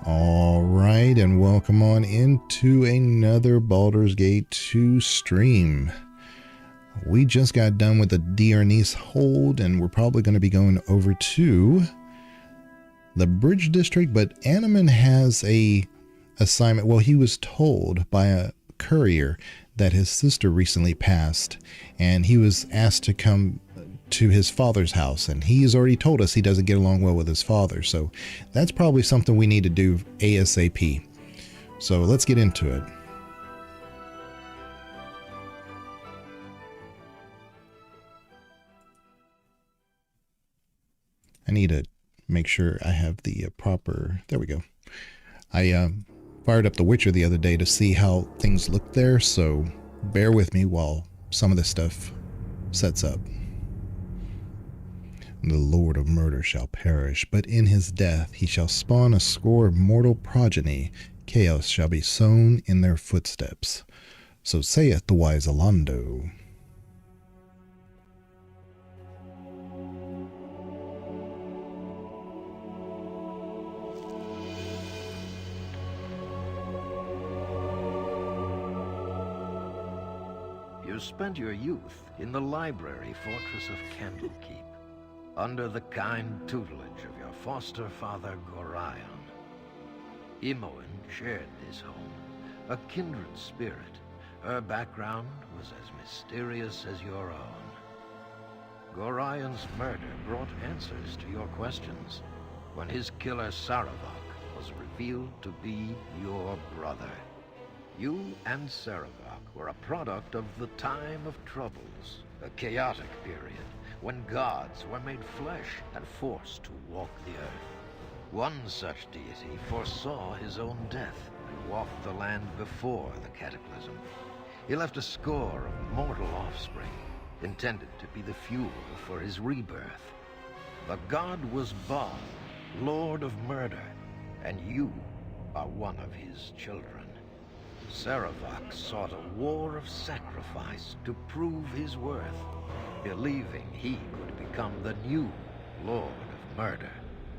All right, and welcome on into another Baldur's Gate 2 stream. We just got done with the Diarnis hold, and we're probably going to be going over to the Bridge District, but Animan has a assignment. Well, he was told by a courier that his sister recently passed, and he was asked to come to his father's house, and he's already told us he doesn't get along well with his father, so that's probably something we need to do ASAP. So let's get into it. I need to make sure I have the proper, there we go. I fired up The Witcher the other day to see how things look there, so bear with me while some of this stuff sets up. The Lord of Murder shall perish, but in his death he shall spawn a score of mortal progeny. Chaos shall be sown in their footsteps. So saith the wise Alando. You spent your youth in the library fortress of Candlekeep, under the kind tutelage of your foster father Gorion. Imoen shared this home, a kindred spirit. Her background was as mysterious as your own. Gorion's murder brought answers to your questions when his killer Saravok was revealed to be your brother. You and Saravok were a product of the Time of Troubles, a chaotic period when gods were made flesh and forced to walk the earth. One such deity foresaw his own death and walked the land before the cataclysm. He left a score of mortal offspring, intended to be the fuel for his rebirth. The god was Baal, Lord of Murder, and you are one of his children. Saravok sought a war of sacrifice to prove his worth, believing he could become the new Lord of Murder.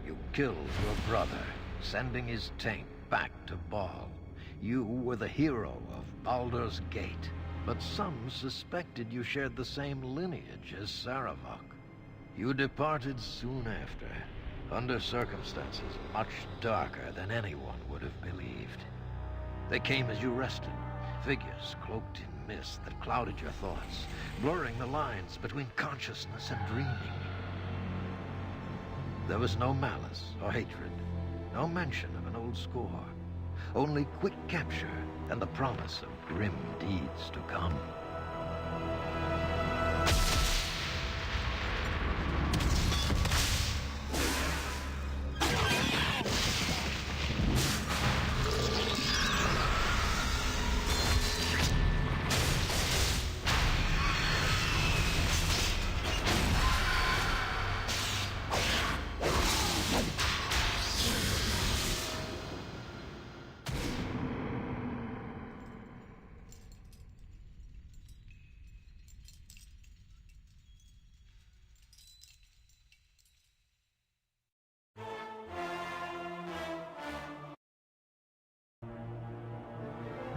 You killed your brother, sending his taint back to Baal. You were the hero of Baldur's Gate, but some suspected you shared the same lineage as Saravok. You departed soon after, under circumstances much darker than anyone would have believed. They came as you rested, figures cloaked in mist that clouded your thoughts, blurring the lines between consciousness and dreaming. There was no malice or hatred, no mention of an old score, only quick capture and the promise of grim deeds to come.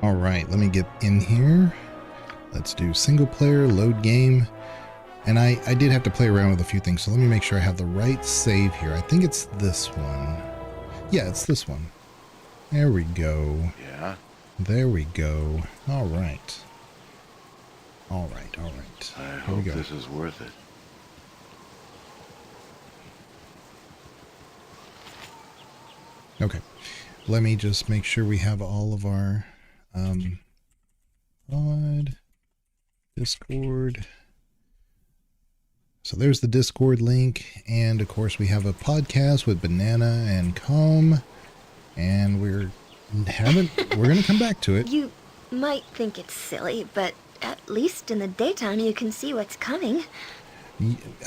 All right, let me get in here. Let's do single player, load game. And I did have to play around with a few things, so let me make sure I have the right save here. I think it's this one. Yeah, it's this one. There we go. Yeah? There we go. All right. All right, all right. I Here hope we go. this is worth it. Okay. Let me just make sure we have all of our pod, Discord. So there's the Discord link, and of course we have a podcast with Banana and Calm, and we're gonna come back to it. You might think it's silly, but at least in the daytime you can see what's coming.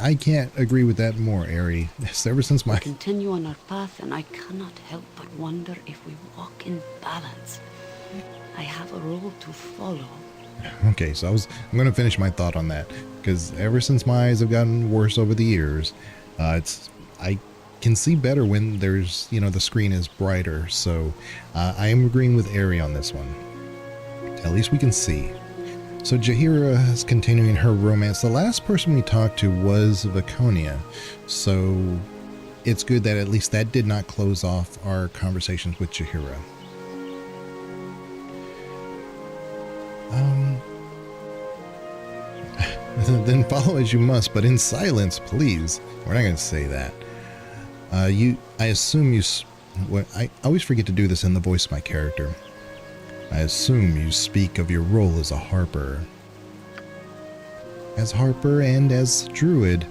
I can't agree with that more, Ari. Ever since my... Continue on our path, and I cannot help but wonder if we walk in balance. I have a role to follow. Okay, so I'm going to finish my thought on that, because ever since my eyes have gotten worse over the years, I can see better when there's, the screen is brighter. So I am agreeing with Ari on this one. At least we can see. So Jaheira is continuing her romance. The last person we talked to was Viconia. So it's good that at least that did not close off our conversations with Jaheira. Then follow as you must, but in silence, please. We're not going to say that. I assume you... I always forget to do this in the voice of my character. I assume you speak of your role as a harper. As harper and as druid,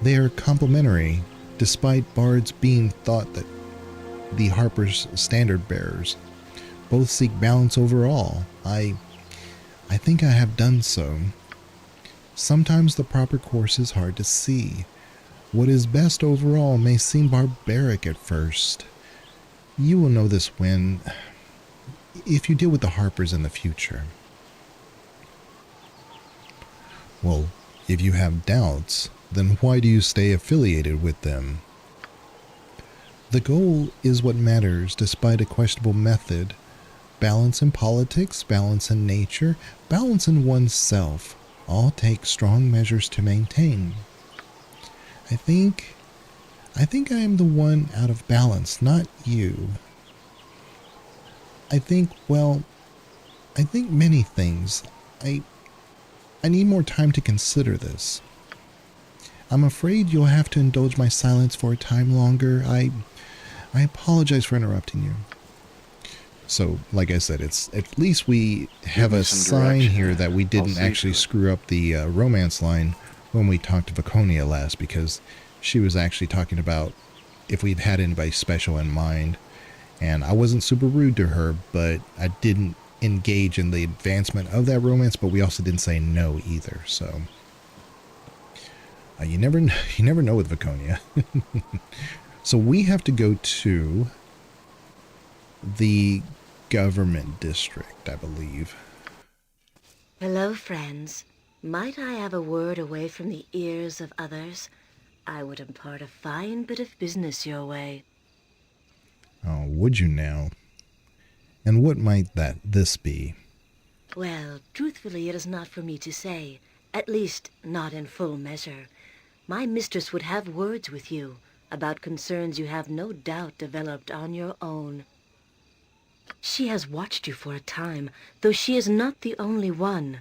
they are complementary, despite bards being thought that the harper's standard bearers. Both seek balance overall. I think I have done so. Sometimes the proper course is hard to see. What is best overall may seem barbaric at first. You will know this if you deal with the harpers in the future. Well, if you have doubts, then why do you stay affiliated with them? The goal is what matters despite a questionable method. Balance in politics, balance in nature, balance in oneself. All take strong measures to maintain. I think I am the one out of balance, not you. I think many things. I need more time to consider this. I'm afraid you'll have to indulge my silence for a time longer. I apologize for interrupting you. So, like I said, it's at least we have a sign here that we didn't actually screw up the romance line when we talked to Viconia last, because she was actually talking about if we'd had anybody special in mind. And I wasn't super rude to her, but I didn't engage in the advancement of that romance, but we also didn't say no either. So you never know with Viconia. So we have to go to the government district, I believe. Hello, friends. Might I have a word away from the ears of others? I would impart a fine bit of business your way. Oh, would you now? And what might this be? Well, truthfully, it is not for me to say. At least, not in full measure. My mistress would have words with you about concerns you have no doubt developed on your own. She has watched you for a time, though she is not the only one.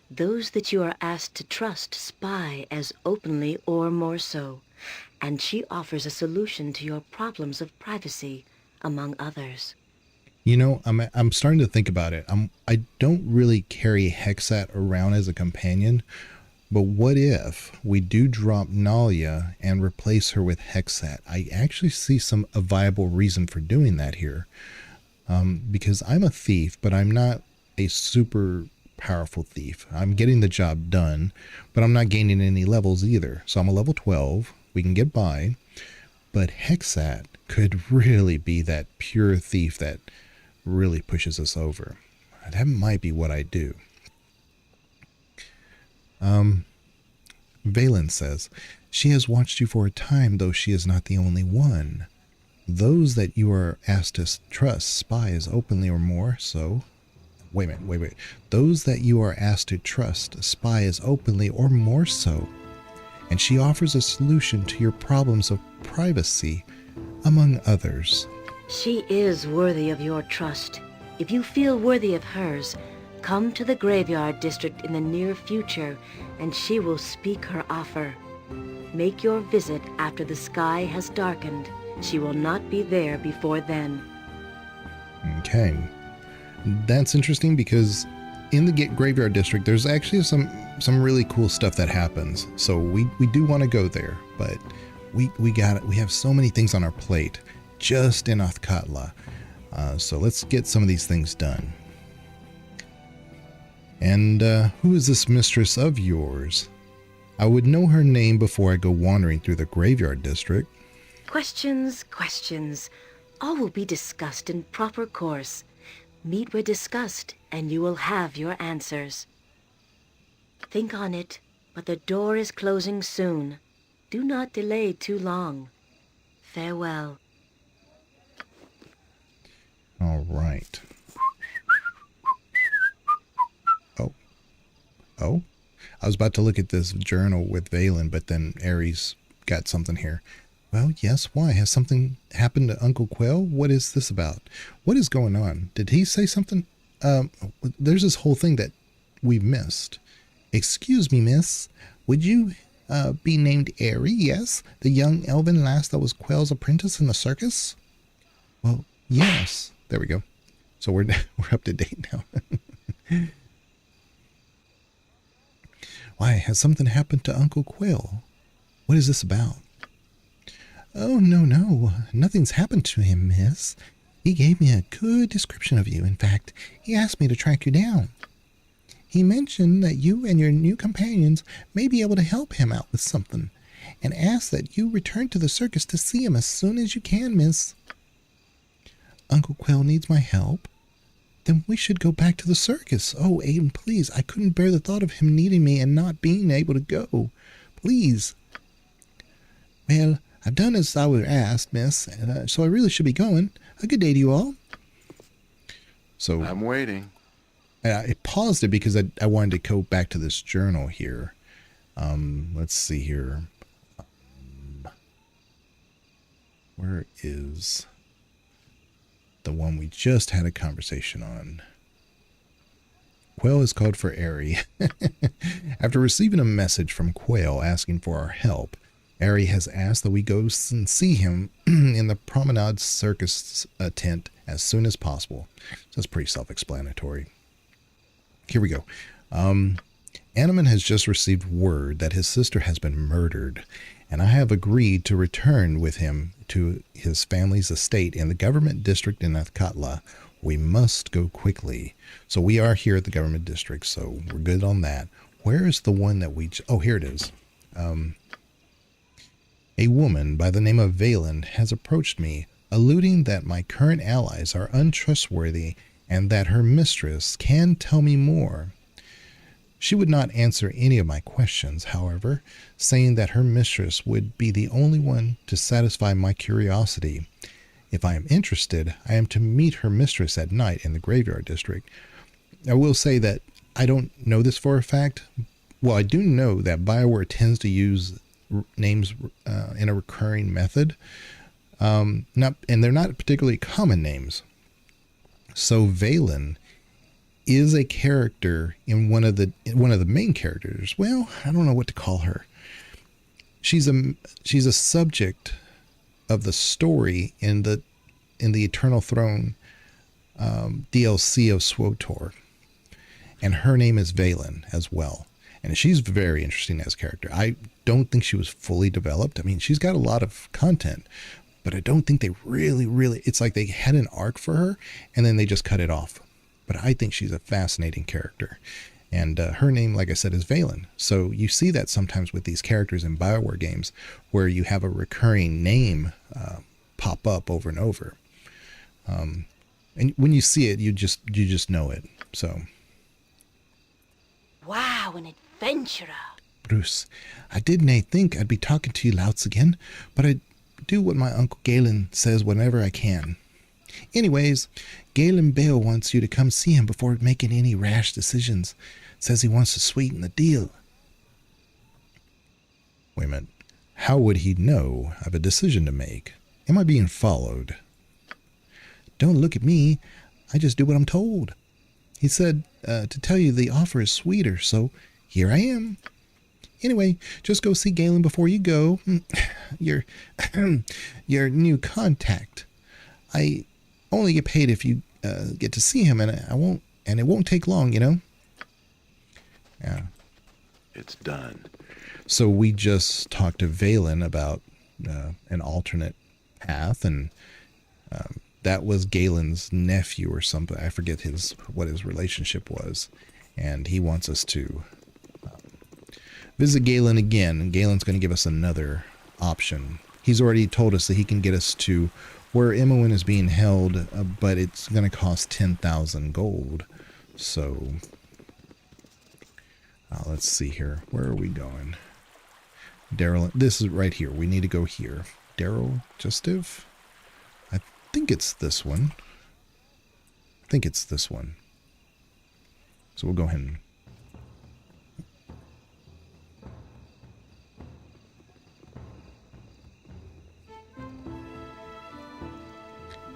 Those that you are asked to trust spy as openly or more so, and she offers a solution to your problems of privacy, among others. I'm starting to think about it. I don't really carry Hexat around as a companion, but what if we do drop Nalia and replace her with Hexat? I actually see a viable reason for doing that here. Because I'm a thief, but I'm not a super powerful thief. I'm getting the job done, but I'm not gaining any levels either. So I'm a level 12. We can get by. But Hexat could really be that pure thief that really pushes us over. That might be what I do. Valen says, she has watched you for a time, though she is not the only one. Those that you are asked to trust spy as openly or more so. Wait a minute. Those that you are asked to trust spy as openly or more so. And she offers a solution to your problems of privacy, among others. She is worthy of your trust. If you feel worthy of hers, come to the graveyard district in the near future, and she will speak her offer. Make your visit after the sky has darkened. She will not be there before then. Okay. That's interesting because in the graveyard district, there's actually some really cool stuff that happens. So we do want to go there, but we have so many things on our plate just in Athkatla. So let's get some of these things done. And who is this mistress of yours? I would know her name before I go wandering through the graveyard district. Questions. All will be discussed in proper course. Meet where discussed, and you will have your answers. Think on it, but the door is closing soon. Do not delay too long. Farewell. All right. Oh, I was about to look at this journal with Valen, but then Ares got something here. Well, yes, why? Has something happened to Uncle Quell? What is this about? What is going on? Did he say something? There's this whole thing that we've missed. Excuse me, miss. Would you be named Aerie? Yes, the young elven lass that was Quell's apprentice in the circus? Well, yes. There we go. So we're up to date now. Why, has something happened to Uncle Quill? What is this about? Oh, no. Nothing's happened to him, miss. He gave me a good description of you. In fact, he asked me to track you down. He mentioned that you and your new companions may be able to help him out with something, and asked that you return to the circus to see him as soon as you can, miss. Uncle Quill needs my help? Then we should go back to the circus. Oh, Aiden, please. I couldn't bear the thought of him needing me and not being able to go. Please. Well, I've done as I was asked, miss, so I really should be going. A good day to you all. So I'm waiting. I paused it because I wanted to go back to this journal here. Let's see here. Where is the one we just had a conversation on? Quail is called for Aerie. After receiving a message from Quail asking for our help, Aerie has asked that we go and see him in the Promenade Circus tent as soon as possible. So that's pretty self-explanatory. Here we go. Animan has just received word that his sister has been murdered, and I have agreed to return with him to his family's estate in the government district in Athkatla. We must go quickly. So we are here at the government district, so we're good on that. Where is the one that we... Oh, here it is. A woman by the name of Valen has approached me, alluding that my current allies are untrustworthy and that her mistress can tell me more. She would not answer any of my questions, however, saying that her mistress would be the only one to satisfy my curiosity. If I am interested, I am to meet her mistress at night in the graveyard district. I will say that I don't know this for a fact. Well, I do know that BioWare tends to use names in a recurring method, and they're not particularly common names. So Valen is a character in one of the main characters. Well, I don't know what to call her. She's a subject of the story in the Eternal Throne DLC of SWTOR, and her name is Valen as well. And she's very interesting as a character. I don't think she was fully developed. I mean, she's got a lot of content, but I don't think they really, it's like they had an arc for her and then they just cut it off. But I think she's a fascinating character. And her name, like I said, is Valen. So you see that sometimes with these characters in BioWare games where you have a recurring name pop up over and over. And when you see it, you just know it. So. Wow, an adventurer. Bruce, I didn't think I'd be talking to you louts again, but I do what my Uncle Galen says whenever I can. Anyways, Galen Bale wants you to come see him before making any rash decisions. Says he wants to sweeten the deal. Wait a minute. How would he know I have a decision to make? Am I being followed? Don't look at me. I just do what I'm told. He said to tell you the offer is sweeter, so here I am. Anyway, just go see Galen before you go. Your new contact. I only get paid if you get to see him, and it won't take long, you know? Yeah. It's done. So we just talked to Valen about an alternate path, and that was Galen's nephew or something. I forget what his relationship was, and he wants us to visit Galen again, and Galen's going to give us another option. He's already told us that he can get us to where Imoen is being held, but it's going to cost 10,000 gold. So let's see here. Where are we going? Daryl, this is right here. We need to go here. Daryl Justive. I think it's this one. So we'll go ahead and...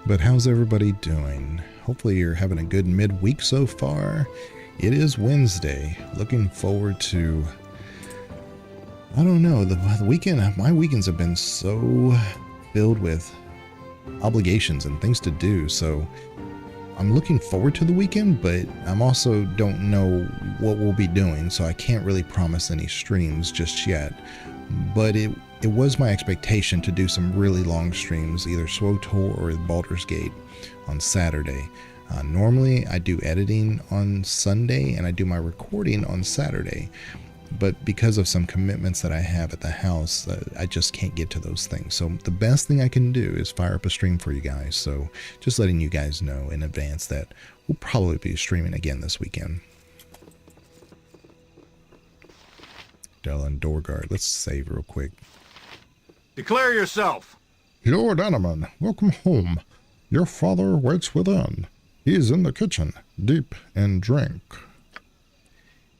But how's everybody doing? Hopefully you're having a good midweek so far. It is Wednesday. Looking forward to... I don't know, the weekend, my weekends have been so filled with obligations and things to do, so I'm looking forward to the weekend, but I'm also don't know what we'll be doing, so I can't really promise any streams just yet. But it was my expectation to do some really long streams, either SWTOR or Baldur's Gate on Saturday. Normally I do editing on Sunday and I do my recording on Saturday. But because of some commitments that I have at the house, I just can't get to those things. So the best thing I can do is fire up a stream for you guys. So just letting you guys know in advance that we'll probably be streaming again this weekend. Dylan Dorgard, let's save real quick. Declare yourself. Lord Animan, welcome home. Your father waits within. He is in the kitchen, deep in drink.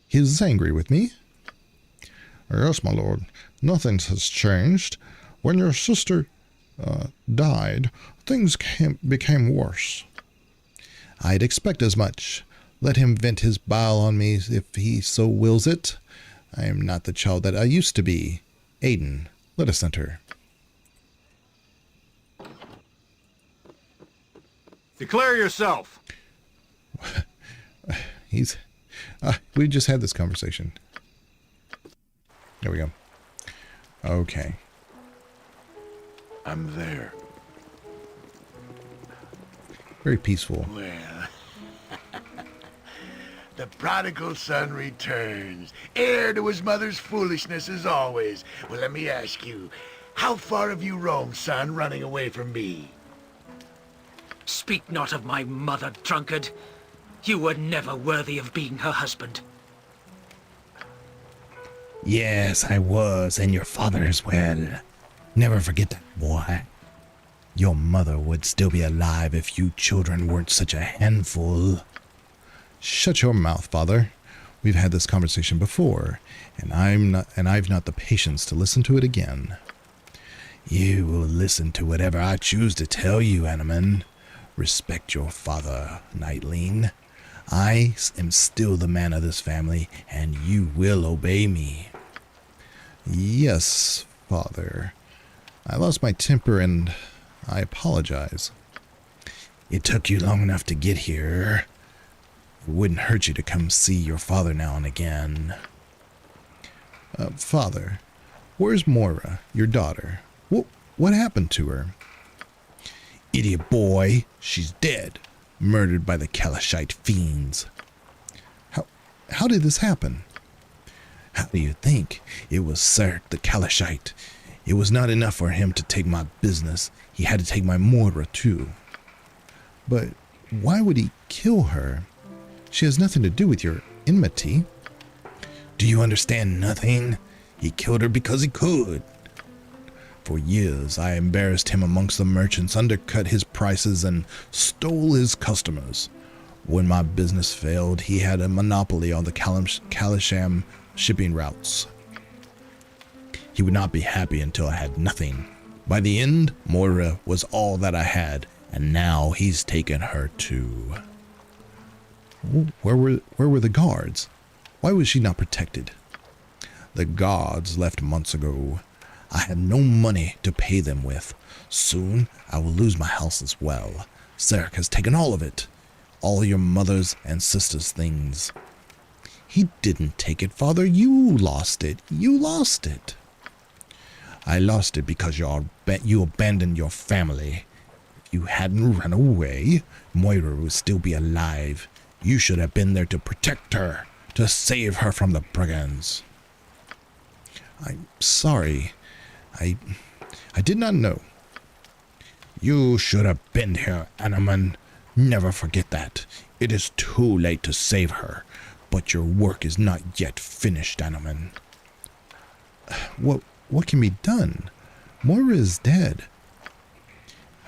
He is angry with me. Yes, my lord. Nothing has changed. When your sister died, things became worse. I'd expect as much. Let him vent his bile on me if he so wills it. I am not the child that I used to be. Aiden, let us enter. Declare yourself. We just had this conversation. There we go. Okay. I'm there. Very peaceful. Well, the prodigal son returns, heir to his mother's foolishness as always. Well, let me ask you, how far have you roamed, son, running away from me? Speak not of my mother, drunkard. You were never worthy of being her husband. Yes, I was, and your father as well. Never forget that, boy. Your mother would still be alive if you children weren't such a handful. Shut your mouth, father. We've had this conversation before, and I've not the patience to listen to it again. You will listen to whatever I choose to tell you, Animan. Respect your father, Nightling. I am still the man of this family, and you will obey me. Yes, father. I lost my temper, and I apologize. It took you long enough to get here. It wouldn't hurt you to come see your father now and again. Father, where's Moira, your daughter? What happened to her? Idiot boy, she's dead. Murdered by the Kalashite fiends. How did this happen? How do you think? It was Sark the Kalashite. It was not enough for him to take my business. He had to take my Moira too. But why would he kill her? She has nothing to do with your enmity. Do you understand nothing? He killed her because he could. For years, I embarrassed him amongst the merchants, undercut his prices, and stole his customers. When my business failed, he had a monopoly on the Kalasham shipping routes. He would not be happy until I had nothing. By the end, Moira was all that I had, and now he's taken her too. Where were the guards? Why was she not protected? The guards left months ago. I had no money to pay them with. Soon, I will lose my house as well. Sark has taken all of it. All your mother's and sister's things. He didn't take it, father. You lost it. You lost it. I lost it because you abandoned your family. If you hadn't run away, Moira would still be alive. You should have been there to protect her, to save her from the brigands. I'm sorry. I did not know. You should have been here, Animan. Never forget that. It is too late to save her, but your work is not yet finished, Animan. What can be done? Moira is dead.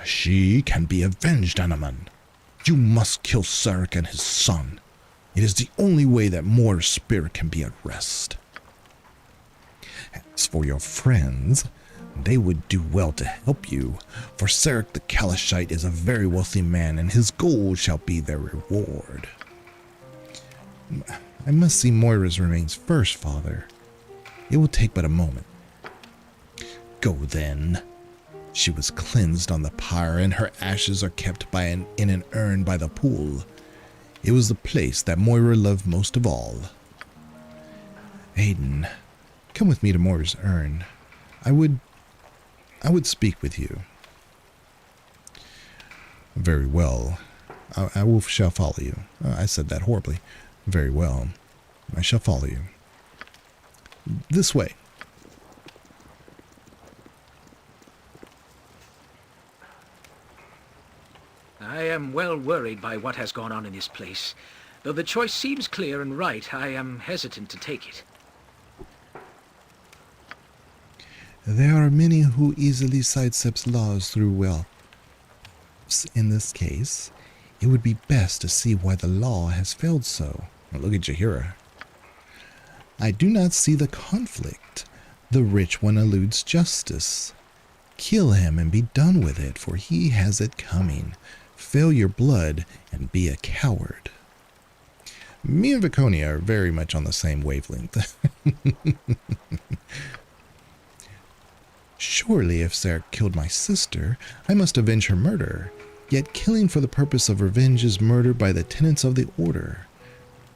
She can be avenged, Anaman. You must kill Sarek and his son. It is the only way that Moira's spirit can be at rest. As for your friends, they would do well to help you, for Sarek the Kalashite is a very wealthy man, and his gold shall be their reward. I must see Moira's remains first, Father. It will take but a moment. Go then. She was cleansed on the pyre, and her ashes are kept in an urn by the pool. It was the place that Moira loved most of all. Aiden, come with me to Moira's urn. I would speak with you. Very well. Shall follow you. I said that horribly. Very well. I shall follow you. This way. I am well worried by what has gone on in this place. Though the choice seems clear and right, I am hesitant to take it. There are many who easily sidestep laws through wealth. In this case, it would be best to see why the law has failed so. Look at Jahira. I do not see the conflict. The rich one eludes justice. Kill him and be done with it, for he has it coming. Fill your blood and be a coward. Me and Viconia are very much on the same wavelength. Surely if Sarek killed my sister, I must avenge her murder. Yet killing for the purpose of revenge is murder by the tenets of the order.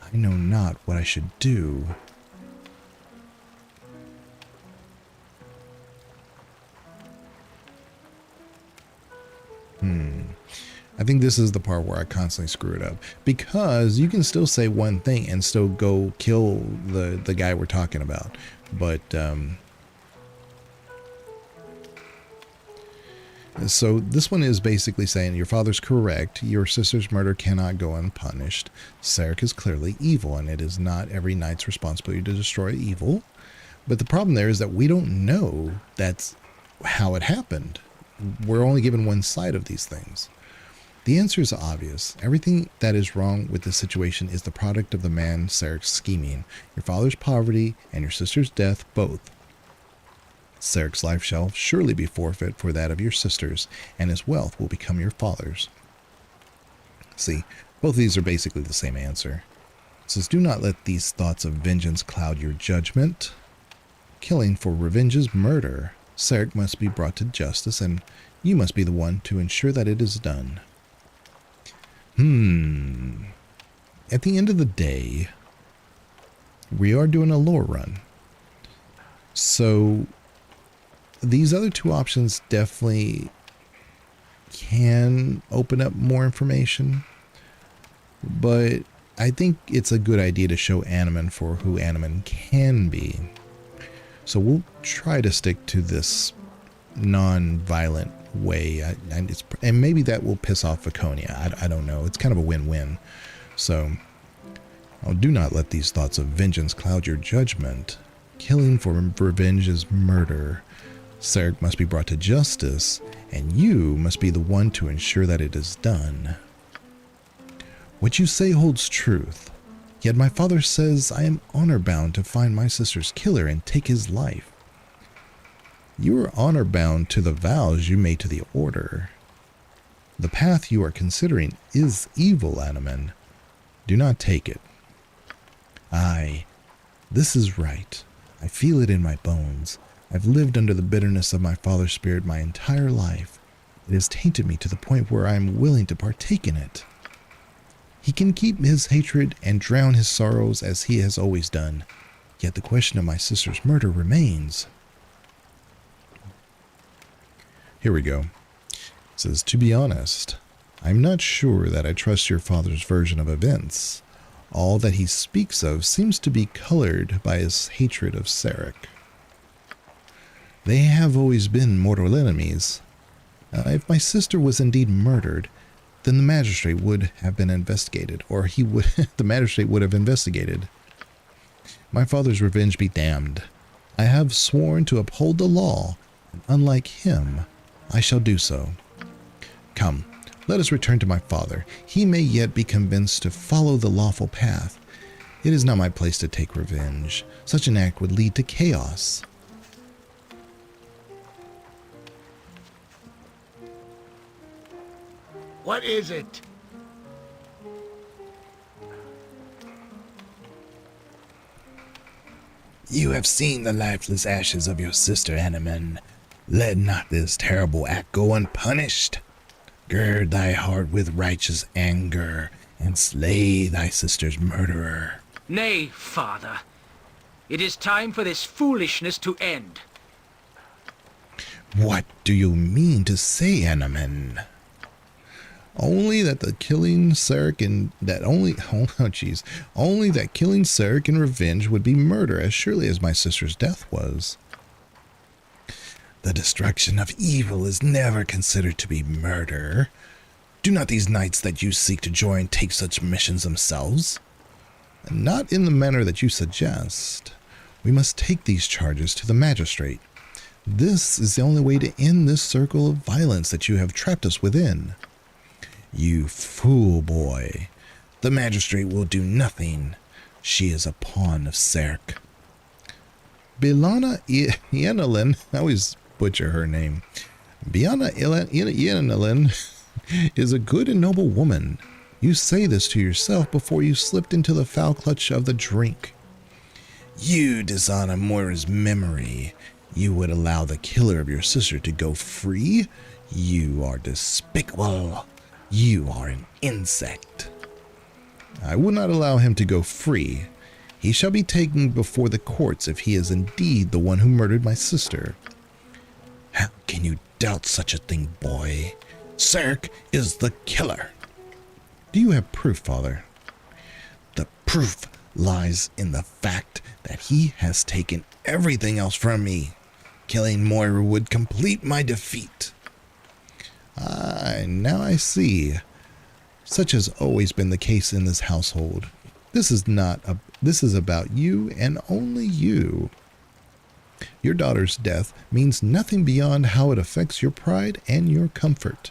I know not what I should do. I think this is the part where I constantly screw it up. Because you can still say one thing and still go kill the guy we're talking about. But, so this one is basically saying your father's correct. Your sister's murder cannot go unpunished. Sarek is clearly evil, and it is not every knight's responsibility to destroy evil. But the problem there is that we don't know that's how it happened. We're only given one side of these things. The answer is obvious. Everything that is wrong with this situation is the product of the man Sarek's scheming. Your father's poverty and your sister's death both. Sarek's life shall surely be forfeit for that of your sisters, and his wealth will become your father's. See, both of these are basically the same answer. It says, do not let these thoughts of vengeance cloud your judgment. Killing for revenge is murder. Sarek must be brought to justice, and you must be the one to ensure that it is done. At the end of the day, we are doing a lore run. So these other two options definitely can open up more information, but I think it's a good idea to show Animan for who Animan can be. So we'll try to stick to this non-violent way, and maybe that will piss off Viconia. I don't know. It's kind of a win-win. So, do not let these thoughts of vengeance cloud your judgment. Killing for revenge is murder. Sarek must be brought to justice, and you must be the one to ensure that it is done. What you say holds truth, yet my father says I am honor-bound to find my sister's killer and take his life. You are honor-bound to the vows you made to the Order. The path you are considering is evil, Animan. Do not take it. Aye, this is right. I feel it in my bones. I've lived under the bitterness of my father's spirit my entire life. It has tainted me to the point where I am willing to partake in it. He can keep his hatred and drown his sorrows as he has always done. Yet the question of my sister's murder remains. Here we go. It says, to be honest, I'm not sure that I trust your father's version of events. All that he speaks of seems to be colored by his hatred of Sarek. They have always been mortal enemies. If my sister was indeed murdered, then the magistrate would have been investigated, or the magistrate would have investigated. My father's revenge be damned. I have sworn to uphold the law, Unlike him, I shall do so. Come, let us return to my father. He may yet be convinced to follow the lawful path. It is not my place to take revenge. Such an act would lead to chaos. What is it? You have seen the lifeless ashes of your sister, Animan. Let not this terrible act go unpunished. Gird thy heart with righteous anger, and slay thy sister's murderer. Nay, father. It is time for this foolishness to end. What do you mean to say, Animan? Only that the killing Sarek and that only that killing Sarek in revenge would be murder as surely as my sister's death was. The destruction of evil is never considered to be murder. Do not these knights that you seek to join take such missions themselves? Not in the manner that you suggest. We must take these charges to the magistrate. This is the only way to end this circle of violence that you have trapped us within. You fool boy. The magistrate will do nothing. She is a pawn of Sarek. Bilana Yenalin, I always butcher her name. Biana Yenalin is a good and noble woman. You say this to yourself before you slipped into the foul clutch of the drink. You dishonor Moira's memory. You would allow the killer of your sister to go free? You are despicable. You are an insect. I will not allow him to go free. He shall be taken before the courts if he is indeed the one who murdered my sister. How can you doubt such a thing, boy? Sarek is the killer. Do you have proof, Father? The proof lies in the fact that he has taken everything else from me. Killing Moira would complete my defeat. Now I see. Such has always been the case in this household. This is about you and only you. Your daughter's death means nothing beyond how it affects your pride and your comfort.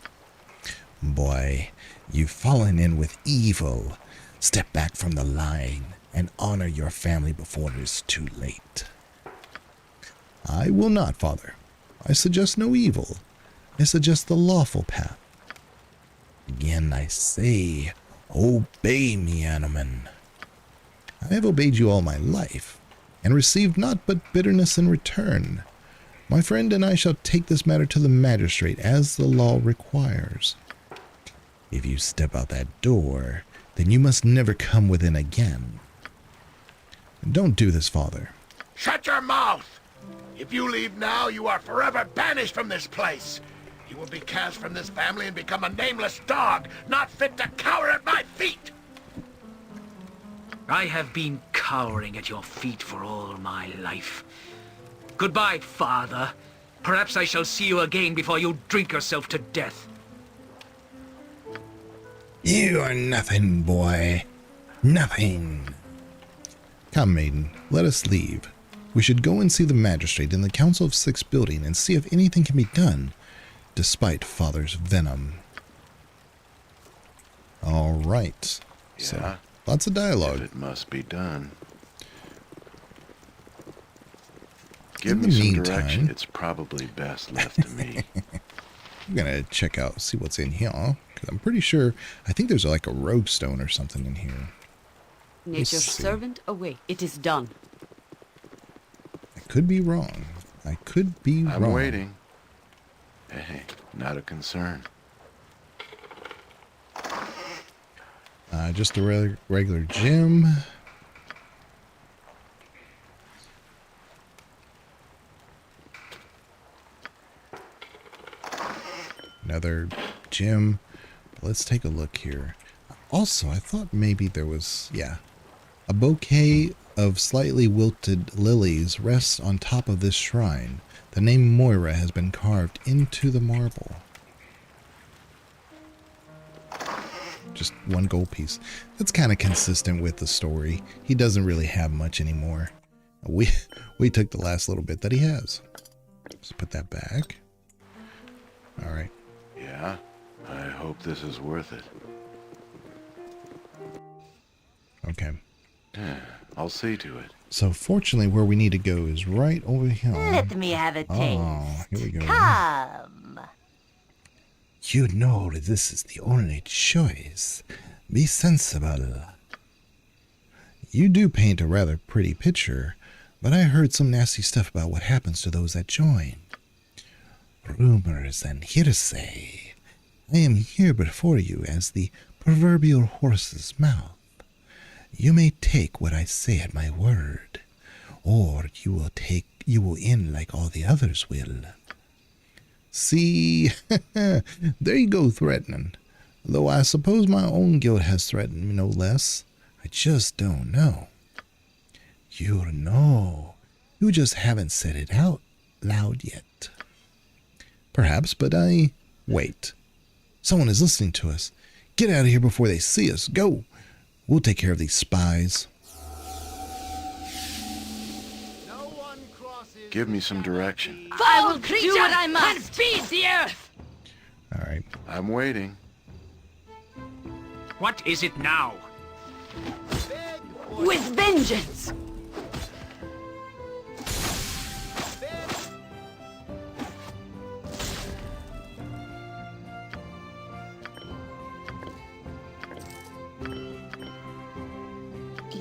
Boy, you've fallen in with evil. Step back from the line and honor your family before it is too late. I will not, Father. I suggest no evil. I suggest the lawful path. Again I say, obey me, Animan. I have obeyed you all my life, and received naught but bitterness in return. My friend and I shall take this matter to the magistrate as the law requires. If you step out that door, then you must never come within again. Don't do this, Father. Shut your mouth! If you leave now, you are forever banished from this place. You will be cast from this family and become a nameless dog, not fit to cower at my feet. I have been cowering at your feet for all my life. Goodbye, father. Perhaps I shall see you again before you drink yourself to death. You are nothing, boy. Nothing. Come, maiden, let us leave. We should go and see the magistrate in the Council of Six building and see if anything can be done, despite Father's venom. All right. Yeah. So, lots of dialogue. If it must be done. Give In the me some meantime, direction. It's probably best left to me. I'm gonna check out, see what's in here, because I'm pretty sure, I think there's like a rogue stone or something in here. Nature's servant away. It is done. I could be wrong. I could be wrong. I'm waiting. Hey, not a concern. Just a regular gym. Another gym. Let's take a look here. Also, I thought maybe there was, a bouquet of slightly wilted lilies rests on top of this shrine. The name Moira has been carved into the marble. Just one gold piece. That's kind of consistent with the story. He doesn't really have much anymore. We took the last little bit that he has. Let's put that back. All right. Yeah, I hope this is worth it. Okay. I'll see to it. So fortunately, where we need to go is right over here. Let me have a taste. Oh, here we go. Come. You know that this is the only choice. Be sensible. You do paint a rather pretty picture, but I heard some nasty stuff about what happens to those that join. Rumors and hearsay. I am here before you as the proverbial horse's mouth. You may take what I say at my word, or you will end like all the others will. See, there you go threatening. Though I suppose my own guild has threatened me no less. I just don't know. You know. You just haven't said it out loud yet. Perhaps, but Wait. Someone is listening to us. Get out of here before they see us. Go. We'll take care of these spies. Give me some direction. I will do what I must and feed the earth. All right. I'm waiting. What is it now? With vengeance!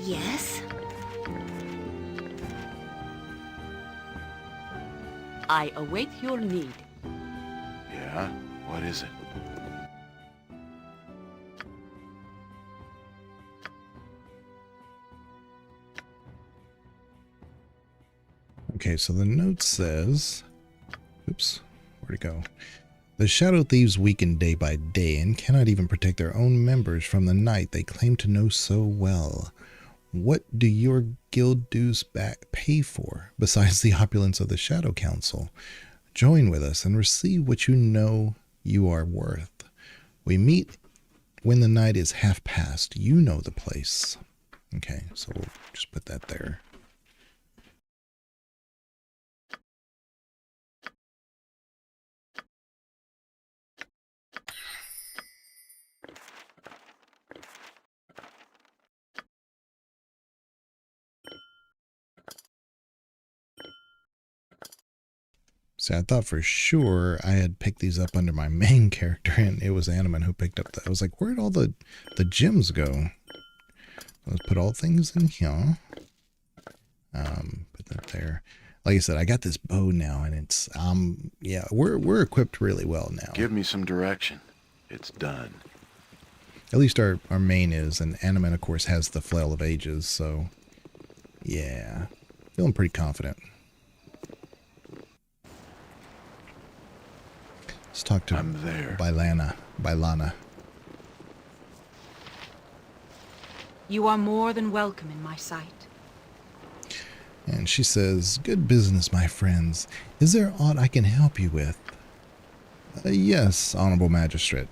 Yes? I await your need. Yeah? What is it? Okay, so the note says... Oops, where'd it go? The Shadow Thieves weaken day by day and cannot even protect their own members from the night they claim to know so well. What do your guild dues pay for, besides the opulence of the Shadow Council? Join with us and receive what you know you are worth. We meet when the night is half past. You know the place. Okay, so we'll just put that there. See, I thought for sure I had picked these up under my main character, and it was Animan who picked up I was like, where'd all the gems go? Let's put all things in here. Put that there. Like I said, I got this bow now, and it's yeah, we're equipped really well now. Give me some direction. It's done. At least our main is, and Animan, of course, has the Flail of Ages, so yeah, feeling pretty confident. Let's talk to I'm there. Bailana. You are more than welcome in my sight. And she says, "Good business, my friends. Is there aught I can help you with?" Yes, Honorable Magistrate.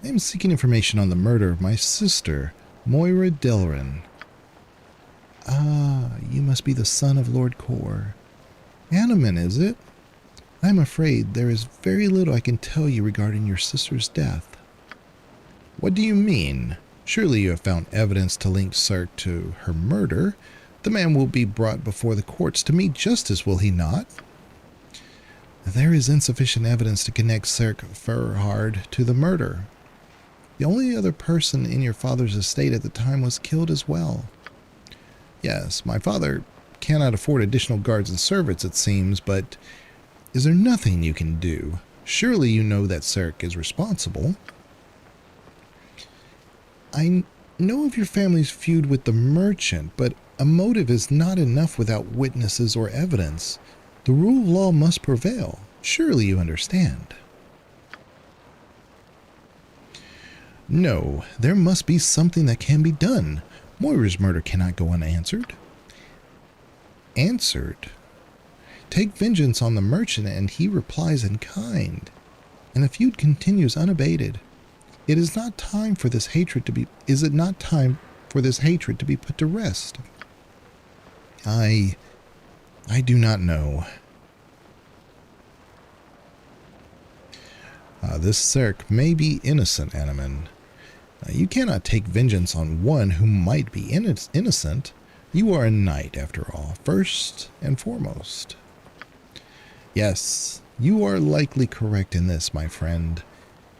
I am seeking information on the murder of my sister, Moira Delrin. Ah, you must be the son of Lord Kor. Animan, is it? I am afraid there is very little I can tell you regarding your sister's death. What do you mean? Surely you have found evidence to link Cirque to her murder. The man will be brought before the courts to meet justice, will he not? There is insufficient evidence to connect Cirque Ferhard to the murder. The only other person in your father's estate at the time was killed as well. Yes, my father cannot afford additional guards and servants, it seems, but is there nothing you can do? Surely you know that Cirque is responsible. I know of your family's feud with the merchant, but a motive is not enough without witnesses or evidence. The rule of law must prevail. Surely you understand. No, there must be something that can be done. Moira's murder cannot go unanswered. Answered? Take vengeance on the merchant, and he replies in kind, and the feud continues unabated. Is it not time for this hatred to be put to rest? I do not know. This Serk may be innocent, Animan. You cannot take vengeance on one who might be innocent. You are a knight, after all, first and foremost. Yes, you are likely correct in this, my friend.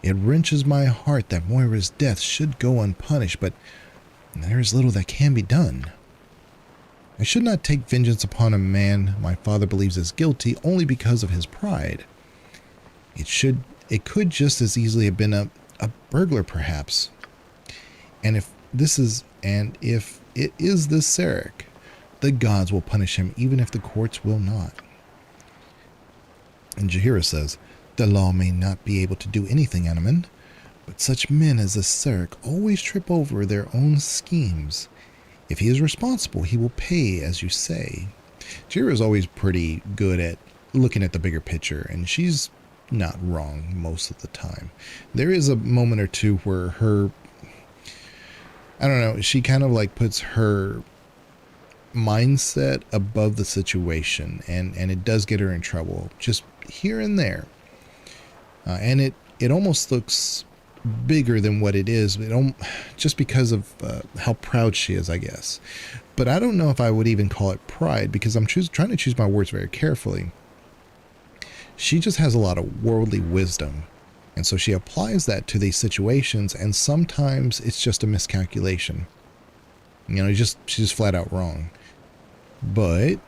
It wrenches my heart that Moira's death should go unpunished, but there is little that can be done. I should not take vengeance upon a man my father believes is guilty only because of his pride. It could just as easily have been a burglar, perhaps. And if it is this Sarek, the gods will punish him even if the courts will not. And Jaheira says, the law may not be able to do anything, Animan, but such men as this Sarek always trip over their own schemes. If he is responsible, he will pay, as you say. Jaheira is always pretty good at looking at the bigger picture, and she's not wrong most of the time. There is a moment or two where she kind of like puts her mindset above the situation, and it does get her in trouble, just here and there. And it almost looks bigger than what it is, just because of how proud she is, I guess. But I don't know if I would even call it pride, because I'm trying to choose my words very carefully. She just has a lot of worldly wisdom, and so she applies that to these situations, and sometimes it's just a miscalculation. She's just flat out wrong. But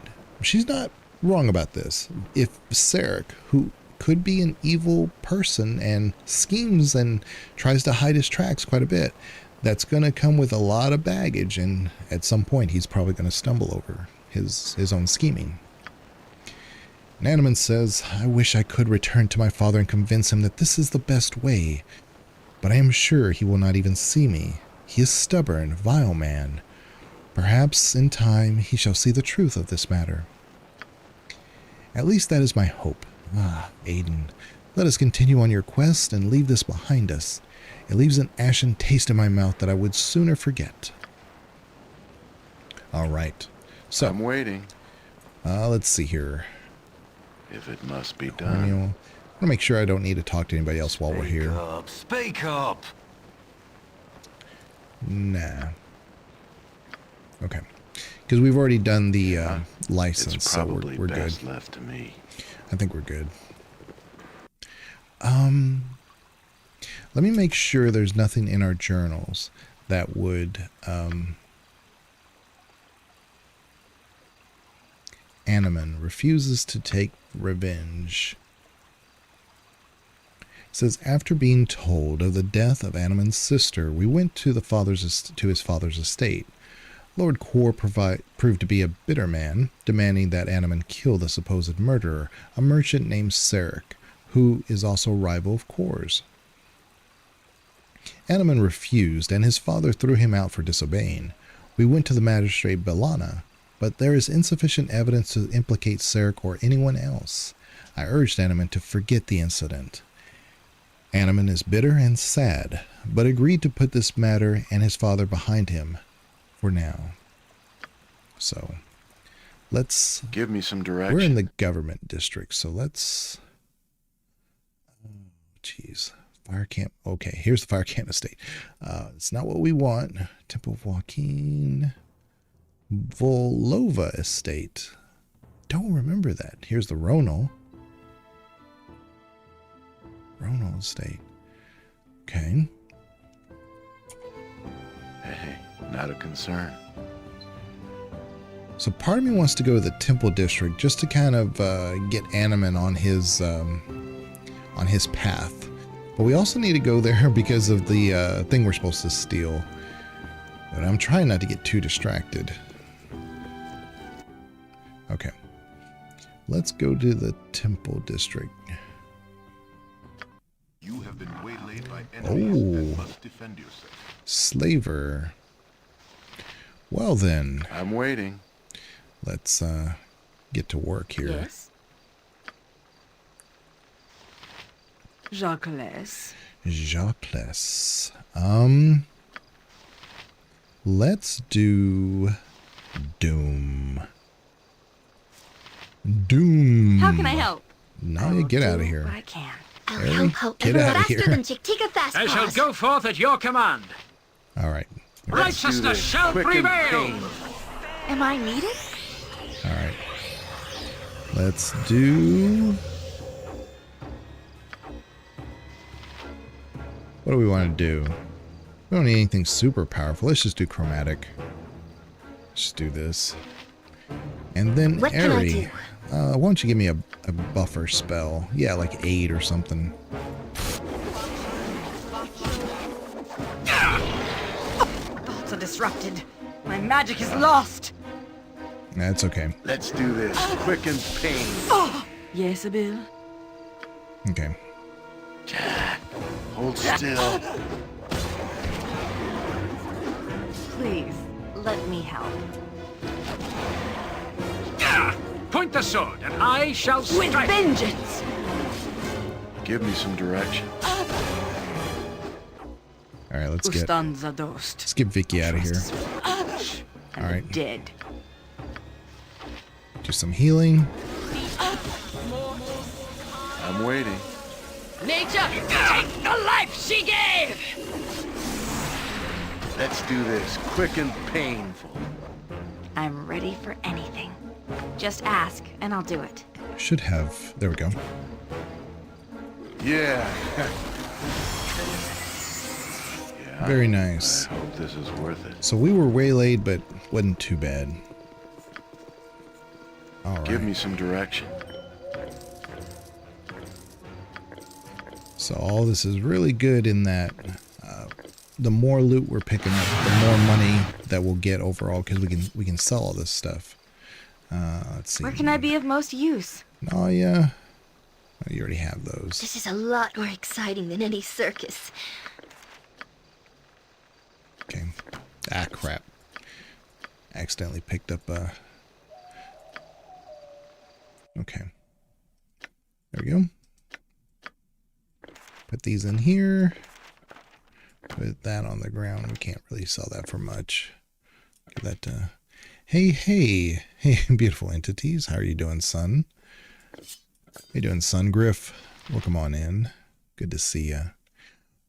she's not wrong about this. If Sarek, who could be an evil person and schemes and tries to hide his tracks quite a bit, that's going to come with a lot of baggage, and at some point he's probably going to stumble over his own scheming. Animan says, I wish I could return to my father and convince him that this is the best way, but I am sure he will not even see me. He is stubborn, vile man. Perhaps in time he shall see the truth of this matter. At least that is my hope. Aiden, let us continue on your quest and leave this behind us. It leaves an ashen taste in my mouth that I would sooner forget. All right. So I'm waiting. Let's see here. If it must be done. I want to make sure I don't need to talk to anybody else while we're here. Speak up. Nah. Okay. Because we've already done the license, it's so probably we're best good. Left to me. I think we're good. Let me make sure there's nothing in our journals that would Animan refuses to take revenge. It says, after being told of the death of Animan's sister, we went to his father's estate. Lord Kor proved to be a bitter man, demanding that Animan kill the supposed murderer, a merchant named Sarek, who is also a rival of Kor's. Animan refused, and his father threw him out for disobeying. We went to the magistrate Belana, but there is insufficient evidence to implicate Sarek or anyone else. I urged Animan to forget the incident. Animan is bitter and sad, but agreed to put this matter and his father behind him for now. So, let's... Give me some direction. We're in the government district, so let's... Jeez. Fire camp. Okay, here's the fire camp estate. It's not what we want. Temple of Joaquin... Volova estate. Don't remember that. Here's the Ronal estate. Okay. Hey, not a concern. So part of me wants to go to the Temple District just to kind of get Animan on his path. But we also need to go there because of the thing we're supposed to steal. But I'm trying not to get too distracted. Okay. Let's go to the Temple District. You have been waylaid by enemies and must defend yourself. Slaver. Well then. I'm waiting. Let's get to work here. Yes. Jacques. Let's do Doom. Doom. How can I help? Now you get out of here. I can. I'll Harry, help however get out of faster here. than Chick-Tika fast I shall paws. go forth at your command. All right. Righteousness shall prevail. Am I needed? All right. Let's do... What do we want to do? We don't need anything super powerful. Let's just do chromatic. Let's do this. And then What can I Airy. do? Why don't you give me a buffer spell? Yeah, like 8 or something. Thoughts are disrupted. My magic is lost. That's okay. Let's do this. Quick and pain. Yes, Bill. Okay. Jack, hold still. Please, let me help. Point the sword, and I shall With strike. vengeance! Give me some direction. All right, let's Who get stands a dust? let's get Vicky out of here. And All right. the dead. Do some healing. I'm waiting. Nature, take the life she gave! Let's do this. Quick and painful. I'm ready for anything. Just ask, and I'll do it. Should have. There we go. Yeah. Very nice. I hope this is worth it. So we were waylaid, but wasn't too bad. All right. Give me some direction. So all this is really good in that the more loot we're picking up, the more money that we'll get overall because we can sell all this stuff. Let's see. Where can I be of most use? Oh yeah. Oh, you already have those. This is a lot more exciting than any circus. Okay. Ah, crap. Accidentally picked up Okay. There we go. Put these in here. Put that on the ground. We can't really sell that for much. Give that to... Hey, beautiful entities. How are you doing, son? How you doing, son? Griff? Welcome on in. Good to see ya.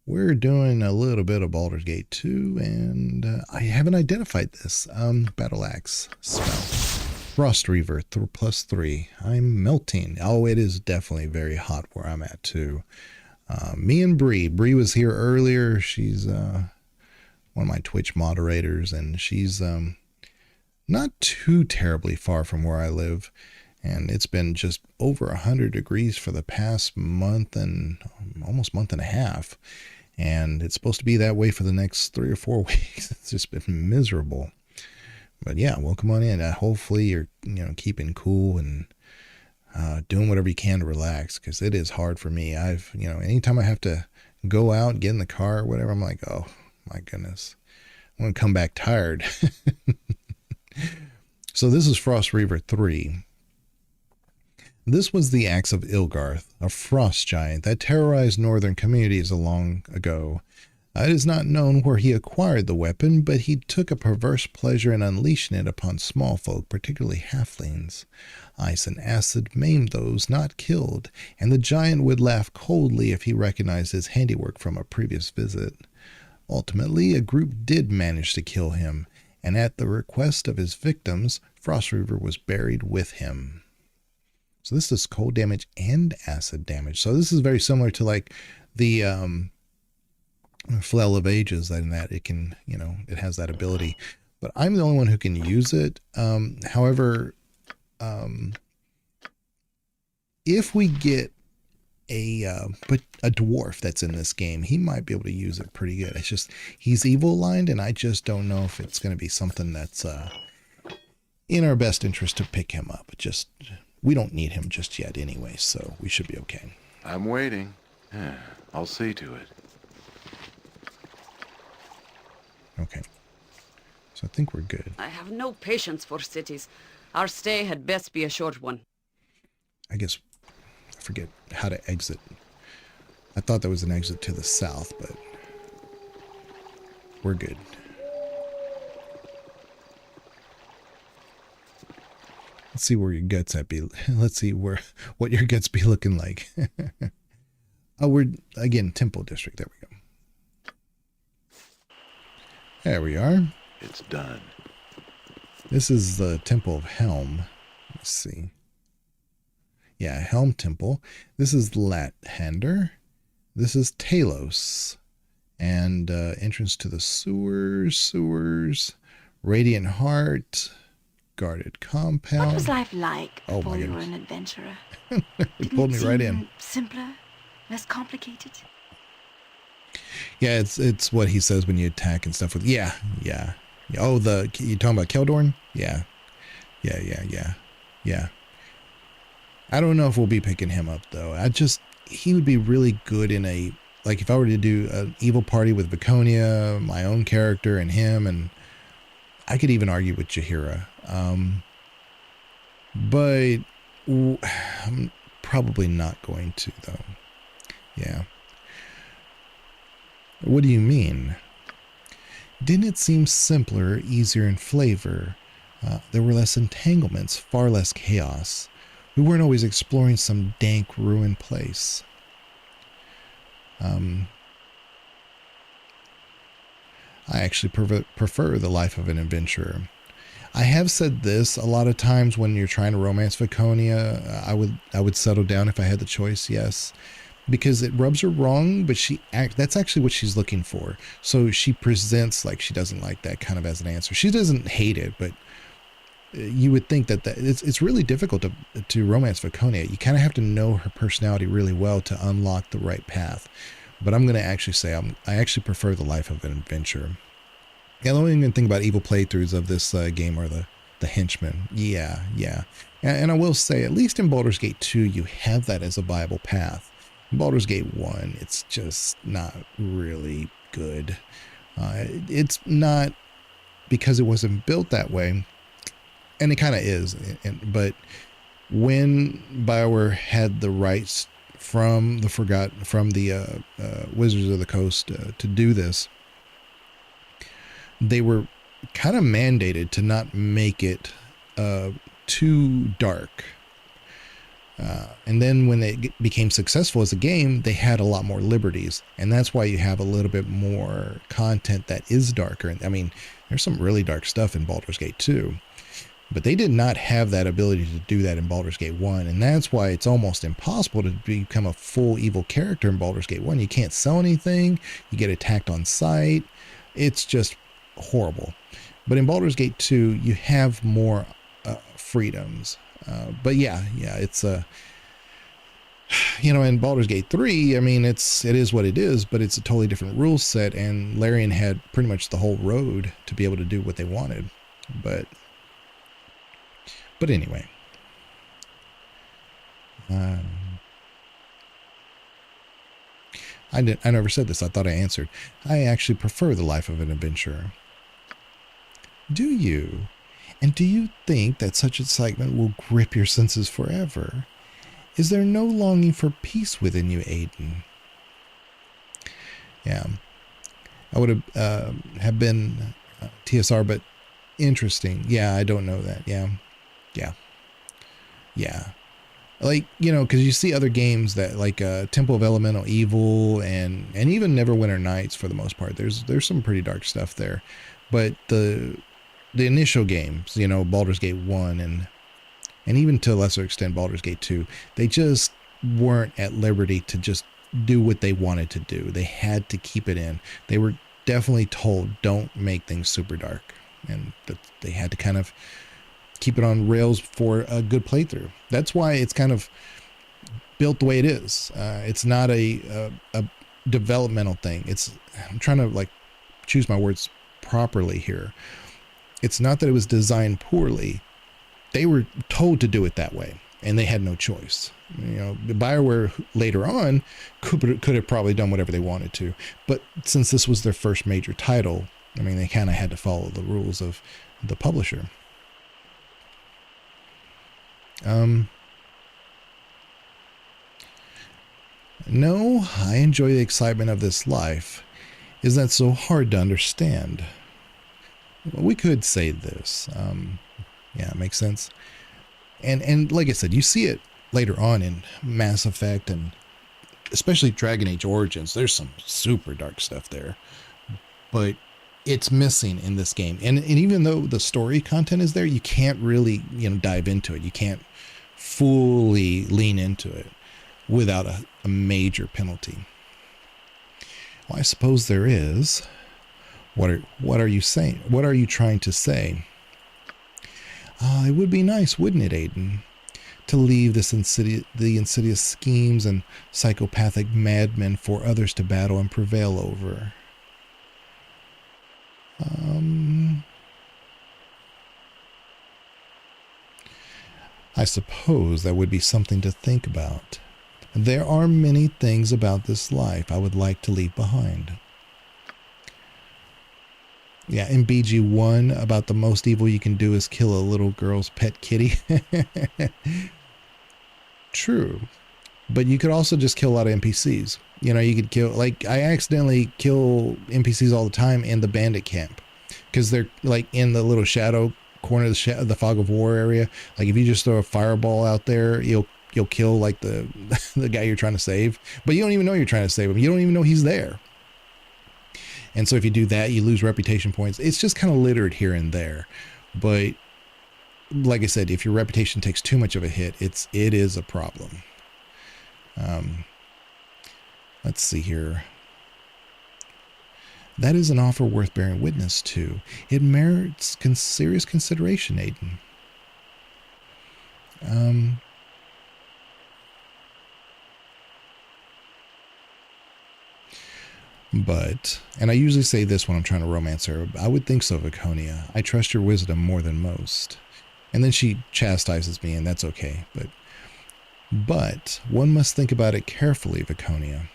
We're doing a little bit of Baldur's Gate 2, and I haven't identified this. Battle Axe spell. Frost Reaver, +3. I'm melting. Oh, it is definitely very hot where I'm at, too. Me and Bree. Bree was here earlier. She's one of my Twitch moderators, and she's not too terribly far from where I live. And it's been just over 100 degrees for the past month and almost month and a half. And it's supposed to be that way for the next 3 or 4 weeks. It's just been miserable. But yeah, welcome on in. Hopefully you're keeping cool and doing whatever you can to relax, because it is hard for me. Anytime I have to go out, get in the car or whatever, I'm like, oh my goodness, I'm going to come back tired. So this is Frost Reaver 3. This was the axe of Ilgarth, a frost giant that terrorized northern communities long ago. It is not known where he acquired the weapon, but he took a perverse pleasure in unleashing it upon small folk, particularly halflings. Ice and acid maimed those not killed, and the giant would laugh coldly if he recognized his handiwork from a previous visit. Ultimately, a group did manage to kill him, and at the request of his victims, Frost Reaver was buried with him. So this is cold damage and acid damage. So this is very similar to like the Flail of Ages, in that it can, it has that ability. But I'm the only one who can use it. However, if we get a dwarf that's in this game, he might be able to use it pretty good. It's just he's evil lined, and I just don't know if it's going to be something that's in our best interest to pick him up. We don't need him just yet anyway, so we should be okay. I'm waiting. I'll see to it. Okay. So I think we're good. I have no patience for cities. Our stay had best be a short one. I guess I forget how to exit. I thought there was an exit to the south, but we're good. Let's see where your guts at be. Let's see what your guts be looking like. Oh, we're, again, Temple District. There we go. There we are. It's done. This is the Temple of Helm. Let's see. Yeah, Helm Temple. This is Lathander. This is Talos. And entrance to the sewers. Radiant Heart. Guarded Compound. What was life like Oh, before my you were goodness. an adventurer? It pulled me right in. Simpler? Less complicated? Yeah, it's what he says when you attack and stuff with. Yeah. Oh, you talking about Keldorn? Yeah. I don't know if we'll be picking him up though. He would be really good in if I were to do an evil party with Viconia, my own character and him, and I could even argue with Jaheira. But I'm probably not going to though. Yeah. What do you mean? Didn't it seem simpler, easier in flavor? There were less entanglements, far less chaos. We weren't always exploring some dank, ruined place. I actually prefer the life of an adventurer. I have said this a lot of times when you're trying to romance Viconia. I would settle down if I had the choice, yes. Because it rubs her wrong, but that's actually what she's looking for. So she presents like she doesn't like that kind of as an answer. She doesn't hate it, but you would think that it's really difficult to romance Viconia. You kind of have to know her personality really well to unlock the right path. But I'm going to actually say I actually prefer the life of an adventurer. Yeah, the only thing about evil playthroughs of this game are the henchmen. Yeah. And I will say, at least in Baldur's Gate 2, you have that as a viable path. In Baldur's Gate 1, it's just not really good. It's not because it wasn't built that way, and it kind of is. But when BioWare had the rights from the Wizards of the Coast to do this, they were kind of mandated to not make it too dark. And then when they became successful as a game, they had a lot more liberties. And that's why you have a little bit more content that is darker. I mean, there's some really dark stuff in Baldur's Gate 2. But they did not have that ability to do that in Baldur's Gate 1. And that's why it's almost impossible to become a full evil character in Baldur's Gate 1. You can't sell anything. You get attacked on sight. It's just horrible. But in Baldur's Gate 2, you have more freedoms. But yeah, it's in Baldur's Gate 3, I mean, it is what it is, but it's a totally different rule set, and Larian had pretty much the whole road to be able to do what they wanted. But anyway, I never said this. I thought I answered. I actually prefer the life of an adventurer. Do you? And do you think that such excitement will grip your senses forever? Is there no longing for peace within you, Aiden? Yeah. I would have been TSR, but interesting. Yeah, I don't know that. Yeah. Like, because you see other games that, like Temple of Elemental Evil and even Neverwinter Nights, for the most part. There's some pretty dark stuff there. But the initial games, Baldur's Gate 1 and even to a lesser extent Baldur's Gate 2, they just weren't at liberty to just do what they wanted to do. They had to keep it in. They were definitely told, don't make things super dark. And that they had to kind of keep it on rails for a good playthrough. That's why it's kind of built the way it is. It's not a developmental thing. I'm trying to choose my words properly here. It's not that it was designed poorly. They were told to do it that way, and they had no choice. BioWare later on could have probably done whatever they wanted to, but since this was their first major title, I mean, they kind of had to follow the rules of the publisher. No, I enjoy the excitement of this life. Isn't that so hard to understand? Well, we could say this. Yeah, it makes sense. And like I said, you see it later on in Mass Effect and especially Dragon Age Origins, there's some super dark stuff there, but it's missing in this game. And even though the story content is there, you can't really, dive into it. You can't fully lean into it without a major penalty. Well, I suppose there is. What are you saying? What are you trying to say? It would be nice, wouldn't it, Aiden, to leave the insidious schemes and psychopathic madmen for others to battle and prevail over. I suppose that would be something to think about. There are many things about this life I would like to leave behind. Yeah, in BG1, about the most evil you can do is kill a little girl's pet kitty. True. But you could also just kill a lot of NPCs. You could kill, like, I accidentally kill NPCs all the time in the bandit camp. Because they're, like, in the little shadow corner of the Fog of War area. Like, if you just throw a fireball out there, you'll kill, like, the guy you're trying to save. But you don't even know you're trying to save him. You don't even know he's there. And so if you do that, you lose reputation points. It's just kind of littered here and there. But like I said, if your reputation takes too much of a hit, it is a problem. Let's see here. That is an offer worth bearing witness to. It merits serious consideration, Aiden. But, and I usually say this when I'm trying to romance her, I would think so, Viconia. I trust your wisdom more than most. And then she chastises me, and that's okay. But one must think about it carefully, Viconia.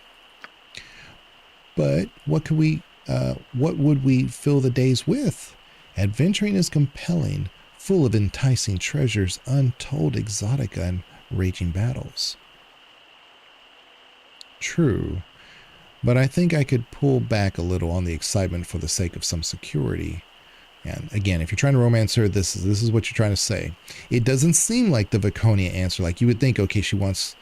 But what would we fill the days with? Adventuring is compelling, full of enticing treasures, untold exotica, and raging battles. True. But I think I could pull back a little on the excitement for the sake of some security. And again, if you're trying to romance her, this is what you're trying to say. It doesn't seem like the Viconia answer. Like, you would think, okay, she wants,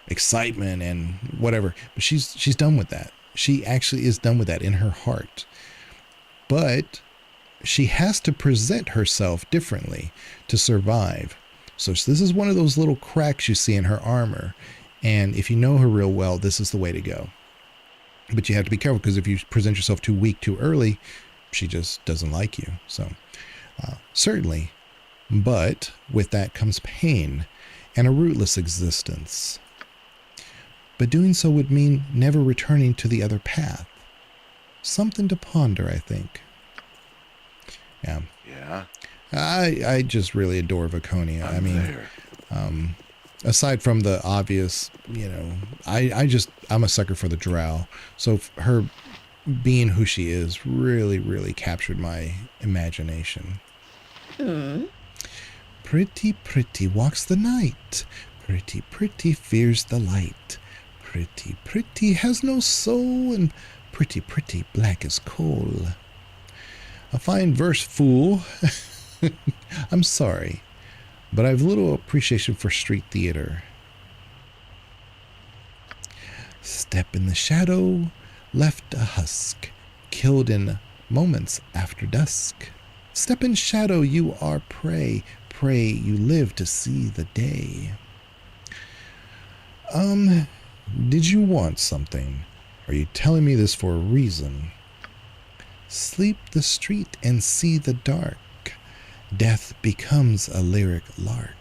excitement and whatever. But she's done with that. She actually is done with that in her heart. But she has to present herself differently to survive. So this is one of those little cracks you see in her armor. And if you know her real well, this is the way to go. But you have to be careful, because if you present yourself too weak too early, she just doesn't like you. So certainly, but with that comes pain and a rootless existence. But doing so would mean never returning to the other path. Something to ponder, I think. Yeah. Yeah. I just really adore Viconia. Aside from the obvious, I'm a sucker for the drow. So her being who she is really, really captured my imagination. Pretty, pretty walks the night. Pretty, pretty fears the light. Pretty, pretty has no soul, and pretty, pretty black as coal. A fine verse, fool. I'm sorry, but I've little appreciation for street theater. Step in the shadow, left a husk, killed in moments after dusk. Step in shadow, you are prey, pray you live to see the day. Did you want something? Are you telling me this for a reason? Sleep the street and see the dark. Death becomes a lyric lark.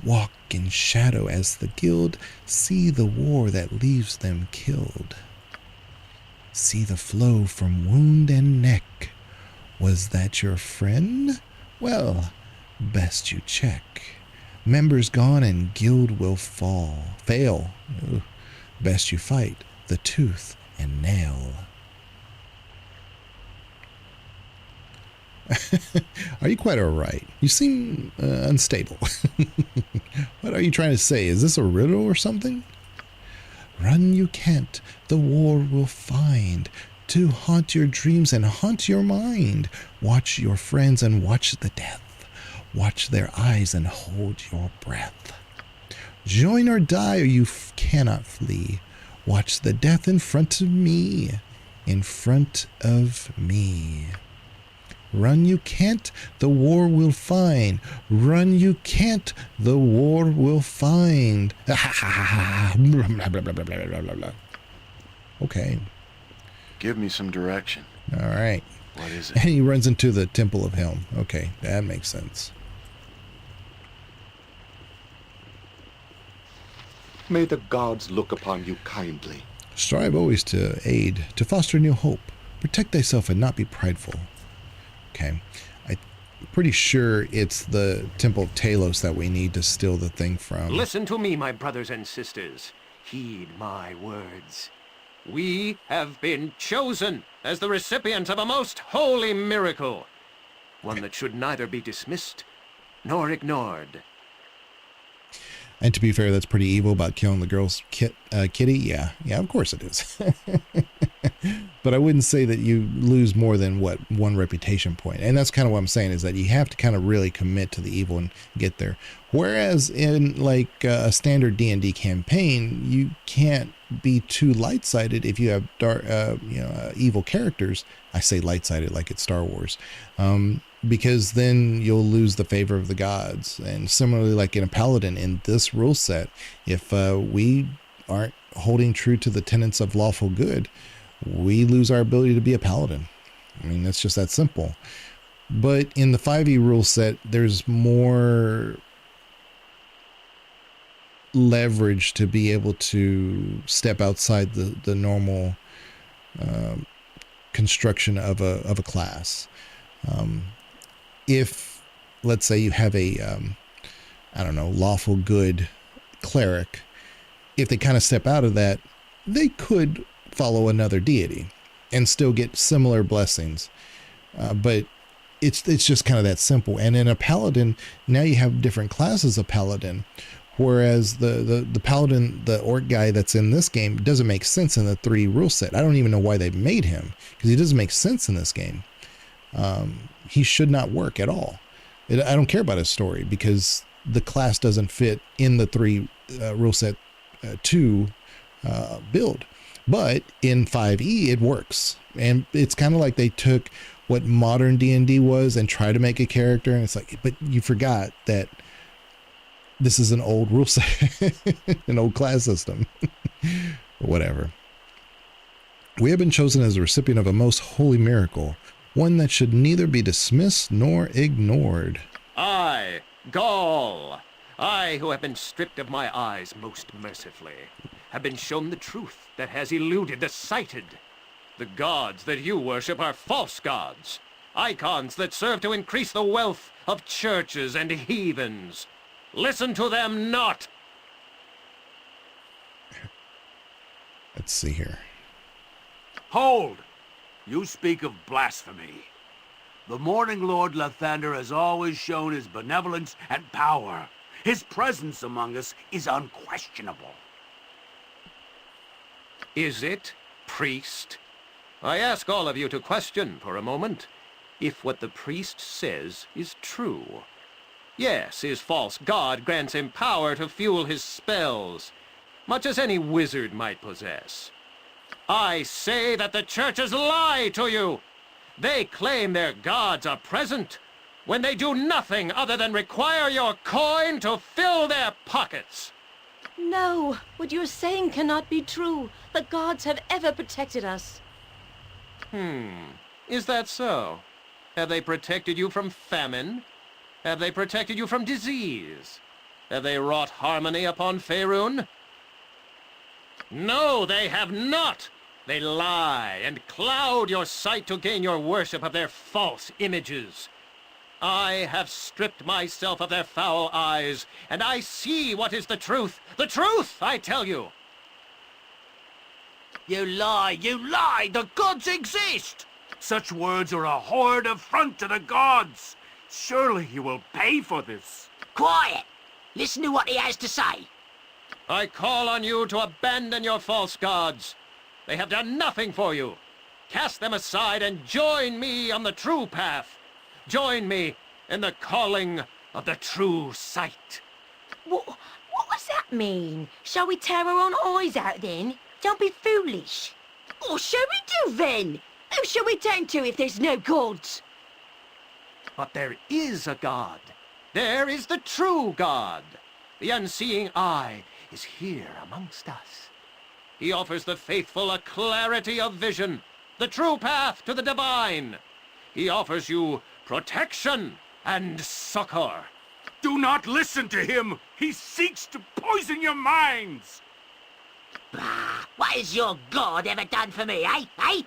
Walk in shadow as the guild, see the war that leaves them killed. See the flow from wound and neck. Was that your friend? Well, best you check. Members gone and guild will fail. Ugh. Best you fight the tooth and nail. Are you quite all right? You seem unstable. What are you trying to say? Is this a riddle or something? Run you can't, the war will find, to haunt your dreams and haunt your mind. Watch your friends and watch the death. Watch their eyes and hold your breath. Join or die, or you cannot flee. Watch the death in front of me. In front of me. Run you can't, the war will find. Run you can't, the war will find. Okay. Give me some direction. All right. What is it? And he runs into the Temple of Helm. Okay, that makes sense. May the gods look upon you kindly. Strive always to aid, to foster new hope. Protect thyself and not be prideful. Okay. I'm pretty sure it's the Temple of Talos that we need to steal the thing from. Listen to me, my brothers and sisters. Heed my words. We have been chosen as the recipients of a most holy miracle. One that should neither be dismissed nor ignored. And to be fair, that's pretty evil about killing the girl's kitty. Yeah, of course it is. But I wouldn't say that you lose more than, one reputation point. And that's kind of what I'm saying, is that you have to kind of really commit to the evil and get there. Whereas in like a standard D&D campaign, you can't be too light-sided if you have dark, evil characters. I say light-sided like it's Star Wars. Because then you'll lose the favor of the gods. And similarly, like in a paladin in this rule set, if we aren't holding true to the tenets of lawful good, we lose our ability to be a paladin. I mean, that's just that simple. But in the 5e rule set, there's more leverage to be able to step outside the normal construction of a class. If, let's say, you have a, lawful good cleric, if they kind of step out of that, they could follow another deity and still get similar blessings. But it's just kind of that simple. And in a paladin, now you have different classes of paladin, whereas the paladin, the orc guy that's in this game, doesn't make sense in the 3 rule set. I don't even know why they made him, because he doesn't make sense in this game. He should not work at all. I don't care about his story, because the class doesn't fit in the 3 rule set 2 build. But in 5e, it works. And it's kind of like they took what modern D&D was and tried to make a character. And it's like, but you forgot that this is an old rule set, an old class system. Whatever. We have been chosen as a recipient of a most holy miracle, one that should neither be dismissed nor ignored. I, Gaul, I who have been stripped of my eyes most mercifully, have been shown the truth that has eluded the sighted. The gods that you worship are false gods, icons that serve to increase the wealth of churches and heathens. Listen to them not. Let's see here. Hold! You speak of blasphemy. The Morning Lord Lathander has always shown his benevolence and power. His presence among us is unquestionable. Is it, priest? I ask all of you to question for a moment if what the priest says is true. Yes, his false god grants him power to fuel his spells, much as any wizard might possess. I say that the churches lie to you. They claim their gods are present when they do nothing other than require your coin to fill their pockets. No, what you're saying cannot be true. The gods have ever protected us. Is that so? Have they protected you from famine? Have they protected you from disease? Have they wrought harmony upon Faerun? No, they have not! They lie and cloud your sight to gain your worship of their false images. I have stripped myself of their foul eyes, and I see what is the truth. The truth, I tell you! You lie! You lie! The gods exist! Such words are a horrid affront to the gods! Surely you will pay for this. Quiet! Listen to what he has to say. I call on you to abandon your false gods. They have done nothing for you. Cast them aside and join me on the true path. Join me in the calling of the true sight. What What does that mean? Shall we tear our own eyes out then? Don't be foolish. What shall we do then? Who shall we turn to if there's no gods? But there is a God. There is the true God. The unseeing eye is here amongst us. He offers the faithful a clarity of vision, the true path to the divine. He offers you protection and succor. Do not listen to him! He seeks to poison your minds! Bah! What has your God ever done for me, eh? Eh?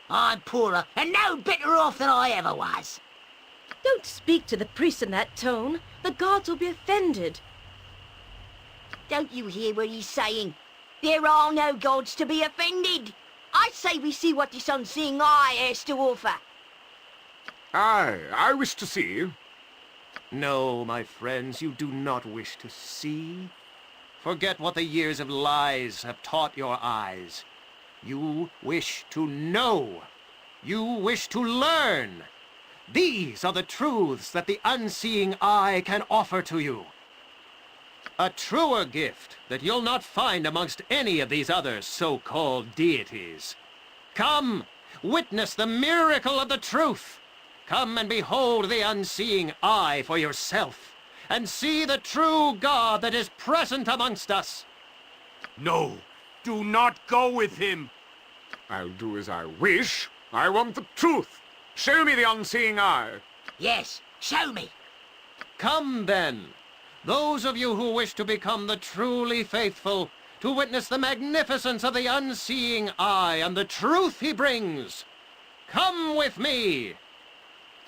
I'm poorer and no better off than I ever was. Don't speak to the priest in that tone. The gods will be offended. Don't you hear what he's saying? There are no gods to be offended. I say we see what this unseeing eye has to offer. Aye, I wish to see. No, my friends, you do not wish to see. Forget what the years of lies have taught your eyes. You wish to know. You wish to learn. These are the truths that the unseeing eye can offer to you. A truer gift that you'll not find amongst any of these other so-called deities. Come, witness the miracle of the truth. Come and behold the unseeing eye for yourself, and see the true God that is present amongst us. No, do not go with him. I'll do as I wish. I want the truth. Show me the unseeing eye. Yes, show me. Come then, those of you who wish to become the truly faithful, to witness the magnificence of the unseeing eye and the truth he brings. Come with me.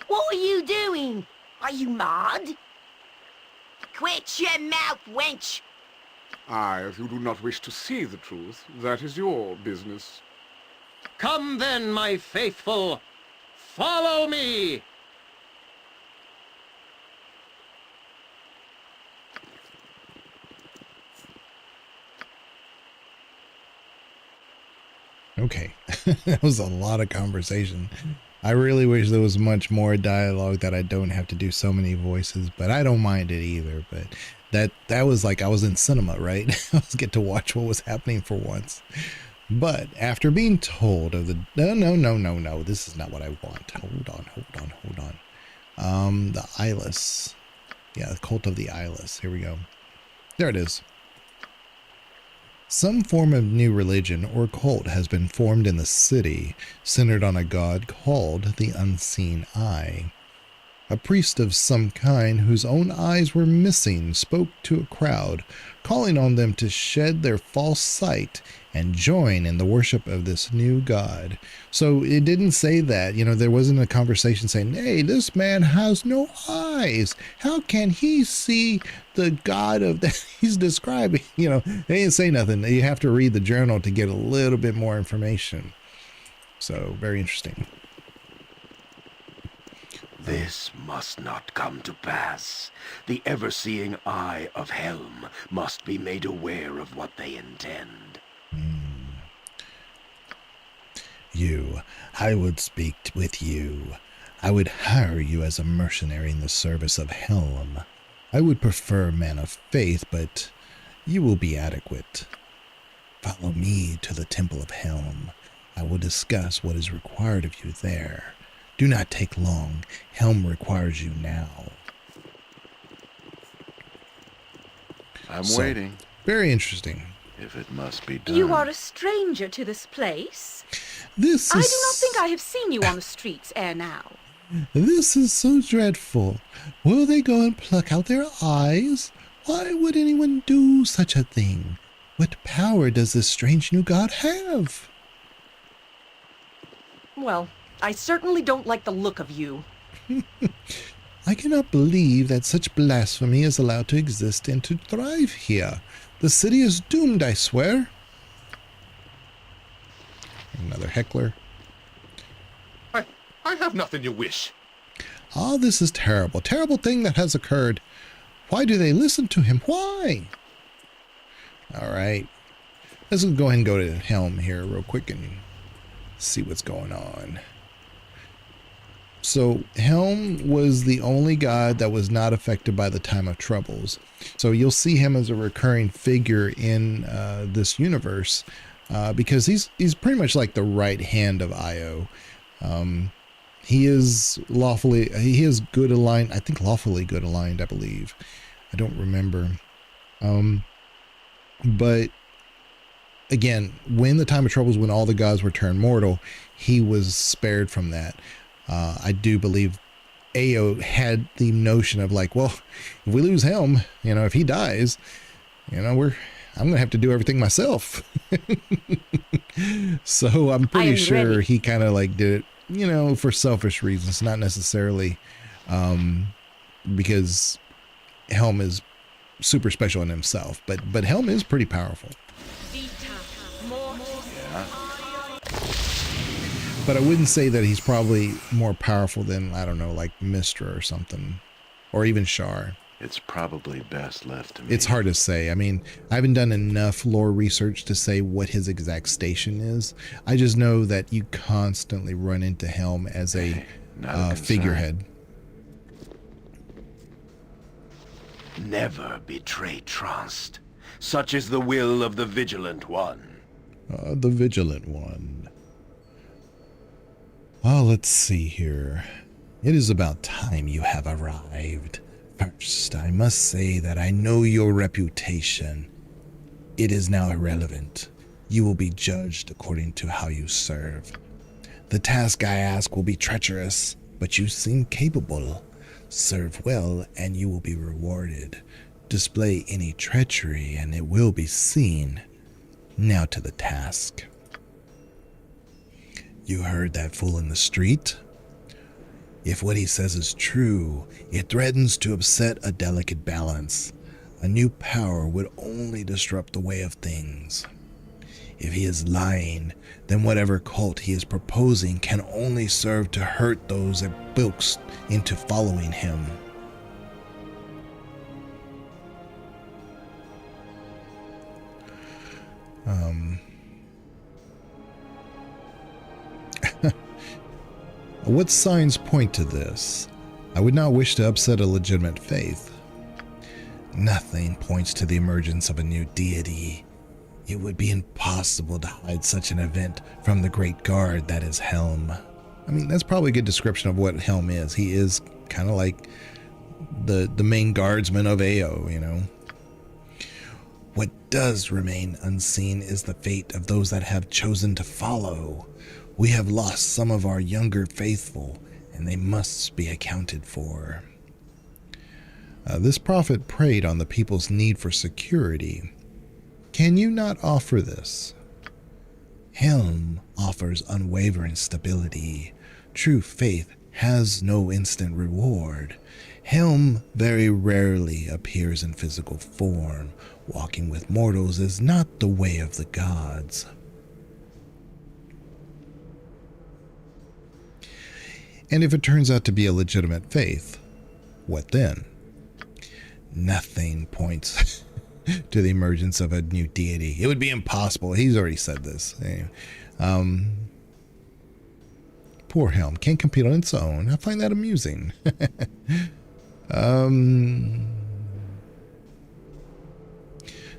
What are you doing? Are you mad? Quit your mouth, wench! Aye, if you do not wish to see the truth, that is your business. Come then, my faithful. Follow me. Okay, that was a lot of conversation. I really wish there was much more dialogue that I don't have to do so many voices, but I don't mind it either. But that was like I was in cinema, right? I was get to watch what was happening for once. But after being told of the no, this is not what I want. Hold on. The Eyeless. Yeah, the Cult of the Eyeless. Here we go. There it is. Some form of new religion or cult has been formed in the city, centered on a god called the Unseen Eye. A priest of some kind whose own eyes were missing spoke to a crowd, calling on them to shed their false sight and join in the worship of this new god. So it didn't say that, there wasn't a conversation saying, hey, this man has no eyes. How can he see the god of that he's describing? They didn't say nothing. You have to read the journal to get a little bit more information. So very interesting. This must not come to pass. The ever-seeing eye of Helm must be made aware of what they intend. I would speak with you. I would hire you as a mercenary in the service of Helm. I would prefer men of faith, but you will be adequate. Follow me to the Temple of Helm. I will discuss what is required of you there. Do not take long. Helm requires you now. I'm waiting. Very interesting. If it must be done. You are a stranger to this place. I do not think I have seen you on the streets ere now. This is so dreadful. Will they go and pluck out their eyes? Why would anyone do such a thing? What power does this strange new god have? Well, I certainly don't like the look of you. I cannot believe that such blasphemy is allowed to exist and to thrive here. The city is doomed, I swear. Another heckler. I have nothing you wish. Ah, this is terrible. Terrible thing that has occurred. Why do they listen to him? Why? All right. Let's go ahead and go to Helm here real quick and see what's going on. So Helm was the only god that was not affected by the time of troubles. So you'll see him as a recurring figure in this universe because he's pretty much like the right hand of Io. He is good aligned. I think lawfully good aligned, I believe. I don't remember. But again, when the time of troubles, when all the gods were turned mortal, he was spared from that. I do believe Ao had the notion of like, well, if we lose Helm, if he dies, I'm going to have to do everything myself. So I'm pretty sure he kind of like did it, for selfish reasons, not necessarily because Helm is super special in himself, but Helm is pretty powerful. Yeah. But I wouldn't say that he's probably more powerful than, I don't know, like Mistra or something, or even Shar. It's probably best left to me. It's hard to say. I mean, I haven't done enough lore research to say what his exact station is. I just know that you constantly run into Helm as a figurehead. Never betray trust. Such is the will of the Vigilant One. The Vigilant One. Well, let's see here. It is about time you have arrived. First, I must say that I know your reputation. It is now irrelevant. You will be judged according to how you serve. The task I ask will be treacherous, but you seem capable. Serve well, and you will be rewarded. Display any treachery, and it will be seen. Now to the task. You heard that fool in the street? If what he says is true, it threatens to upset a delicate balance. A new power would only disrupt the way of things. If he is lying, then whatever cult he is proposing can only serve to hurt those it bilks into following him. What signs point to this? I would not wish to upset a legitimate faith. Nothing points to the emergence of a new deity. It would be impossible to hide such an event from the great guard that is Helm. I mean, that's probably a good description of what Helm is. He is kind of like the main guardsman of Ao, What does remain unseen is the fate of those that have chosen to follow. We have lost some of our younger faithful, and they must be accounted for. This prophet preyed on the people's need for security. Can you not offer this? Helm offers unwavering stability. True faith has no instant reward. Helm very rarely appears in physical form. Walking with mortals is not the way of the gods. And if it turns out to be a legitimate faith, what then? Nothing points to the emergence of a new deity. It would be impossible. He's already said this. Poor Helm can't compete on its own. I find that amusing.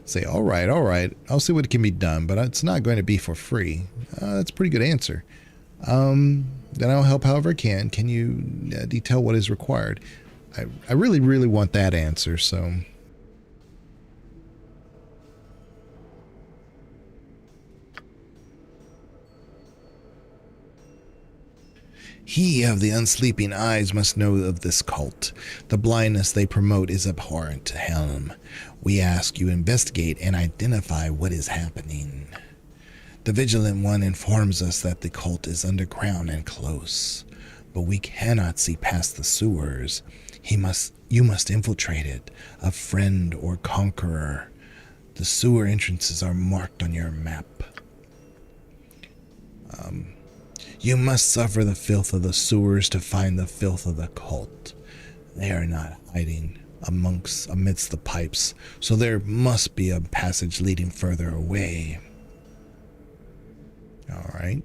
Say, all right. I'll see what can be done, but it's not going to be for free. That's a pretty good answer. Then I'll help however I can. Can you detail what is required? I really, really want that answer, so... He of the unsleeping eyes must know of this cult. The blindness they promote is abhorrent to Helm. We ask you investigate and identify what is happening. The Vigilant One informs us that the cult is underground and close, but we cannot see past the sewers. You must infiltrate it, a friend or conqueror. The sewer entrances are marked on your map. You must suffer the filth of the sewers to find the filth of the cult. They are not hiding amidst the pipes, so there must be a passage leading further away. All right.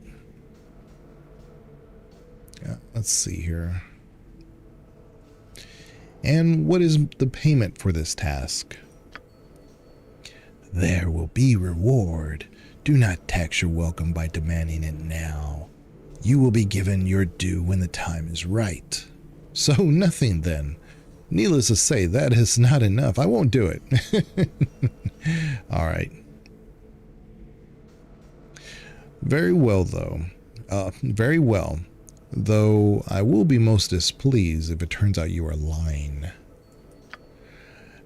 Yeah, Let's see here. And what is the payment for this task? There will be reward. Do not tax your welcome by demanding it now. You will be given your due when the time is right. So nothing then. Needless to say, that is not enough. I won't do it. All right. Very well, though. Very well. Though I will be most displeased if it turns out you are lying.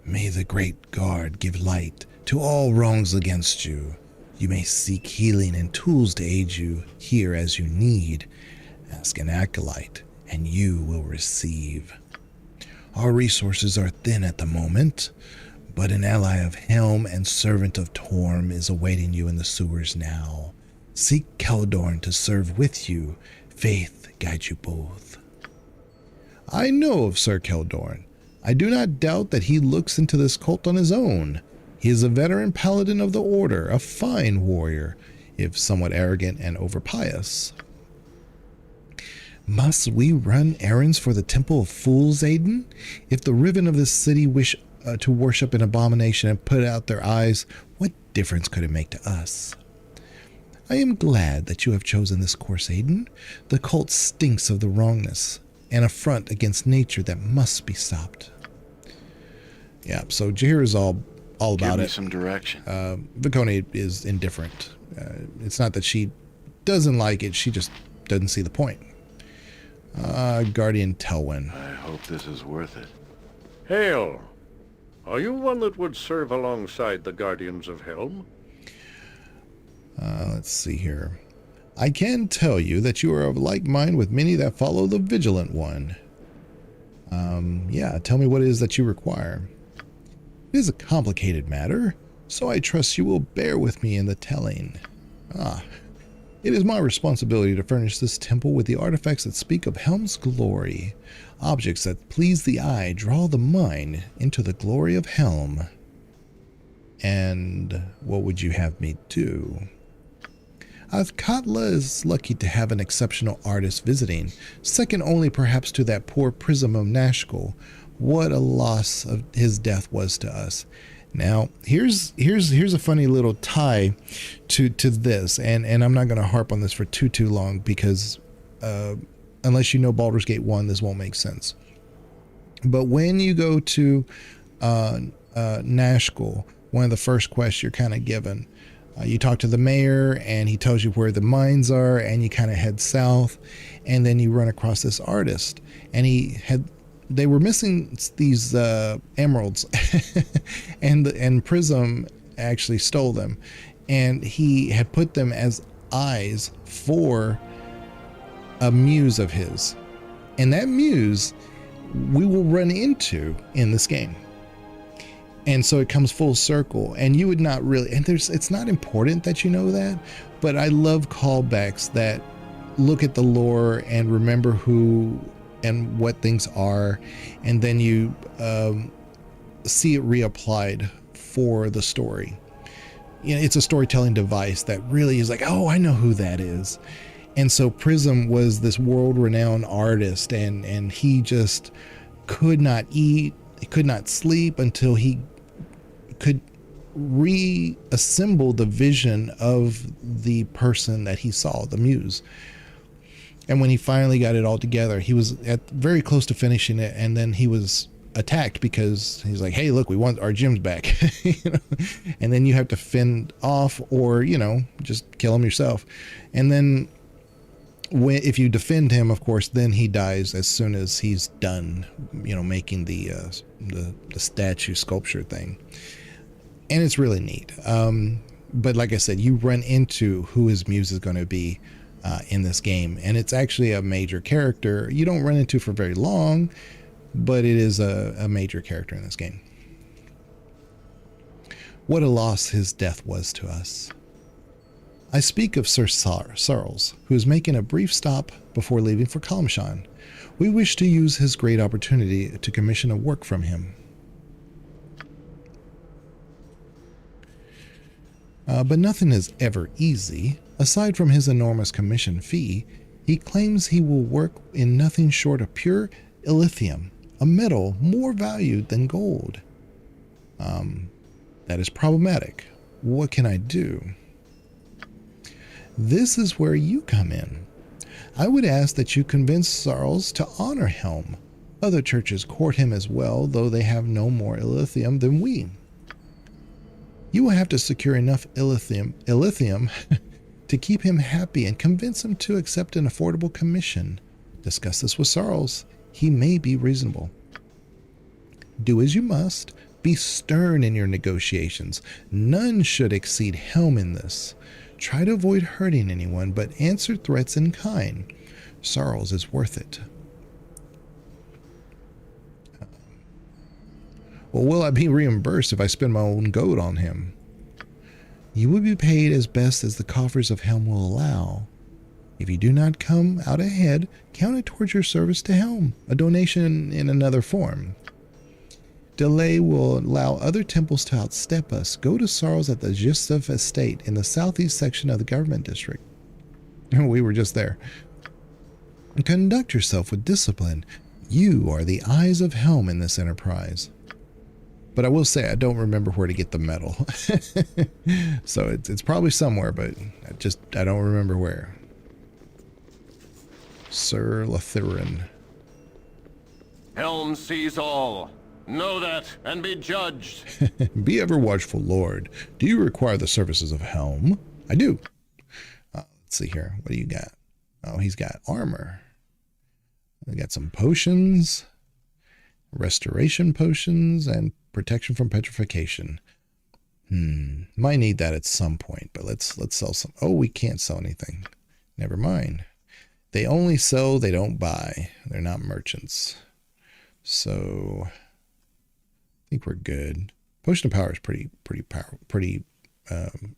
May the great guard give light to all wrongs against you. You may seek healing and tools to aid you here as you need. Ask an acolyte, and you will receive. Our resources are thin at the moment, but an ally of Helm and servant of Torm is awaiting you in the sewers now. Seek Keldorn to serve with you. Faith guide you both. I know of Sir Keldorn. I do not doubt that he looks into this cult on his own. He is a veteran paladin of the Order, a fine warrior, if somewhat arrogant and overpious. Must we run errands for the Temple of Fools, Aiden? If the Riven of this city wish to worship an abomination and put out their eyes, what difference could it make to us? I am glad that you have chosen this course, Aiden. The cult stinks of the wrongness, an affront against nature that must be stopped. Yeah, so Jahir is all about it. Give me some direction. Viconi is indifferent. It's not that she doesn't like it, she just doesn't see the point. Guardian Telwyn. I hope this is worth it. Hail! Are you one that would serve alongside the Guardians of Helm? Let's see here. I can tell you that you are of like mind with many that follow the Vigilant One. Yeah, tell me what it is that you require. It is a complicated matter, so I trust you will bear with me in the telling. It is my responsibility to furnish this temple with the artifacts that speak of Helm's glory. Objects that please the eye draw the mind into the glory of Helm. And what would you have me do? Athkatla is lucky to have an exceptional artist visiting, second only perhaps to that poor Prism of Nashkel. What a loss of his death was to us. Now, here's a funny little tie to this, and I'm not going to harp on this for too long because unless you know Baldur's Gate 1, this won't make sense. But when you go to Nashkel, one of the first quests you're kind of given, you talk to the mayor and he tells you where the mines are, and you kind of head south, and then you run across this artist, and they were missing these emeralds and Prism actually stole them, and he had put them as eyes for a muse of his, and that muse we will run into in this game. And so it comes full circle, and you would not really, and it's not important that you know that, but I love callbacks that look at the lore and remember who and what things are, and then you see it reapplied for the story. You know, it's a storytelling device that really is like, oh, I know who that is. And so Prism was this world-renowned artist, and he just could not eat, could not sleep until he could reassemble the vision of the person that he saw, the muse. And when he finally got it all together, he was very close to finishing it, and then he was attacked because he's like, hey, look, we want our gems back. You know? And then you have to fend off, or just kill him yourself. And then if you defend him, of course, then he dies as soon as he's done making the statue sculpture thing. And it's really neat. But like I said, you run into who his muse is going to be in this game, and it's actually a major character you don't run into for very long, but it is a major character in this game. What a loss his death was to us. I speak of Sir Searles, who is making a brief stop before leaving for Kalimshan. We wish to use his great opportunity to commission a work from him. But nothing is ever easy. Aside from his enormous commission fee, he He claims he will work in nothing short of pure illithium, a metal more valued than gold. That is problematic. What can I do? This is where you come in. I would ask that you convince Sarles to honor Helm. Other churches court him as well, though they have no more illithium than we. You will have to secure enough illithium to keep him happy and convince him to accept an affordable commission. Discuss this with Sarles. He may be reasonable. Do as you must. Be stern in your negotiations. None should exceed Helm in this. Try to avoid hurting anyone, but answer threats in kind. Sarles is worth it. Well, will I be reimbursed if I spend my own gold on him? You will be paid as best as the coffers of Helm will allow. If you do not come out ahead, count it towards your service to Helm, a donation in another form. Delay will allow other temples to outstep us. Go to Sarles at the Gistov estate in the southeast section of the government district. We were just there. Conduct yourself with discipline. You are the eyes of Helm in this enterprise. But I will say I don't remember where to get the medal. So it's probably somewhere, but I don't remember where. Sir Lathurin. Helm sees all. Know that and be judged. Be ever watchful, Lord. Do you require the services of Helm? I do. Let's see here. What do you got? Oh, he's got armor. We got some potions, restoration potions, and protection from petrification. Might need that at some point, but let's sell some. Oh, we can't sell anything. Never mind. They only sell, they don't buy. They're not merchants. So I think we're good. Potion of power is pretty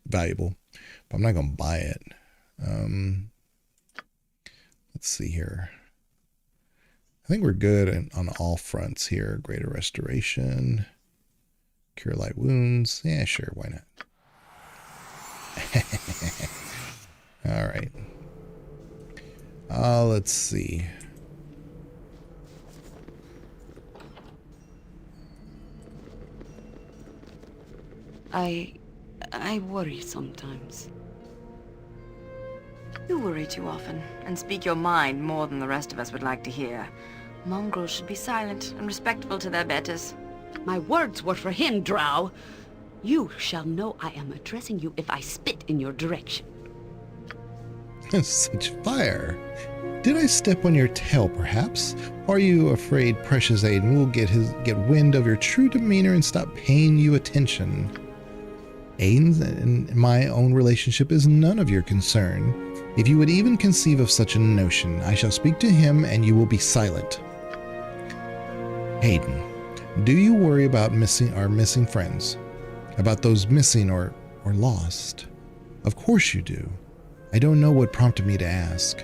valuable, but I'm not going to buy it. Let's see here. I think we're good on all fronts here. Greater restoration, cure light wounds. Yeah, sure, why not? All right. Let's see. I worry sometimes. You worry too often, and speak your mind more than the rest of us would like to hear. Mongrels should be silent and respectful to their betters. My words were for him, Drow. You shall know I am addressing you if I spit in your direction. Such fire. Did I step on your tail, perhaps? Are you afraid precious Aiden will get wind of your true demeanor and stop paying you attention? Aiden's and my own relationship is none of your concern. If you would even conceive of such a notion, I shall speak to him and you will be silent. Hayden, do you worry about our missing friends? About those missing or lost? Of course you do. I don't know what prompted me to ask.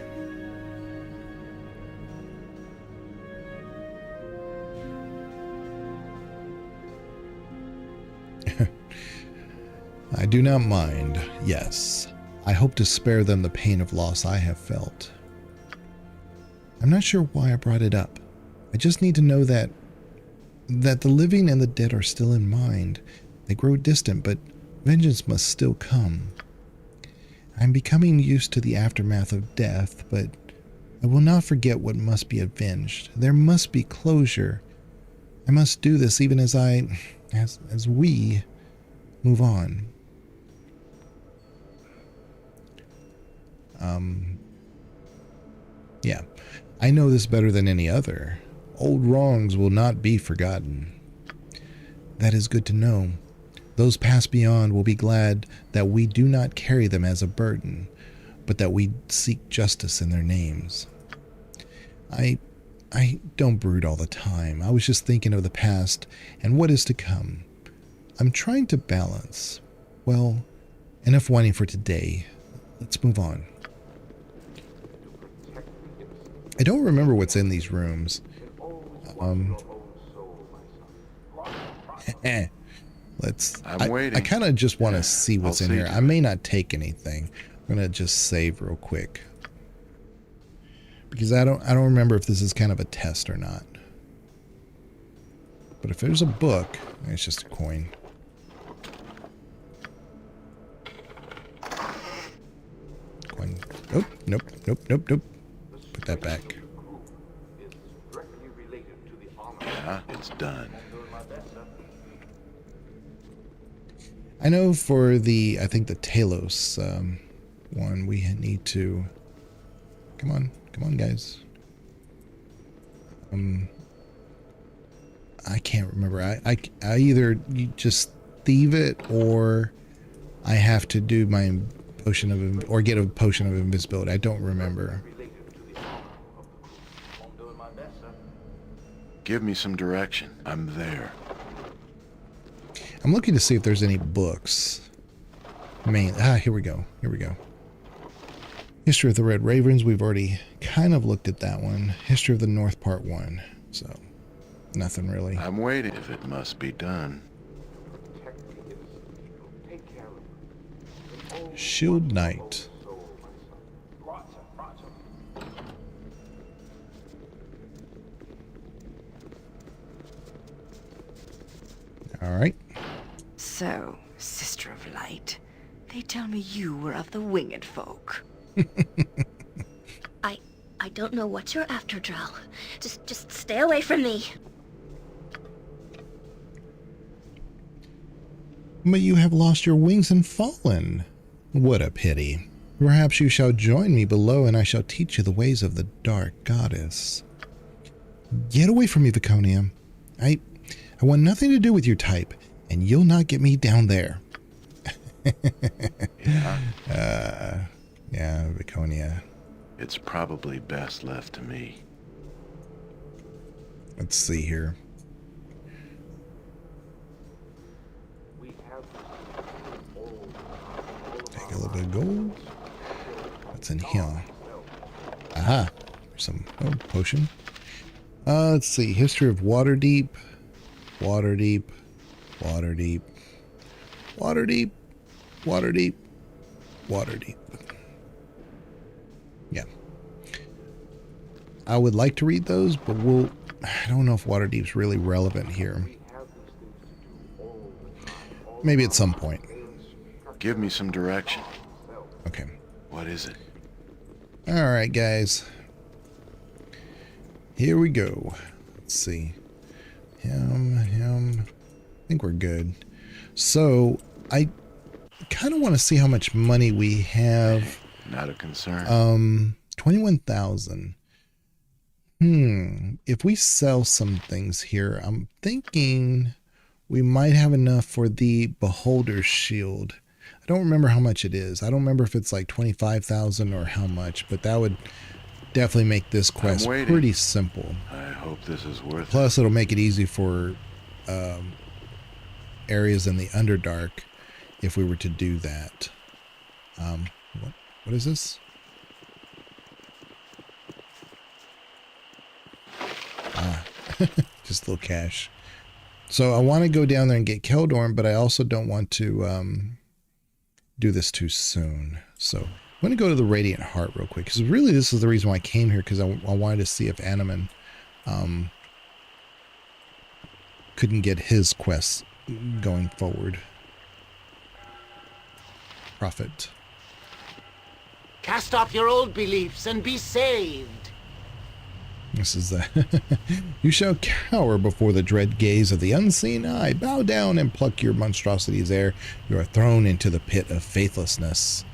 I do not mind, yes. I hope to spare them the pain of loss I have felt. I'm not sure why I brought it up. I just need to know that the living and the dead are still in mind. They grow distant, but vengeance must still come. I'm becoming used to the aftermath of death, but I will not forget what must be avenged. There must be closure. I must do this even as we move on. Yeah, I know this better than any other. Old wrongs will not be forgotten. That is good to know. Those passed beyond will be glad that we do not carry them as a burden, but that we seek justice in their names. I don't brood all the time. I was just thinking of the past and what is to come. I'm trying to balance. Well, enough whining for today. Let's move on. I don't remember what's in these rooms. I'm waiting. I kind of just want to see what's in here. I may not take anything. I'm going to just save real quick. Because I don't remember if this is kind of a test or not. But if there's a book, it's just a coin. Coin. Oh, nope. Put that back. Yeah, it's done. I know for the, I think the Talos one, we need to... Come on, guys. I can't remember. I either you just thieve it, or I have to do my potion of, or get a potion of invisibility. I don't remember. Give me some direction. I'm there. I'm looking to see if there's any books. Here we go. History of the Red Ravens. We've already kind of looked at that one. History of the North Part 1. So, nothing really. I'm waiting if it must be done. Shield Knight. All right. So, Sister of Light, they tell me you were of the winged folk. I don't know what you're after, Drell. Just stay away from me. But you have lost your wings and fallen. What a pity. Perhaps you shall join me below, and I shall teach you the ways of the Dark Goddess. Get away from me, Viconia. I want nothing to do with your type, and you'll not get me down there. Yeah, Viconia. It's probably best left to me. Let's see here. Take a little bit of gold. What's in here? Aha. Some potion. Let's see. History of Waterdeep. Waterdeep. Waterdeep. Waterdeep. Waterdeep. Waterdeep. Yeah. I would like to read those, but I don't know if Waterdeep's really relevant here. Maybe at some point. Give me some direction. Okay. What is it? Alright, guys. Here we go. Let's see. Him. I think we're good. So, I kind of want to see how much money we have. Not a concern. 21,000. If we sell some things here, I'm thinking we might have enough for the Beholder's Shield. I don't remember how much it is. I don't remember if it's like 25,000 or how much, but that would definitely make this quest pretty simple. I hope this is worth it. Plus, it'll make it easy for areas in the Underdark if we were to do that. What is this? Just a little cash. So I want to go down there and get Keldorn, but I also don't want to do this too soon. So I'm going to go to the Radiant Heart real quick, because really this is the reason why I came here, because I wanted to see if Animan couldn't get his quests going forward. Prophet. Cast off your old beliefs and be saved. This is the... You shall cower before the dread gaze of the unseen eye. Bow down and pluck your monstrosities ere you are thrown into the pit of faithlessness.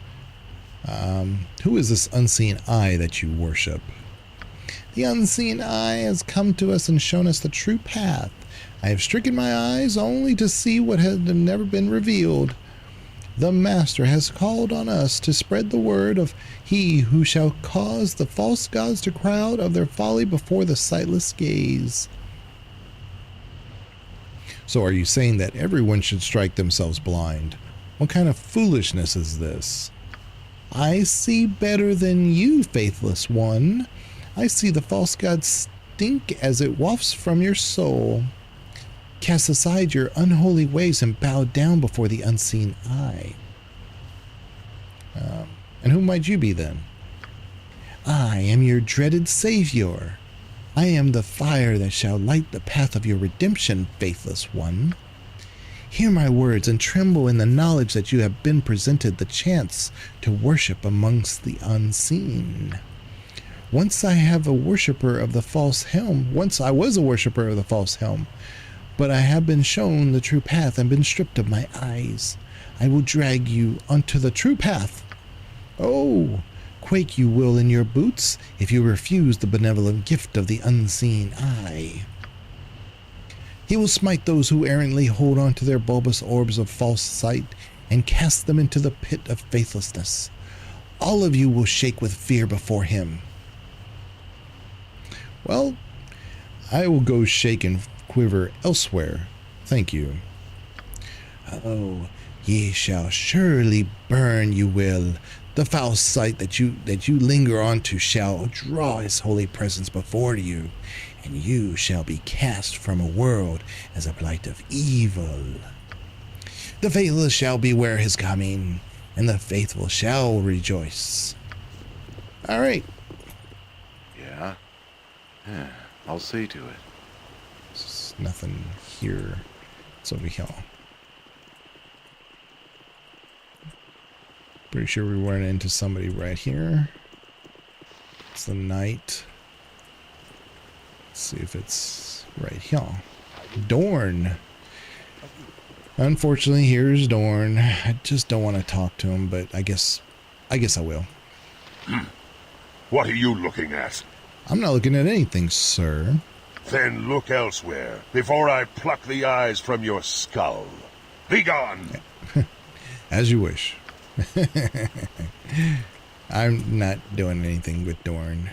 Who is this unseen eye that you worship? The unseen eye has come to us and shown us the true path. I have stricken my eyes only to see what has never been revealed. The Master has called on us to spread the word of he who shall cause the false gods to cry out of their folly before the sightless gaze. So are you saying that everyone should strike themselves blind? What kind of foolishness is this? I see better than you, faithless one. I see the false god stink as it wafts from your soul. Cast aside your unholy ways and bow down before the unseen eye. And who might you be then? I am your dreaded savior. I am the fire that shall light the path of your redemption, faithless one. Hear my words and tremble in the knowledge that you have been presented the chance to worship amongst the unseen. Once I was a worshiper of the false helm, but I have been shown the true path and been stripped of my eyes. I will drag you onto the true path. Oh, quake you will in your boots if you refuse the benevolent gift of the unseen eye. He will smite those who errantly hold on to their bulbous orbs of false sight and cast them into the pit of faithlessness. All of you will shake with fear before him. Well, I will go shake and quiver elsewhere. Thank you. Oh, ye shall surely burn, you will. The foul sight that you linger on to shall draw his holy presence before you, and you shall be cast from a world as a blight of evil. The faithless shall beware his coming, and the faithful shall rejoice. All right. Yeah? Yeah, I'll see to it. There's nothing here. It's over here. Pretty sure we ran into somebody right here. It's the knight. Let's see if it's right here. Dorn. Unfortunately, here's Dorn. I just don't want to talk to him, but I guess I will. What are you looking at? I'm not looking at anything, sir. Then look elsewhere, before I pluck the eyes from your skull. Begone! As you wish. I'm not doing anything with Dorn.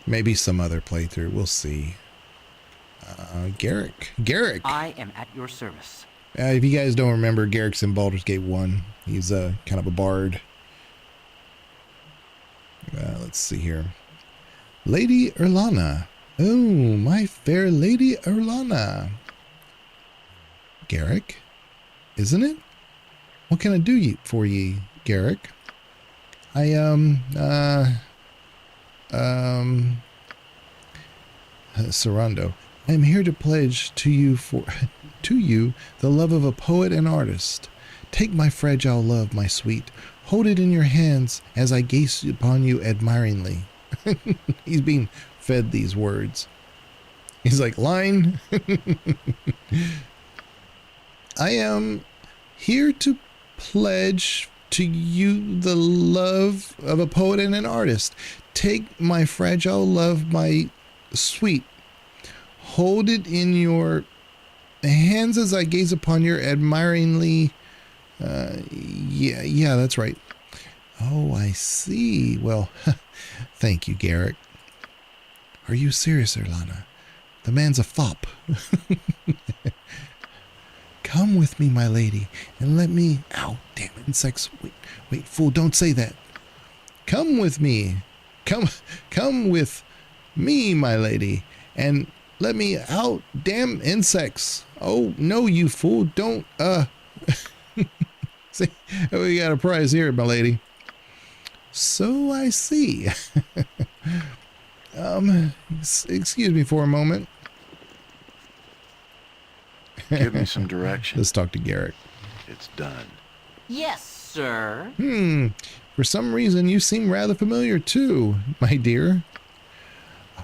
Maybe some other playthrough. We'll see. Garrick. I am at your service. If you guys don't remember, Garrick's in Baldur's Gate 1. He's kind of a bard. Let's see here. Lady Erlana. Oh, my fair Lady Erlana. Garrick? Isn't it? What can I do for ye, Garrick? Sarando. I am here to pledge to you the love of a poet and artist. Take my fragile love, my sweet. Hold it in your hands as I gaze upon you admiringly. He's being fed these words. He's like, line. I am here to pledge to you the love of a poet and an artist. Take my fragile love, my sweet. Hold it in your hands as I gaze upon you admiringly. Yeah, that's right. Oh, I see. Well, thank you, Garrick. Are you serious, Erlana? The man's a fop. Come with me, my lady, and let me... Ow, damn insects. Wait, fool, don't say that. Come with me. Come with me, my lady, and let me out, damn insects. Oh, no, you fool, don't, See, we got a prize here, my lady. So I see. Excuse me for a moment. Give me some direction. Let's talk to Garrick. It's done. Yes, sir. For some reason, you seem rather familiar too, my dear.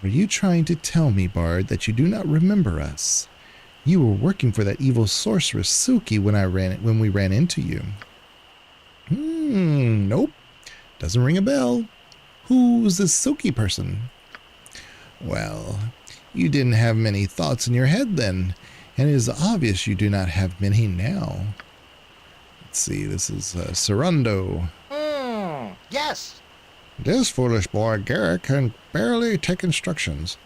Are you trying to tell me, Bard, that you do not remember us? You were working for that evil sorceress Silky when we ran into you. Nope. Doesn't ring a bell. Who's this Silky person? Well, you didn't have many thoughts in your head then, and it is obvious you do not have many now. Let's see, this is Sarando. Yes. This foolish boy Garrick can barely take instructions.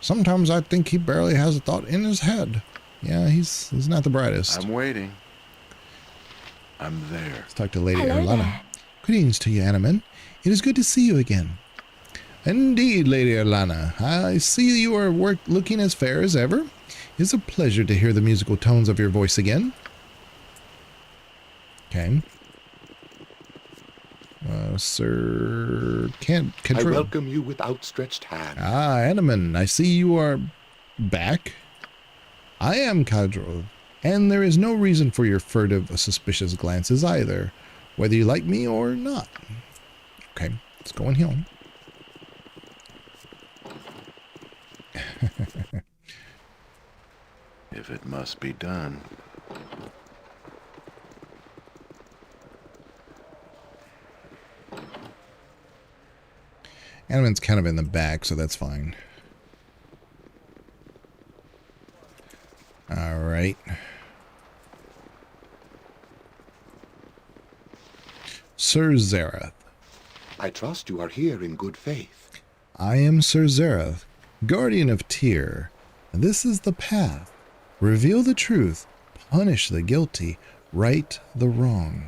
Sometimes I think he barely has a thought in his head. Yeah, he's not the brightest. I'm waiting. I'm there. Let's talk to Lady Hello Erlana. there. Greetings to you, Animan. It is good to see you again. Indeed, Lady Erlana. I see you are looking as fair as ever. It is a pleasure to hear the musical tones of your voice again. Okay. Sir I Kedro. welcome you with outstretched hand. Ah, Animan, I see you are back. I am Kadrov, and there is no reason for your furtive, suspicious glances either, whether you like me or not. Okay, let's go and heal him. If it must be done. Animan's kind of in the back, so that's fine. All right. Sir Zerath. I trust you are here in good faith. I am Sir Zerath, guardian of Tyr, and this is the path. Reveal the truth, punish the guilty, right the wrong.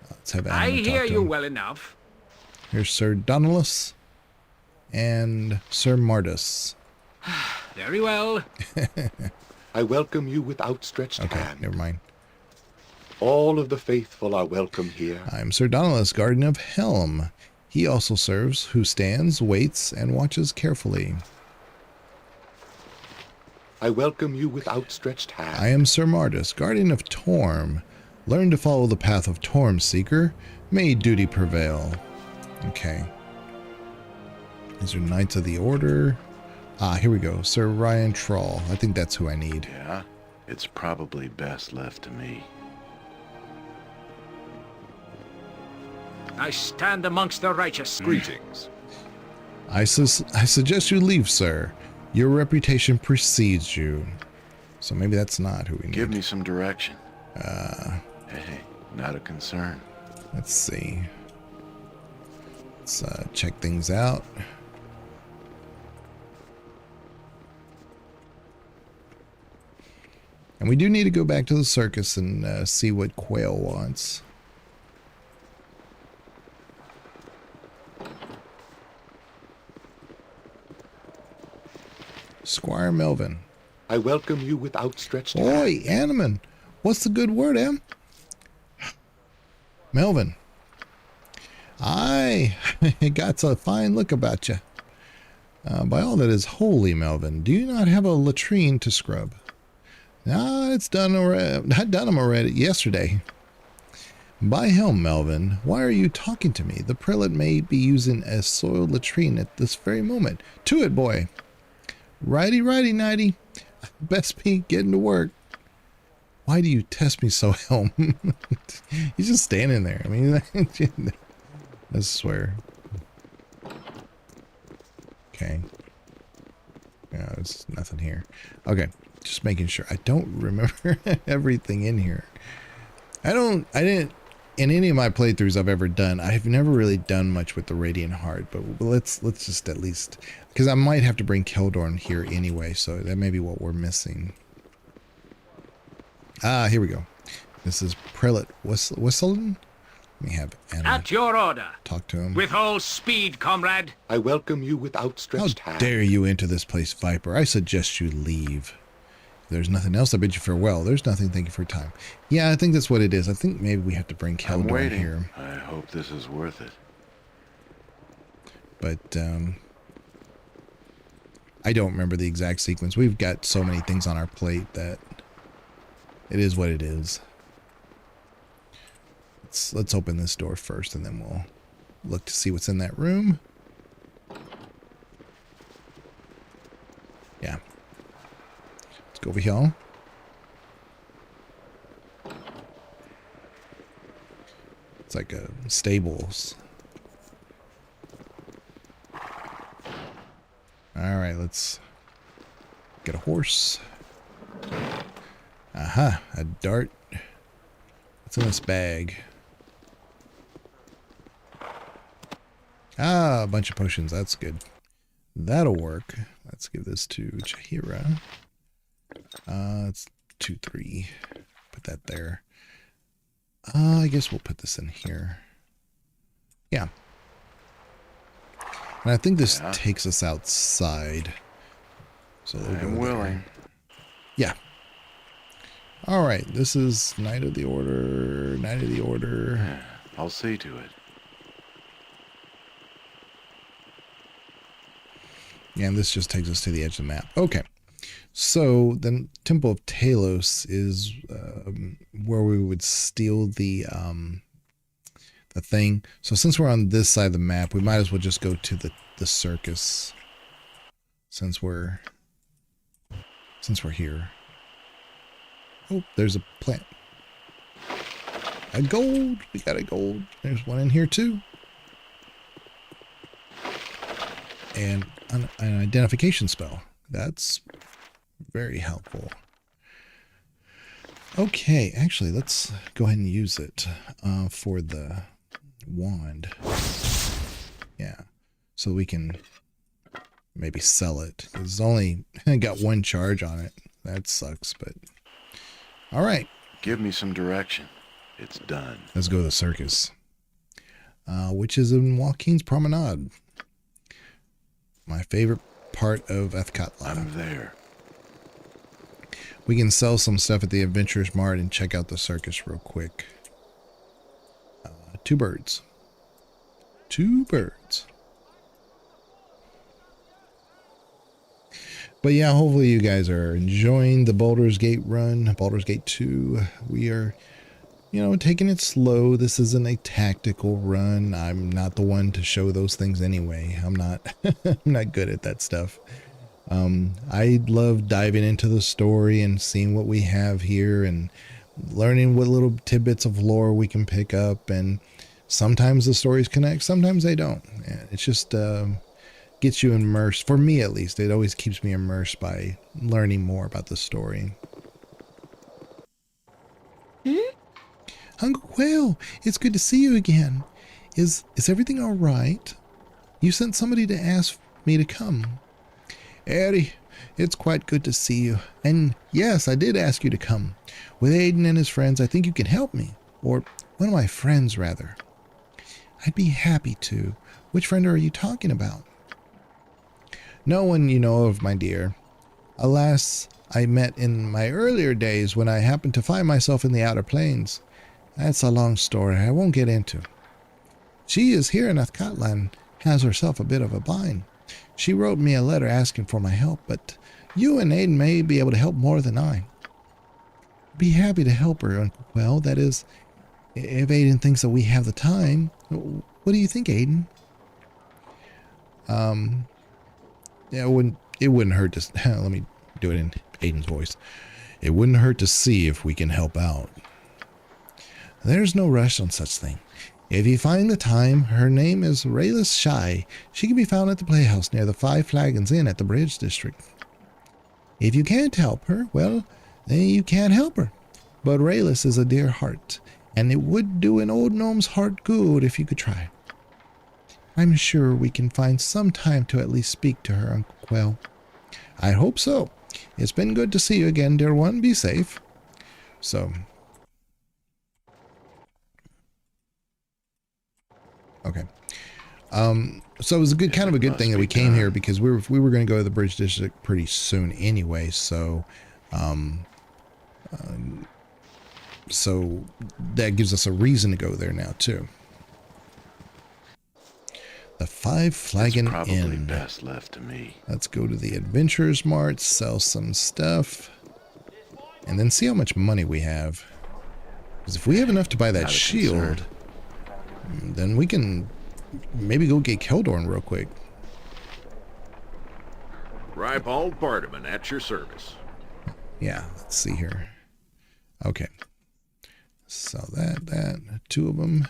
Let's have Animan I talk hear to you him. well enough. Here's Sir Donalus and Sir Mardus. Very well. I welcome you with outstretched Okay, hand. never mind. All of the faithful are welcome here. I am Sir Donalus, guardian of Helm. He also serves, who stands, waits, and watches carefully. I welcome you with outstretched hand. I am Sir Mardus, guardian of Torm. Learn to follow the path of Torm, seeker. May duty prevail. Okay. These are Knights of the Order. Ah, here we go. Sir Ryan Troll. I think that's who I need. Yeah, it's probably best left to me. I stand amongst the righteous. Greetings. I suggest you leave, sir. Your reputation precedes you. So maybe that's not who we need. Give me some direction. Hey, not a concern. Let's see. Let's check things out. And we do need to go back to the circus and see what Quail wants. Squire Melvin. I welcome you with outstretched hand. Oi, Animan. What's the good word, Em? Melvin. I got a fine look about you. By all that is holy, Melvin, do you not have a latrine to scrub? Ah, it's done already. I done them already yesterday. By helm, Melvin, why are you talking to me? The prelate may be using a soiled latrine at this very moment. To it, boy. Righty, righty, nighty. Best be getting to work. Why do you test me so, Helm? He's just standing there. I mean, I swear. Okay. Yeah, there's nothing here. Okay, just making sure. I don't remember everything in here. I didn't, in any of my playthroughs I've ever done, I've never really done much with the Radiant Heart, but let's just at least, because I might have to bring Keldorn here anyway, so that may be what we're missing. Ah, here we go. This is Prelate Whistleton. Let me have Anna At your order. talk to him. With all speed, comrade. I welcome you with outstretched hand. How dare you enter this place, Viper? I suggest you leave. If there's nothing else, I bid you farewell. There's nothing. Thank you for your time. Yeah, I think that's what it is. I think maybe we have to bring I'm Keldorn waiting. here. I hope this is worth it. But I don't remember the exact sequence. We've got so many things on our plate that it is what it is. Let's open this door first, and then we'll look to see what's in that room. Yeah. Let's go over here. It's like a stables. All right, let's get a horse. Aha, a dart. What's in this bag? Ah, a bunch of potions. That's good. That'll work. Let's give this to Chahira. It's 2-3. Put that there. I guess we'll put this in here. Yeah. And I think this takes us outside. So I'm willing. Yeah. All right. This is Knight of the Order. Knight of the Order. I'll see to it. And this just takes us to the edge of the map. Okay. So the Temple of Talos is where we would steal the thing. So since we're on this side of the map, we might as well just go to the circus. Since we're here. Oh, there's a plant. A gold. We got a gold. There's one in here too. And an identification spell. That's very helpful. Okay, actually, let's go ahead and use it for the wand. Yeah, so we can maybe sell it. It's only got one charge on it. That sucks, but all right. Give me some direction. It's done. Let's go to the circus, which is in Joaquin's Promenade. My favorite part of Athkatla. I'm there. We can sell some stuff at the Adventurers Mart and check out the circus real quick. 2 birds. 2 birds. But yeah, hopefully you guys are enjoying the Baldur's Gate run. Baldur's Gate 2. We are, taking it slow. This isn't a tactical run. I'm not the one to show those things anyway. I'm not I'm not good at that stuff. I love diving into the story and seeing what we have here and learning what little tidbits of lore we can pick up. And sometimes the stories connect, sometimes they don't. And it's just gets you immersed. For me, at least, it always keeps me immersed by learning more about the story. Uncle Quail, it's good to see you again. Is everything all right? You sent somebody to ask me to come. Eddie, it's quite good to see you. And yes, I did ask you to come. With Aiden and his friends, I think you can help me. Or one of my friends, rather. I'd be happy to. Which friend are you talking about? No one you know of, my dear. Alas, I met in my earlier days when I happened to find myself in the Outer Plains. That's a long story I won't get into. She is here in Athkatla and has herself a bit of a bind. She wrote me a letter asking for my help, but you and Aiden may be able to help more than I. Be happy to help her, Uncle Quell. That is, if Aiden thinks that we have the time. What do you think, Aiden? Yeah, it wouldn't hurt to... Let me do it in Aiden's voice. It wouldn't hurt to see if we can help out. There's no rush on such thing. If you find the time, her name is Rayless Shy. She can be found at the playhouse near the 5 Flagons Inn at the Bridge District. If you can't help her, well, then you can't help her. But Rayless is a dear heart, and it would do an old gnome's heart good if you could try. I'm sure we can find some time to at least speak to her, Uncle Quell. I hope so. It's been good to see you again, dear one. Be safe. So... Okay. So it was a good, kind of a good thing that we came here because we were going to go to the Bridge District pretty soon anyway. So, so that gives us a reason to go there now too. The 5 Flagon Inn. Best left to me. Let's go to the Adventurers Mart, sell some stuff, and then see how much money we have. Because if we have enough to buy that shield, then we can maybe go get Keldorn real quick. Rybald Barterman at your service. Yeah, let's see here. Okay. Sell that. 2 of them.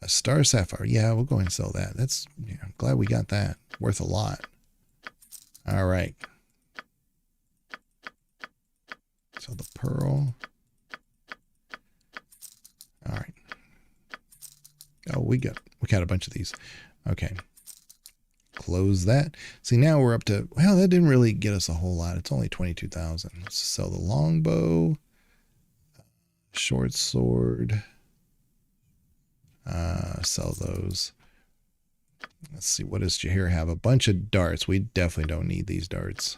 A Star Sapphire. Yeah, we'll go ahead and sell that. That's, I'm glad we got that. Worth a lot. All right. Sell the pearl. All right. Oh, we got a bunch of these. Okay. Close that. See, now we're up to, well, that didn't really get us a whole lot. It's only 22,000. Let's sell the longbow. Short sword. Sell those. Let's see, what does Jahir have? A bunch of darts. We definitely don't need these darts.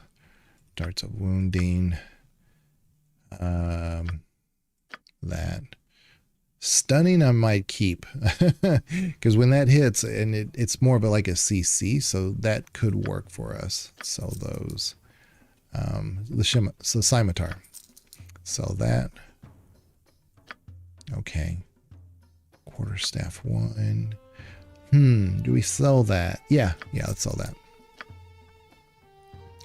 Darts of wounding. That. Stunning I might keep. Because when that hits, and it's more of like a CC, so that could work for us. Sell those. The scimitar. Sell that. Okay. Quarterstaff 1. Do we sell that? Yeah, let's sell that.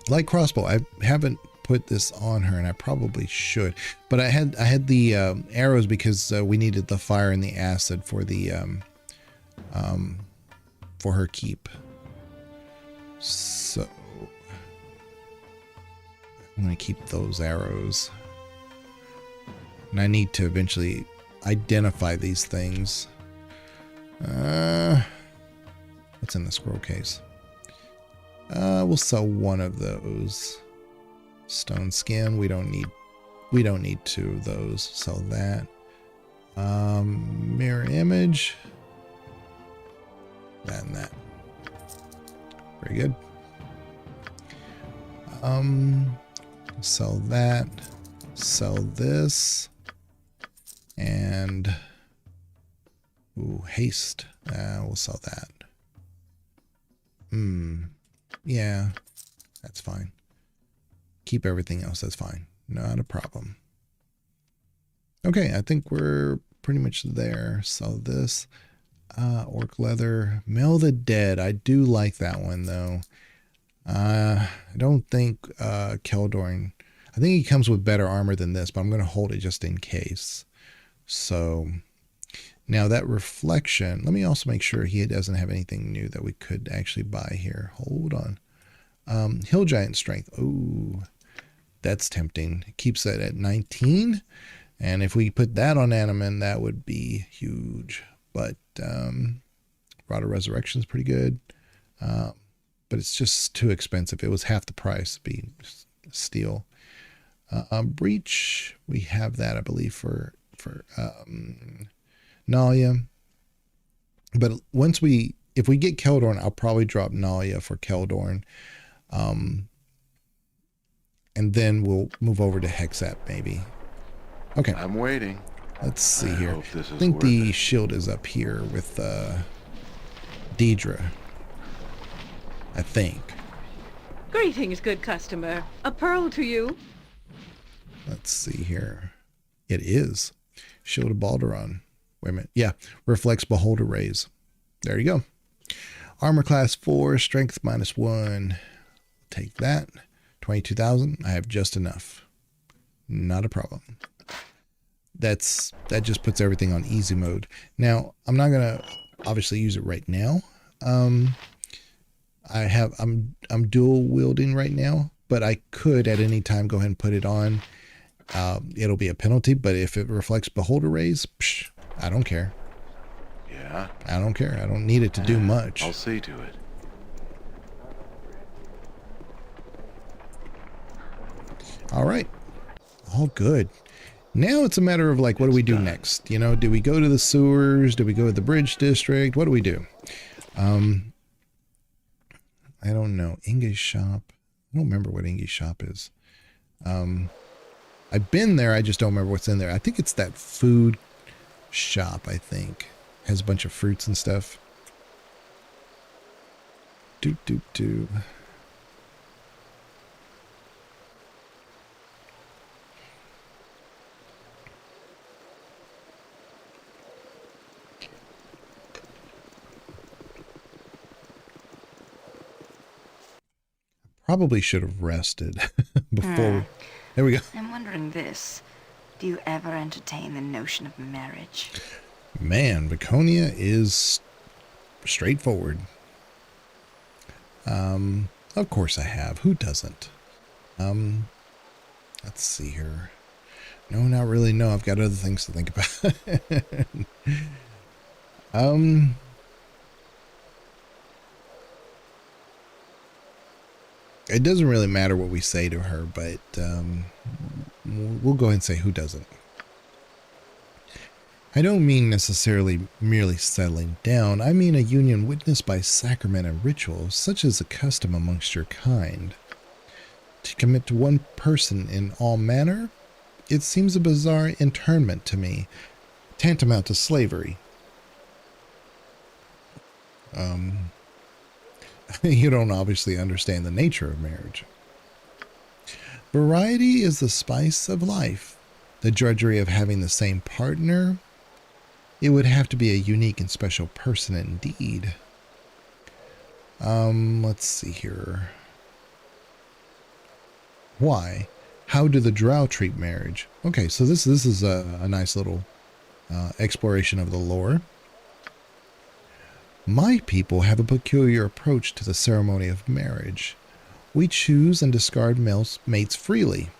Light crossbow. I haven't put this on her, and I probably should. But I had the arrows because we needed the fire and the acid for the for her keep. So I'm gonna keep those arrows. And I need to eventually identify these things. What's in the scroll case? We'll sell one of those. Stone skin. We don't need 2 of those. Sell that. Mirror image. That and that. Very good. Sell that. Sell this. And haste. We'll sell that. Yeah, that's fine. Keep everything else. That's fine. Not a problem. Okay, I think we're pretty much there. Sell this. Orc leather. Mail the dead. I do like that one, though. I don't think Keldorn... I think he comes with better armor than this, but I'm going to hold it just in case. So... Now that reflection, let me also make sure he doesn't have anything new that we could actually buy here. Hold on. Hill Giant Strength. Oh, that's tempting. It keeps that at 19. And if we put that on Animan, that would be huge. But Rod of Resurrection is pretty good. But it's just too expensive. It was half the price to be steel. Breach, we have that, I believe, for Nalia. But if we get Keldorn, I'll probably drop Nalia for Keldorn. And then we'll move over to Hexat maybe. Okay. I'm waiting. Let's see here. I think the shield is up here with Deidre. I think. Greetings, good customer. A pearl to you. Let's see here. It is. Shield of Baldur. Wait a minute. Yeah. Reflects Beholder Rays. There you go. Armor class 4. Strength -1. Take that. 22,000. I have just enough. Not a problem. That just puts everything on easy mode. Now, I'm not going to obviously use it right now. I'm dual wielding right now, but I could at any time go ahead and put it on. It'll be a penalty, but if it reflects Beholder Rays, I don't care. Yeah. I don't care. I don't need it to do much. I'll see to it. All right. All good. Now it's a matter of like, what do we do next? You know, do we go to the sewers? Do we go to the bridge district? What do we do? I don't know. Inge's shop. I don't remember what Inge's shop is. I've been there. I just don't remember what's in there. I think it's that food shop, I think. Has a bunch of fruits and stuff. Do. Probably should have rested before. There we go. I'm wondering this. Do you ever entertain the notion of marriage? Man, Viconia is straightforward. Of course I have. Who doesn't? Let's see here. No, not really. No, I've got other things to think about. It doesn't really matter what we say to her, but we'll go ahead and say who doesn't. I don't mean necessarily merely settling down. I mean a union witnessed by sacrament and ritual, such as a custom amongst your kind. To commit to one person in all manner? It seems a bizarre internment to me. tantamount to slavery. You don't obviously understand the nature of marriage. Variety is the spice of life. The drudgery of having the same partner, it would have to be a unique and special person indeed. Let's see here. Why? How do the Drow treat marriage? Okay, so this is a nice little exploration of the lore. My people have a peculiar approach to the ceremony of marriage. We choose and discard mates freely.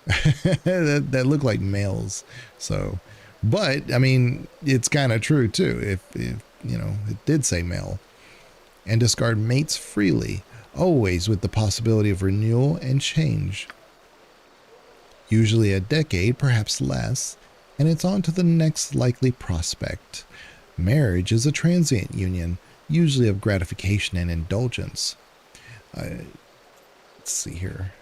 that look like males. So, but I mean, it's kind of true too. If you know, it did say male. And discard mates freely, always with the possibility of renewal and change. Usually a decade, perhaps less, and it's on to the next likely prospect. Marriage is a transient union, usually of gratification and indulgence. Let's see here.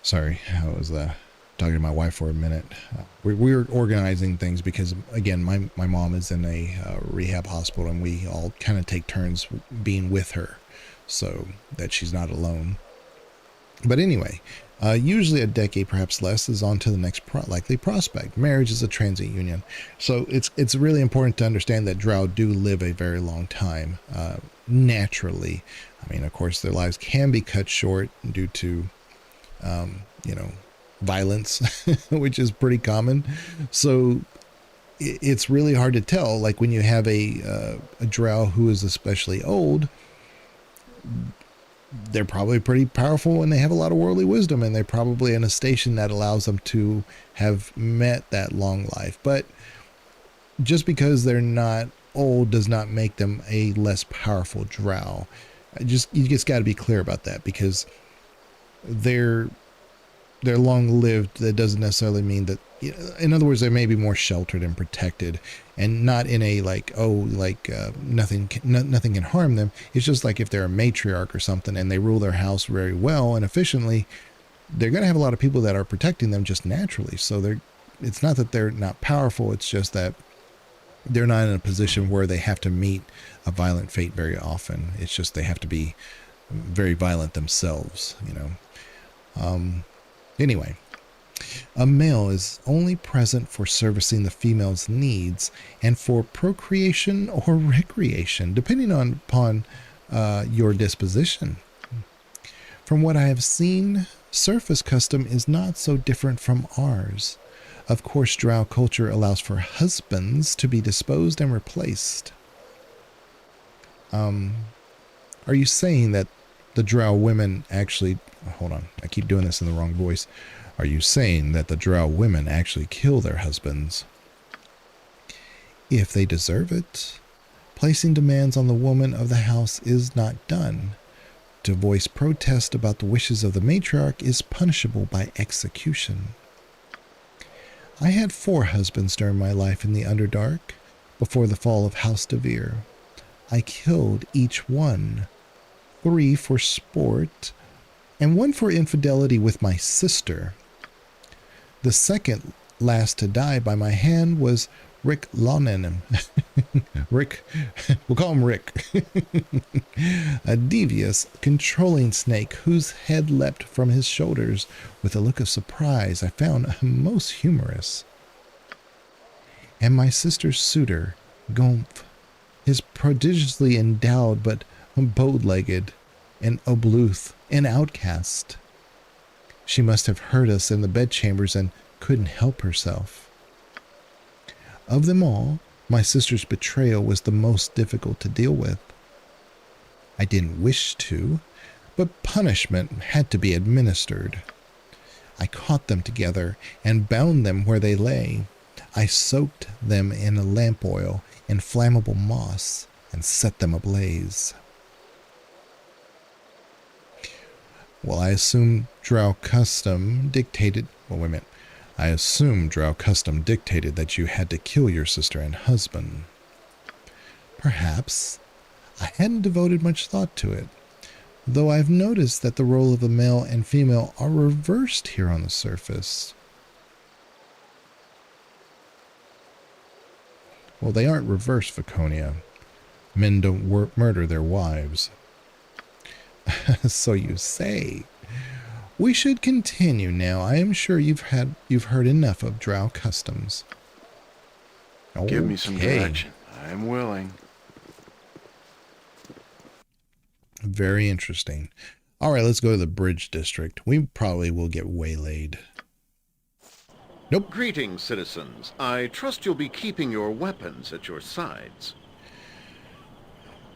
Sorry, I was talking to my wife for a minute. We were organizing things because, again, my mom is in a rehab hospital, and we all kind of take turns being with her so that she's not alone. But anyway, usually a decade, perhaps less, is on to the next likely prospect. Marriage is a transient union. So it's really important to understand that Drow do live a very long time, naturally. I mean, of course, their lives can be cut short due to you know, violence, which is pretty common. So it's really hard to tell. Like when you have a drow who is especially old, they're probably pretty powerful and they have a lot of worldly wisdom, and they're probably in a station that allows them to have met that long life. But just because they're not old does not make them a less powerful drow. You just got to be clear about that, because they're long-lived. That doesn't necessarily mean that, in other words, they may be more sheltered and protected, and not in a nothing can harm them. It's just like if they're a matriarch or something and they rule their house very well and efficiently, they're going to have a lot of people that are protecting them just naturally. So it's not that they're not powerful, it's just that they're not in a position where they have to meet a violent fate very often. It's just they have to be very violent themselves, Anyway, a male is only present for servicing the female's needs and for procreation or recreation, depending upon your disposition. From what I have seen, surface custom is not so different from ours. Of course, Drow culture allows for husbands to be disposed and replaced. Are you saying that the Drow women actually... Hold on, I keep doing this in the wrong voice. Are you saying that the Drow women actually kill their husbands? If they deserve it. Placing demands on the woman of the house is not done. To voice protest about the wishes of the matriarch is punishable by execution. I had 4 husbands during my life in the Underdark, before the fall of House Devere. I killed each one. 3 for sport, and 1 for infidelity with my sister. The second last to die by my hand was Rick Lonenem. Rick, we'll call him Rick. A devious, controlling snake whose head leapt from his shoulders with a look of surprise I found most humorous. And my sister's suitor, Gomph, is prodigiously endowed but bow-legged, an obluth, an outcast. She must have heard us in the bedchambers and couldn't help herself. Of them all, my sister's betrayal was the most difficult to deal with. I didn't wish to, but punishment had to be administered. I caught them together and bound them where they lay. I soaked them in lamp oil and flammable moss and set them ablaze. Well, I assume Drow custom dictated... Well, wait a minute. I assume Drow custom dictated that you had to kill your sister and husband. Perhaps. I hadn't devoted much thought to it, though I've noticed that the role of the male and female are reversed here on the surface. Well, they aren't reversed, Viconia. Men don't murder their wives. So you say. We should continue now. I am sure you've heard enough of Drow customs. Give me some direction. I'm willing. Very interesting. All right, let's go to the Bridge District. We probably will get waylaid. Nope. Greetings, citizens. I trust you'll be keeping your weapons at your sides.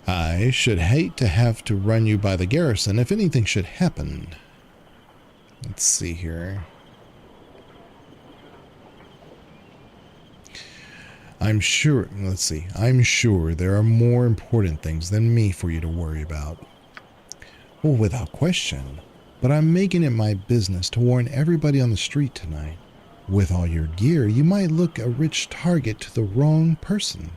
I should hate to have to run you by the garrison if anything should happen. Let's see here. I'm sure there are more important things than me for you to worry about. Well, without question. But I'm making it my business to warn everybody on the street tonight. With all your gear, you might look a rich target to the wrong person.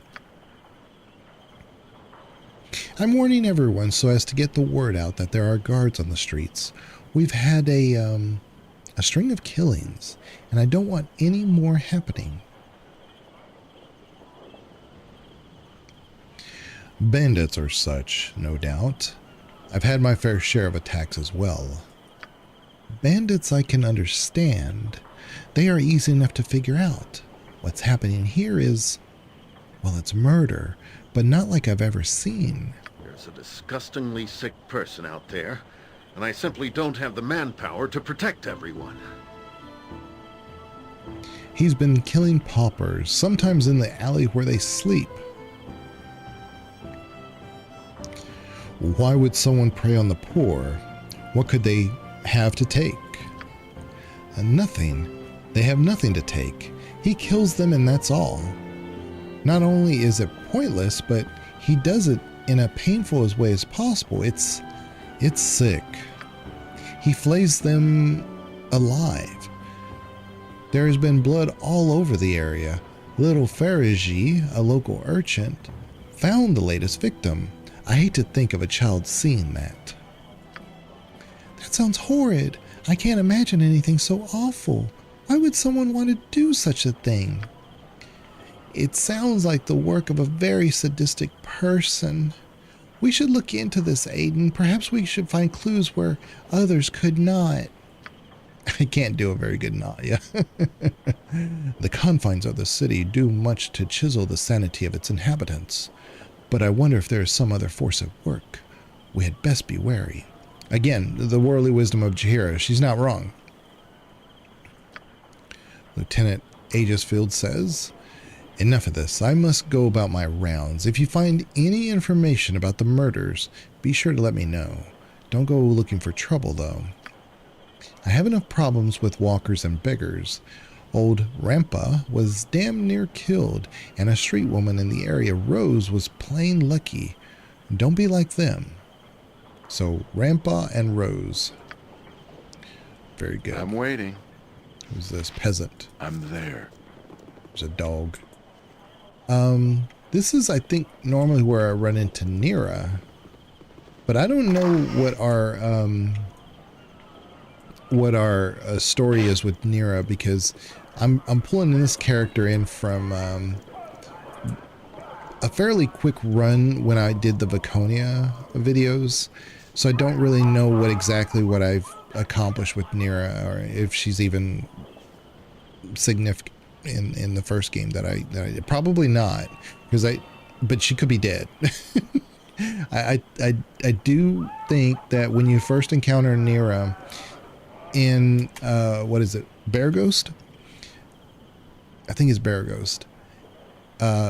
I'm warning everyone so as to get the word out that there are guards on the streets. We've had a string of killings, and I don't want any more happening. Bandits or such, no doubt. I've had my fair share of attacks as well. Bandits I can understand. They are easy enough to figure out. What's happening here is, well, it's murder, but not like I've ever seen. There's a disgustingly sick person out there, and I simply don't have the manpower to protect everyone. He's been killing paupers, sometimes in the alley where they sleep. Why would someone prey on the poor? What could they have to take? Nothing. They have nothing to take. He kills them and that's all. Not only is it pointless, but he does it in a painful as way as possible. It's sick. He flays them alive. There has been blood all over the area. Little Faragi, a local urchin, found the latest victim. I hate to think of a child seeing that. That sounds horrid. I can't imagine anything so awful. Why would someone want to do such a thing? It sounds like the work of a very sadistic person. We should look into this, Aiden. Perhaps we should find clues where others could not. I can't do a very good nod, yeah. The confines of the city do much to chisel the sanity of its inhabitants. But I wonder if there is some other force at work. We had best be wary. Again, the worldly wisdom of Jaheira. She's not wrong. Lieutenant Aegisfield says, enough of this. I must go about my rounds. If you find any information about the murders, be sure to let me know. Don't go looking for trouble, though. I have enough problems with walkers and beggars. Old Rampa was damn near killed, and a street woman in the area, Rose, was plain lucky. Don't be like them. So, Rampa and Rose. Very good. I'm waiting. Who's this peasant? I'm there. There's a dog. This is, I think, normally where I run into Nira. But I don't know what our story is with Nira, because I'm pulling this character in from a fairly quick run when I did the Viconia videos, so I don't really know what I've accomplished with Nira, or if she's even significant in the first game that I did. Probably not, but she could be dead. I do think that when you first encounter Nira in what is it, Bear Ghost? I think it's Bear Ghost.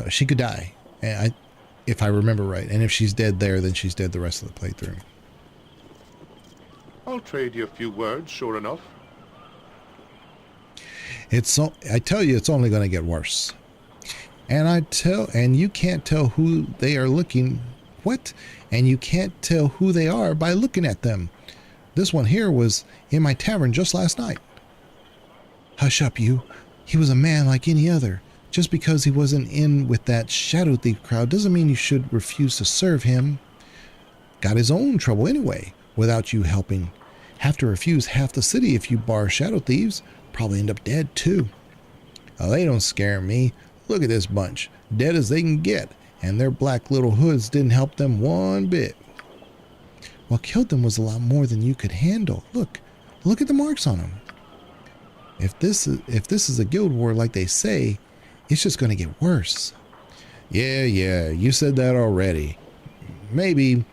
She could die, if I remember right. And if she's dead there, then she's dead the rest of the playthrough. I'll trade you a few words, sure enough. I tell you, it's only going to get worse. And you can't tell who they are looking. What? And you can't tell who they are by looking at them. This one here was in my tavern just last night. Hush up, you. He was a man like any other. Just because he wasn't in with that shadow thief crowd doesn't mean you should refuse to serve him. Got his own trouble anyway, without you helping. Have to refuse half the city if you bar shadow thieves. Probably end up dead too. Oh, they don't scare me. Look at this bunch. Dead as they can get. And their black little hoods didn't help them one bit. What killed them was a lot more than you could handle. Look at the marks on them. If this is a guild war like they say, it's just going to get worse. Yeah, you said that already. Maybe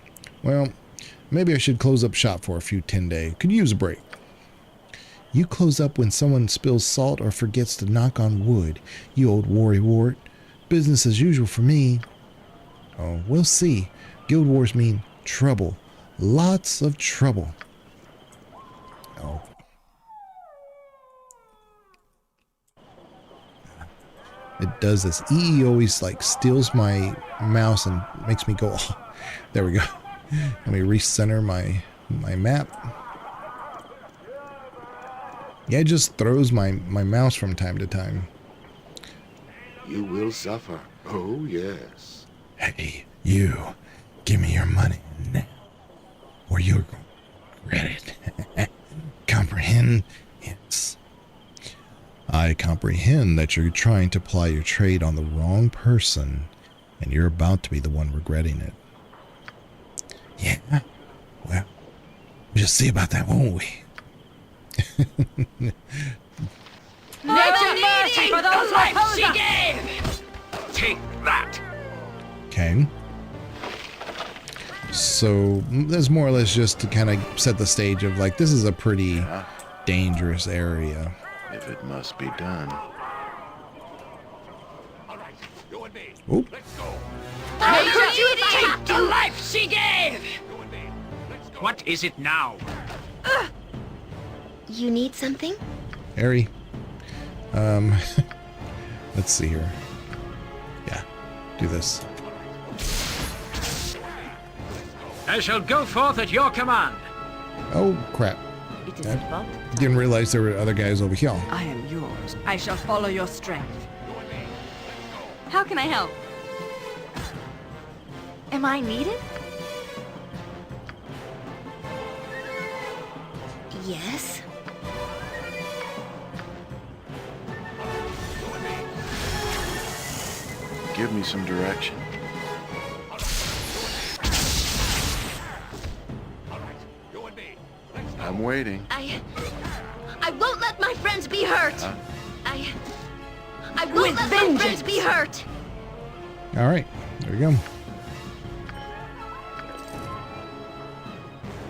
I should close up shop for a few 10-day. Could use a break. You close up when someone spills salt or forgets to knock on wood, you old worrywart. Business as usual for me. Oh, we'll see. Guild wars mean trouble. Lots of trouble. Oh. It does this. EE always like steals my mouse and makes me go, oh, there we go. Let me recenter my map. Yeah, it just throws my mouse from time to time. You will suffer. Oh, yes. Hey, you. Give me your money now, or you're going to regret it. Comprehend? Yes. I comprehend that you're trying to ply your trade on the wrong person, and you're about to be the one regretting it. Yeah? Well, we'll just see about that, won't we? Mercy for those lives she gave! Take that! Okay. So, that's more or less just to kind of set the stage of, like, this is a pretty dangerous area. If it must be done. Oop. How could you take the life she gave? What is it now? You need something? Harry. Let's see here. Yeah, do this. I shall go forth at your command. Oh, crap. It is I about didn't realize there were other guys over here. I am yours. I shall follow your strength. How can I help? Am I needed? Yes. Give me some direction. I'm waiting. I won't let my friends be hurt. Huh? I won't let my friends be hurt. All right, there we go.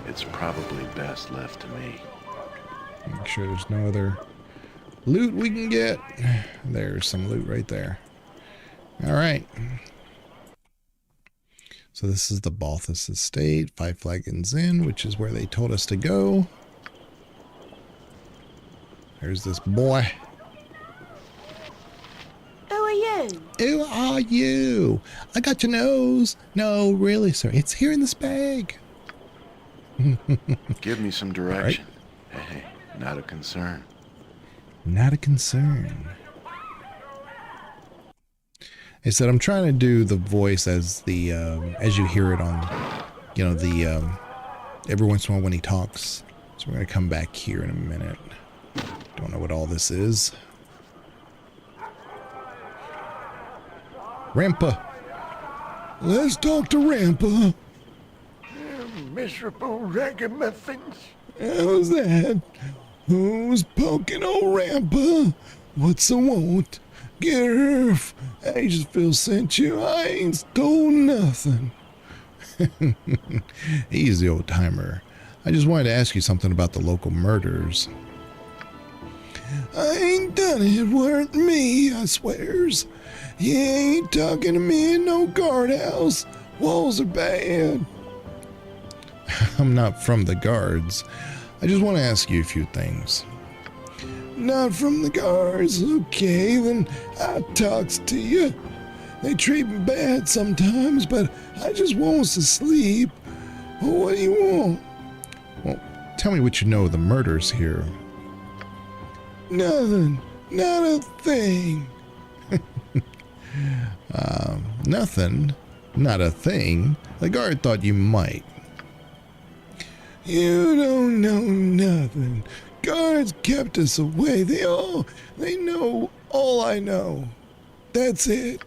It's probably best left to me. Make sure there's no other loot we can get. There's some loot right there. All right. So this is the Balthus Estate, 5 Flagons Inn, which is where they told us to go. There's this boy. Who are you? Who are you? I got your nose. No, really, sir. It's here in this bag. Give me some direction. Right. Hey, not a concern. Not a concern. I said I'm trying to do the voice as the as you hear it on, you know, the every once in a while when he talks. So we're gonna come back here in a minute. Don't know what all this is. Rampa. Let's talk to Rampa. Miserable ragamuffins. How's that? Who's poking old Rampa? What's the want? Get off. Agesville sent you. I ain't stole nothing. He's the old timer. I just wanted to ask you something about the local murders. I ain't done it. It weren't me, I swears. You ain't talking to me in no guardhouse. Walls are bad. I'm not from the guards. I just want to ask you a few things. Not from the guards. Okay, then I talks to you. They treat me bad sometimes, but I just wants to sleep. What do you want? Well, tell me what you know of the murders here. Nothing. Not a thing. Nothing. Not a thing. The guard thought you might. You don't know nothing. Guards kept us away. They know all I know. That's it.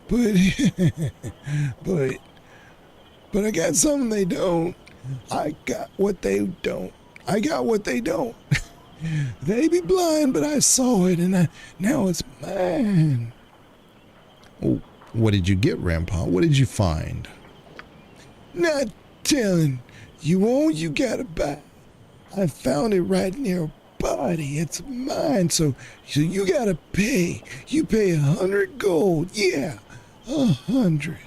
But I got something they don't. I got what they don't. I got what they don't. They be blind, but I saw it, and now it's mine. Oh, what did you get, Grandpa? What did you find? Not telling. You won't, you gotta buy. I found it right in your body. It's mine, so you gotta pay. You pay 100 gold. Yeah, 100.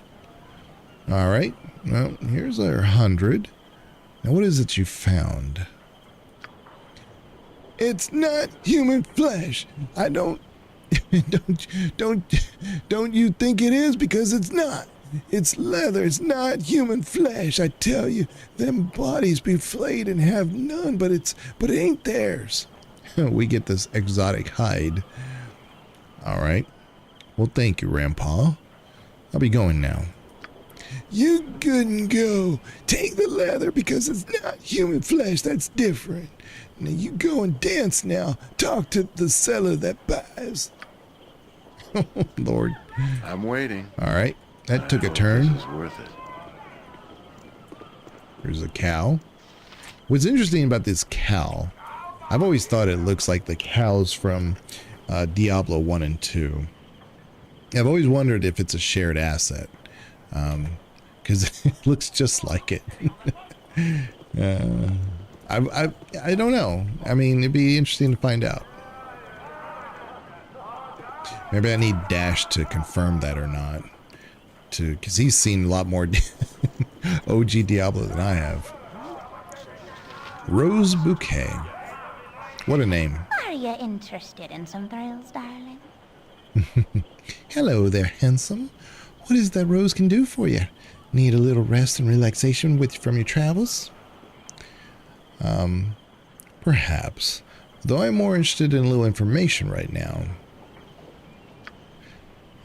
All right. Well, here's our 100. Now, what is it you found? It's not human flesh. I don't you think it is, because it's not. It's leather. It's not human flesh. I tell you, them bodies be flayed and have none, but it ain't theirs. We get this exotic hide. All right. Well, thank you, Grandpa. I'll be going now. You couldn't go. Take the leather, because it's not human flesh. That's different. Now you go and dance now. Talk to the seller that buys. Lord. I'm waiting. All right. That took a turn. This is worth it. Here's a cow. What's interesting about this cow, I've always thought it looks like the cows from Diablo 1 and 2. I've always wondered if it's a shared asset, because it looks just like it. I don't know. I mean, it'd be interesting to find out. Maybe I need Dash to confirm that or not. Because he's seen a lot more OG Diablo than I have. Rose Bouquet. What a name. Are you interested in some thrills, darling? Hello there, handsome. What is that Rose can do for you? Need a little rest and relaxation from your travels? Perhaps. Though I'm more interested in a little information right now.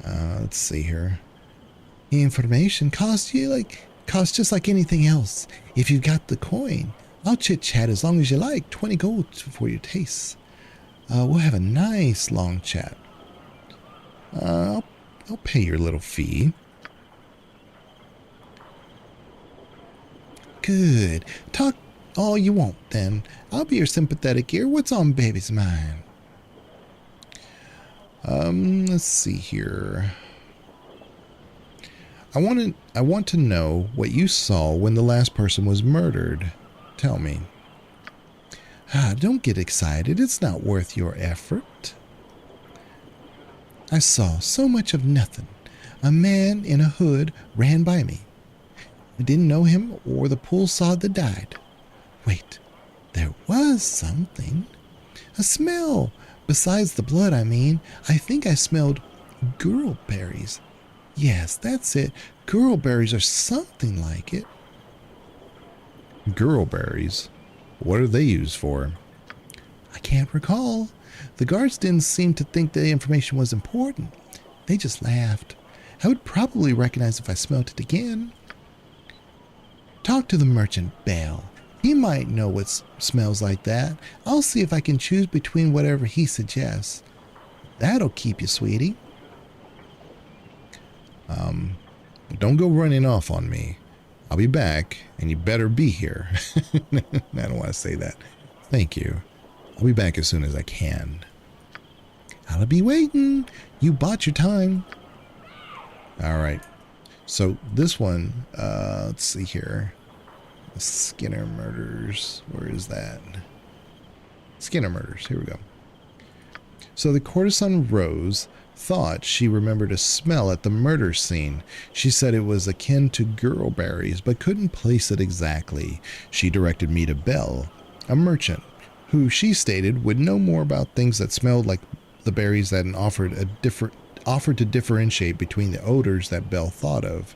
Let's see here. The information costs just like anything else. If you've got the coin, I'll chit-chat as long as you like. 20 gold for your tastes. We'll have a nice long chat. I'll pay your little fee. Good. Talk all you want, then. I'll be your sympathetic ear. What's on baby's mind? Let's see here. I want to know what you saw when the last person was murdered. Tell me. Don't get excited. It's not worth your effort. I saw so much of nothing. A man in a hood ran by me. I didn't know him or the pool sod that died. Wait, there was something. A smell. Besides the blood, I mean. I think I smelled girl berries. Yes, that's it. Girl berries or something like it. Girl berries? What are they used for? I can't recall. The guards didn't seem to think the information was important. They just laughed. I would probably recognize if I smelled it again. Talk to the merchant Bale. He might know what smells like that. I'll see if I can choose between whatever he suggests. That'll keep you, sweetie. Don't go running off on me. I'll be back, and you better be here. I don't want to say that. Thank you. I'll be back as soon as I can. I'll be waiting. You bought your time. All right. So this one, let's see here. The Skinner murders. Where is that? Skinner murders. Here we go. So the courtesan Rose thought she remembered a smell at the murder scene. She said it was akin to girl berries, but couldn't place it exactly. She directed me to Bell, a merchant, who she stated would know more about things that smelled like the berries and offered to differentiate between the odors that Bell thought of.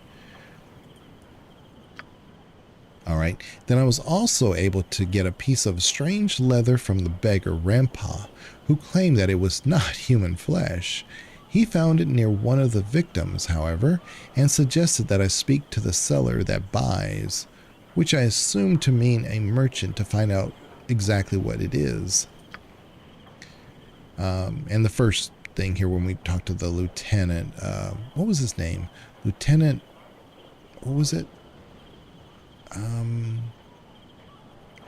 All right. Then I was also able to get a piece of strange leather from the beggar Rampa, who claimed that it was not human flesh. He found it near one of the victims, however, and suggested that I speak to the seller that buys, which I assumed to mean a merchant, to find out exactly what it is. And the first thing here, when we talked to the lieutenant, what was his name? Lieutenant, what was it?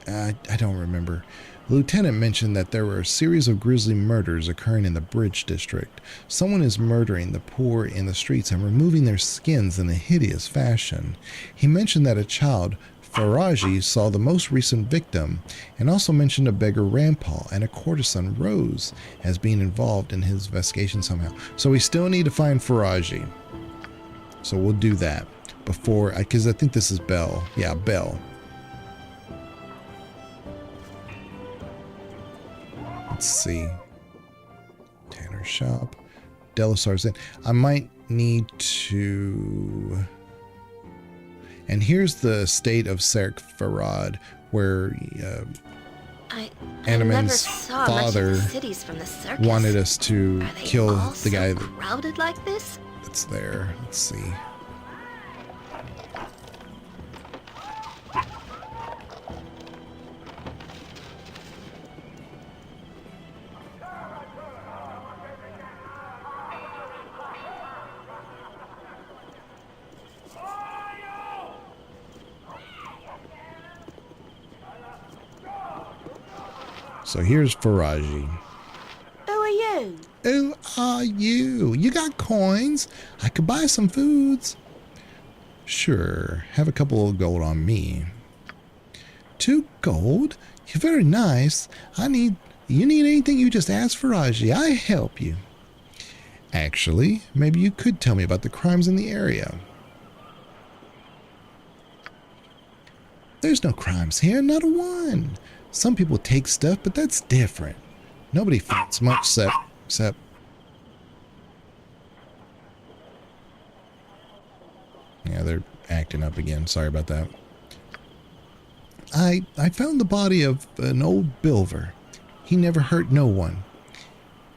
I don't remember. The lieutenant mentioned that there were a series of grisly murders occurring in the Bridge District. Someone is murdering the poor in the streets and removing their skins in a hideous fashion. He mentioned that a child, Faraji, saw the most recent victim, and also mentioned a beggar Rampal and a courtesan Rose as being involved in his investigation somehow. So we still need to find Faraji. So we'll do that before, because I think this is Belle. Yeah, Belle. Let's see. Tanner shop. Delisar's Inn. I might need to... And here's the state of Serk Farad, where Animan's father wanted us to kill the guy crowded like this? that's there. Let's see. So here's Faraji. Who are you? Who are you? You got coins? I could buy some foods. Sure, have a couple of gold on me. 2 gold? You're very nice. You need anything, you just ask Faraji. I help you. Actually, maybe you could tell me about the crimes in the area. There's no crimes here, not a one. Some people take stuff, but that's different. Nobody fights much except... Yeah, they're acting up again. Sorry about that. I found the body of an old Bilver. He never hurt no one.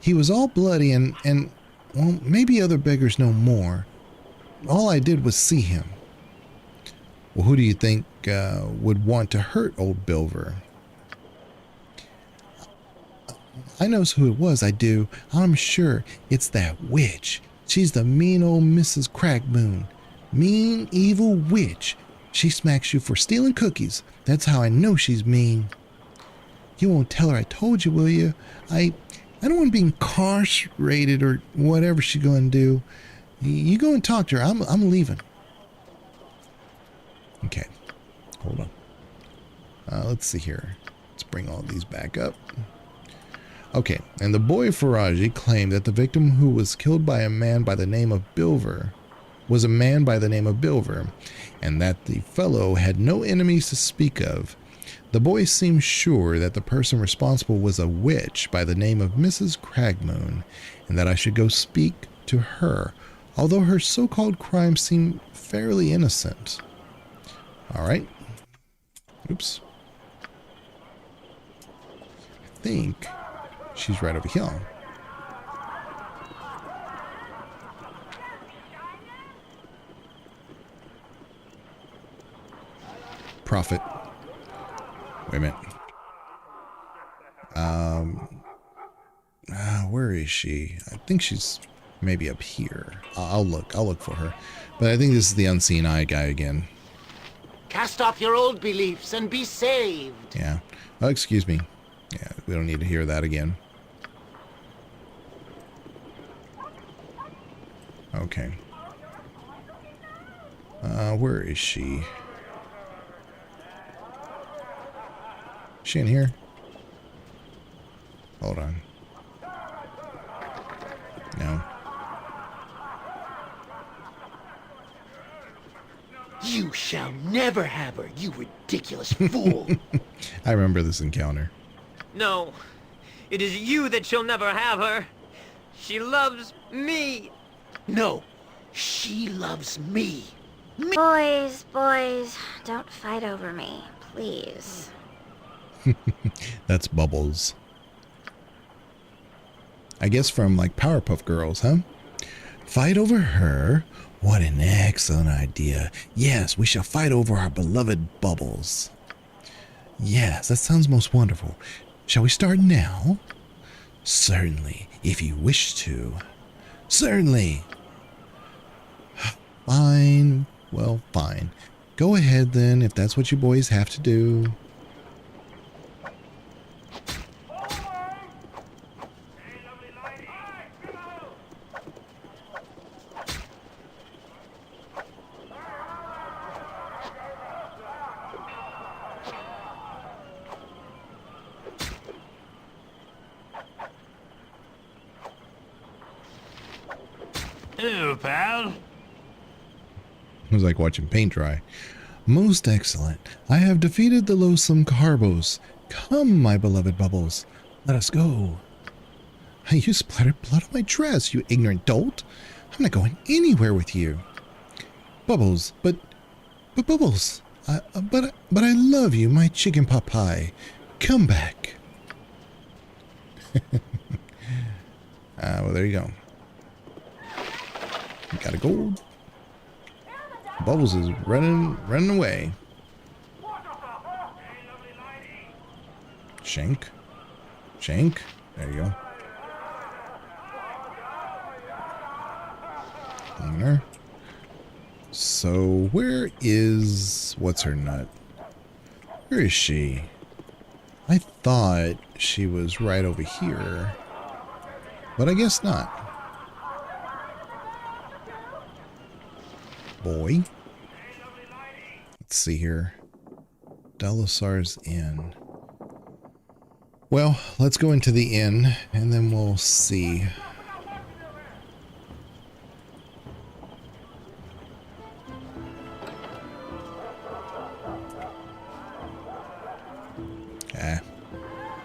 He was all bloody and well, maybe other beggars know more. All I did was see him. Well, who do you think would want to hurt old Bilver? I knows who it was, I do. I'm sure it's that witch. She's the mean old Mrs. Crackmoon. Mean, evil witch. She smacks you for stealing cookies. That's how I know she's mean. You won't tell her I told you, will you? I don't want to be incarcerated or whatever she's going to do. You go and talk to her. I'm leaving. Okay. Hold on. Let's see here. Let's bring all these back up. Okay, and the boy Faraji claimed that the victim who was killed by a man by the name of Bilver was a man by the name of Bilver, and that the fellow had no enemies to speak of. The boy seemed sure that the person responsible was a witch by the name of Mrs. Cragmoon, and that I should go speak to her, although her so-called crimes seemed fairly innocent. All right. Oops. I think she's right over here. Prophet. Wait a minute. Where is she? I think she's maybe up here. I'll look for her. But I think this is the unseen eye guy again. Cast off your old beliefs and be saved. Yeah. Oh, excuse me. Yeah, we don't need to hear that again. Okay. Where is she? Is she in here? Hold on. No. You shall never have her, you ridiculous fool. I remember this encounter. No, it is you that shall never have her. She loves me. No, she loves me. Boys, don't fight over me, please. That's Bubbles. I guess from like Powerpuff Girls, huh? Fight over her? What an excellent idea. Yes, we shall fight over our beloved Bubbles. Yes, that sounds most wonderful. Shall we start now? Certainly, if you wish to. Certainly. Fine. Well, fine. Go ahead then, if that's what you boys have to do. Hello, pal. It was like watching paint dry. Most excellent. I have defeated the loathsome Carbos. Come, my beloved Bubbles. Let us go. You splattered blood on my dress, you ignorant dolt. I'm not going anywhere with you. Bubbles, but Bubbles. But I love you, my chicken pot pie. Come back. Well, there you go. Got a gold. Bubbles is running away. Shank. There you go. There. So where is what's her nut? Where is she? I thought she was right over here, but I guess not. Boy. Let's see here. Delasar's Inn. Well, let's go into the inn and then we'll see.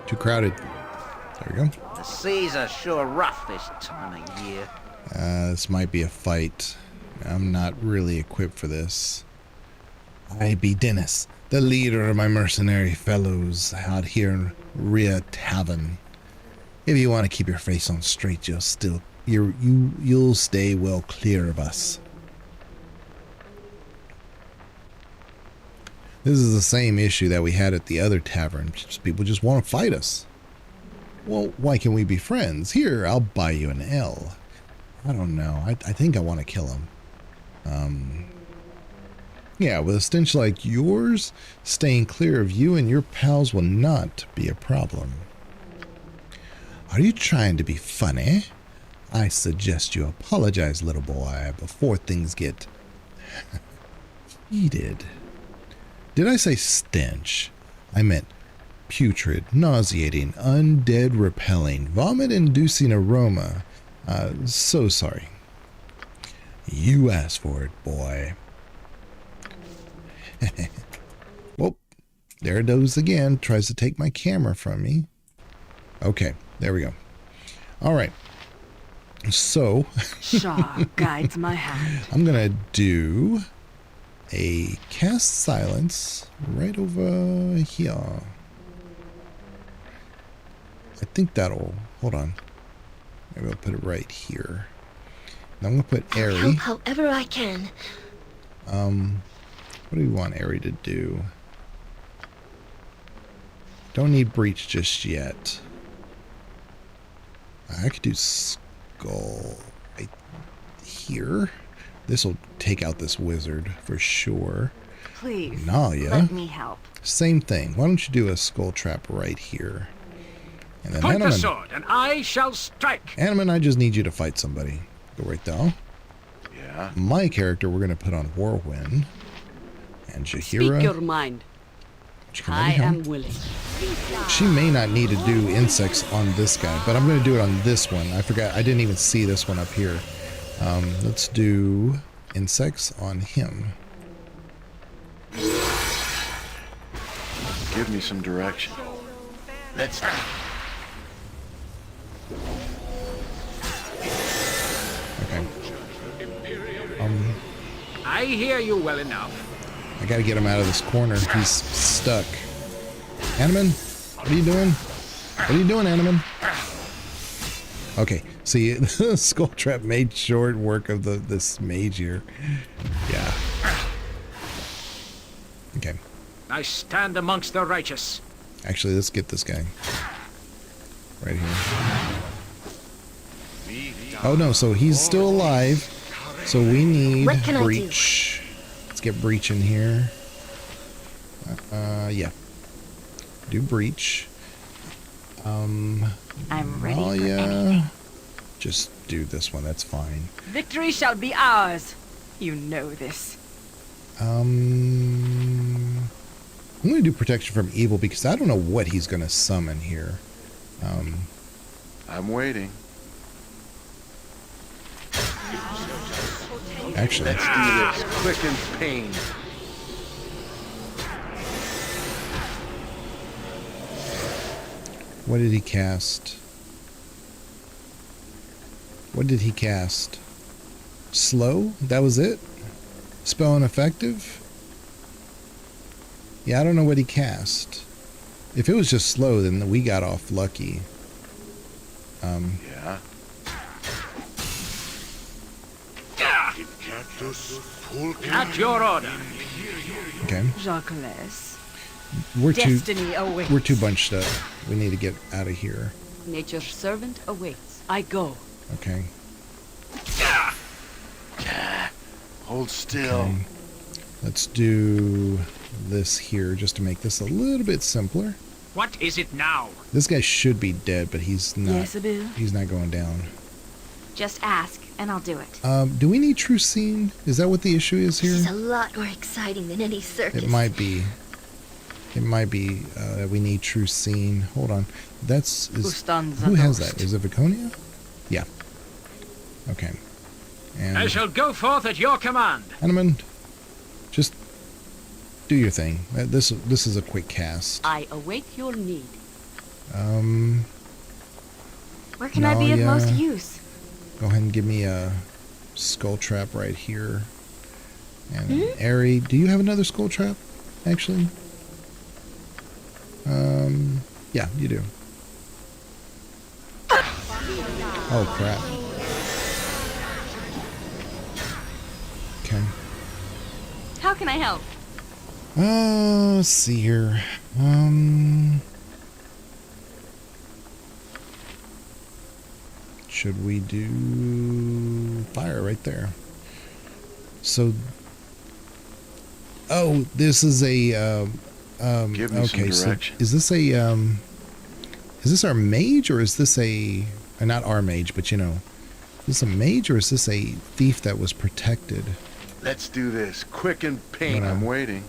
Too crowded. There we go. The seas are sure rough this time of year. This might be a fight. I'm not really equipped for this. I be Dennis, the leader of my mercenary fellows out here in Rhea Tavern. If you want to keep your face on straight, you'll stay well clear of us. This is the same issue that we had at the other tavern. People just want to fight us. Well, why can't we be friends? Here, I'll buy you an L. I don't know. I think I want to kill him. Yeah, with a stench like yours, staying clear of you and your pals will not be a problem. Are you trying to be funny? I suggest you apologize, little boy, before things get heated. Did I say stench? I meant putrid, nauseating, undead repelling, vomit-inducing aroma. So sorry. You asked for it, boy. Well, there it goes again. Tries to take my camera from me. Okay, there we go. All right. So, Shaw guides my hand. I'm going to do a cast silence right over here. I think that'll, hold on. Maybe I'll put it right here. Now I'm going to put Airy. I'll help however I can. What do we want Airy to do? Don't need Breach just yet. I could do Skull right here. This will take out this wizard for sure. Please, Nalia, let me help. Same thing. Why don't you do a skull trap right here? And then Point the sword, and I shall strike. Animan, I just need you to fight somebody. Go right there. Yeah. My character, we're going to put on Whirlwind. And Jahira. Speak your mind. I am willing. She may not need to do insects on this guy, but I'm going to do it on this one. I forgot. I didn't even see this one up here. Let's do insects on him. Give me some direction. Let's... Okay. I hear you well enough. I gotta get him out of this corner. He's stuck. Animan, what are you doing? What are you doing, Animan? Okay, see, the skull trap made short work of this mage here. Yeah. Okay. I stand amongst the righteous. Actually, let's get this guy. Right here. Oh no, so he's still alive. So we need breach. Let's get breach in here. Yeah. Do breach. I'm ready for anything. yeah. Just do this one, that's fine. Victory shall be ours. You know this. I'm gonna do protection from evil because I don't know what he's gonna summon here. I'm waiting. Actually, Let's do this quick and pain. what did he cast? What did he cast? Slow? That was it? Spell ineffective? Yeah, I don't know what he cast. If it was just slow, then we got off lucky. Yeah. At your order. Okay. Jacques. We're Destiny awaits. we're too bunched up. We need to get out of here. Nature's servant awaits. I go. Okay. Hold still. Okay. Let's do this here just to make this a little bit simpler. What is it now? This guy should be dead, but he's not. Yes, Abu. He's not going down. Just ask, and I'll do it. Do we need true scene? Is that what the issue is here? This is a lot more exciting than any circus. It might be. It might be that we need true scene. Hold on. That's who has that? Is it Viconia? Yeah. Okay. And I shall go forth at your command. Animan, just do your thing. This is a quick cast. I await your need. Where can I be of most use? Go ahead and give me a skull trap right here. And Airy, do you have another skull trap? Actually? Yeah, you do. Oh crap. Okay. How can I help? Let's see here. Should we do fire right there? So, oh, this is a Give me okay, some direction. so is this our mage or is this not our mage, but you know, is this a mage or is this a thief that was protected? Let's do this quick and pain. I'm waiting.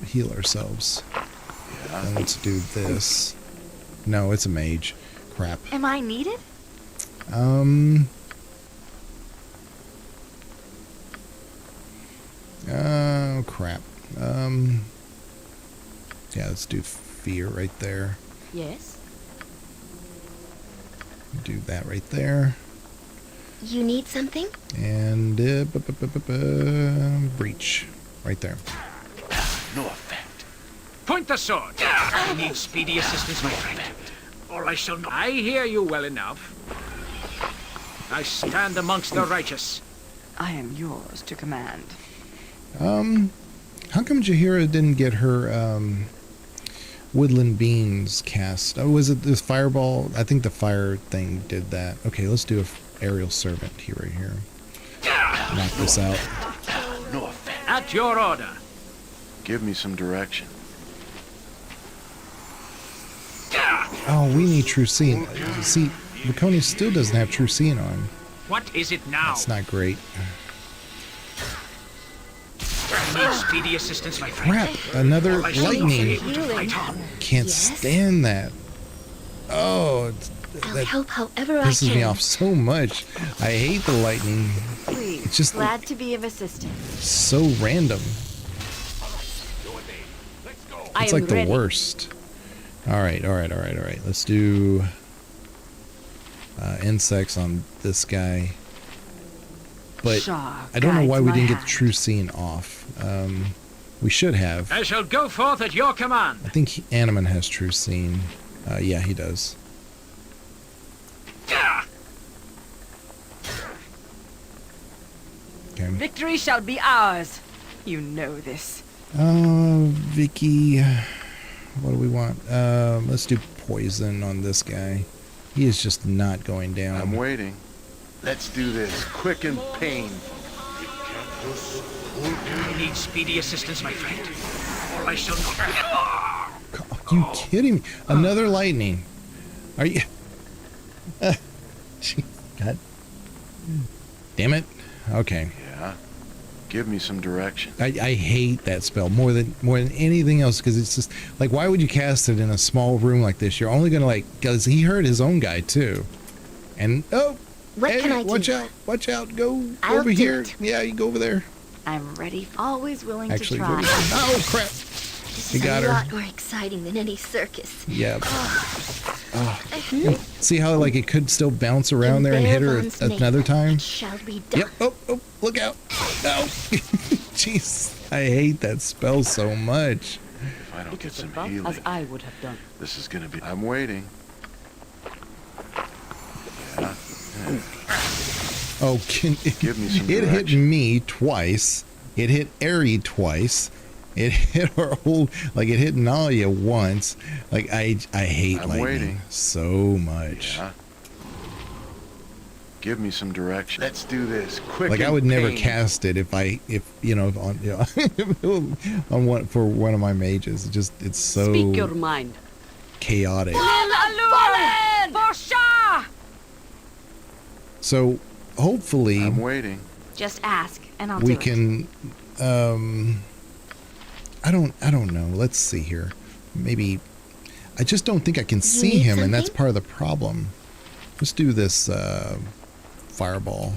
Heal ourselves. Yeah. And let's do this. No, it's a mage. Crap. Am I needed? Oh crap. Yeah, let's do fear right there. Yes. Do that right there. You need something? And breach right there. No effect. Point the sword. I need speedy assistance, my friend. Or I shall not. I hear you well enough. I stand amongst the righteous. I am yours to command. How come Jaheira didn't get her woodland beans cast? Oh, was it this fireball? I think the fire thing did that. Okay, let's do a aerial servant here right here. Knock this out. No effect. At your order. Give me some direction. Oh, we need true seeing. See, Viconia still doesn't have true seeing on. What is it now? That's not great. I need speedy assistance, my friend. Crap, another Or I shall not be lightning. able to fight on. Can't stand that. Oh, I'll that help however I can. pisses me off so much. I hate the lightning. Please, It's just glad to be of assistance. so random. It's like the ready. worst. All right. Let's do insects on this guy. but I don't know why we didn't get the true scene off. We should have. I shall go forth at your command. I think Animan has true scene. Yeah, he does. Okay. Victory shall be ours. You know this. Vicky, what do we want? Let's do poison on this guy. He is just not going down. I'm waiting. Let's do this quick and pain. I need speedy assistance, my friend, or I shall not. Are you kidding me? Another lightning. Are you? God. Damn it. Okay. Yeah. Give me some direction. I hate that spell more than anything else, because it's just like, why would you cast it in a small room like this? You're only gonna because he hurt his own guy too. And what hey, can I watch do? out! Watch out! Go I'll over do here. it. Yeah, you go over there. I'm ready. Always willing Actually, to try. oh crap! This You is got a her. lot more exciting than any circus. Yeah. See how like it could still bounce around there and hit her another time? It shall be done. Yep. Oh, look out! No. Jeez, I hate that spell so much. If I don't It get is some above healing, as I would have done. this is gonna be. I'm waiting. Yeah. Oh, Give me some it hit direction. me twice. It hit Ari twice. It hit our whole, like it hit Nalia once. Like I hate I'm lightning waiting. so much. Yeah. Give me some direction. Let's do this quick. Like I and would never pain. cast it if on one for one of my mages. It's so Speak your mind. chaotic. For sure! So hopefully I'm waiting. Just ask, and I'll we do it. can I don't know. Let's see here. Maybe I just don't think I can see need him, and that's something? part of the problem. Let's do this fireball.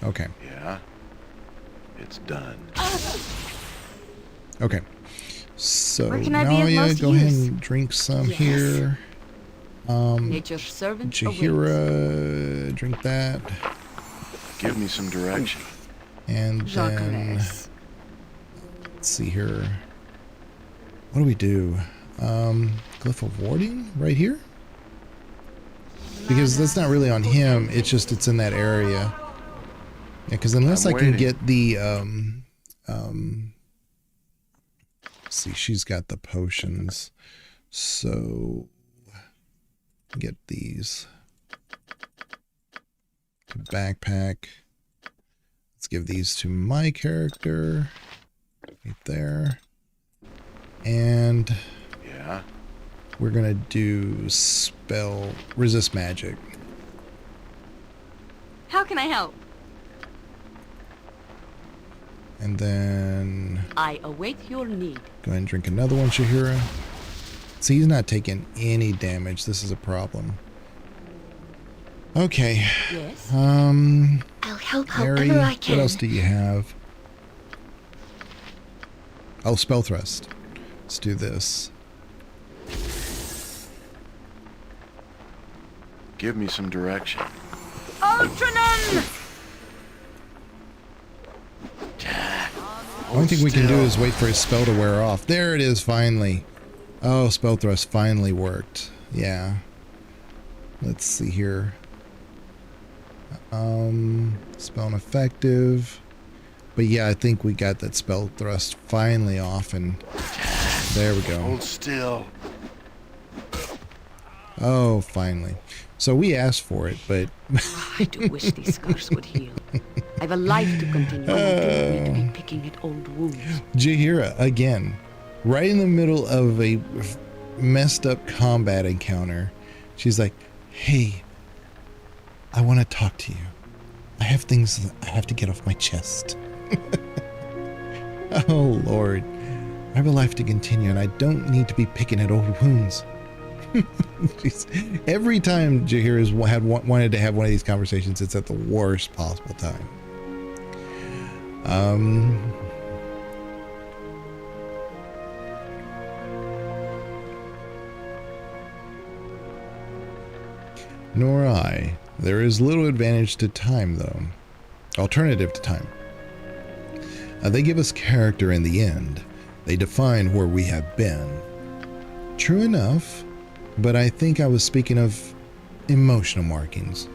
Okay. Yeah. It's done. Okay. So Where can I be of Nalia, most go ahead use? and drink some Yes. here. Nature's servant awaits. Jahira, drink that. Give me some direction. And then Jacques. let's see here. What do we do? Glyph of warding right here? Because that's not really on him, it's just it's in that area. Yeah, because unless I'm I can waiting. get the see, she's got the potions. So get these. Backpack. Let's give these to my character. Right there. And Yeah. we're gonna do spell resist magic. How can I help? And then I await your need. go ahead and drink another one, Shahira. See, he's not taking any damage. This is a problem. Okay. Yes. I'll help Harry, however I can. what else do you have? Oh, spell thrust. Let's do this. Give me some direction. Ultranon! The only thing we can do is wait for his spell to wear off. There it is, finally. Oh, spell thrust finally worked. Yeah. Let's see here. Spell ineffective. But yeah, I think we got that spell thrust finally off, and there we go. Hold still. Oh, finally. So we asked for it, but I do wish these scars would heal. I've a life to continue, and I don't need to be picking at old wounds. Jahira, again, right in the middle of a messed up combat encounter, she's like, hey, I want to talk to you. I have things I have to get off my chest. Oh, Lord. I have a life to continue, and I don't need to be picking at old wounds. Jeez. Every time Jahira's wanted to have one of these conversations, it's at the worst possible time. Nor I. There is little advantage to time, though. Alternative to time. They give us character in the end. They define where we have been. True enough, but I think I was speaking of emotional markings.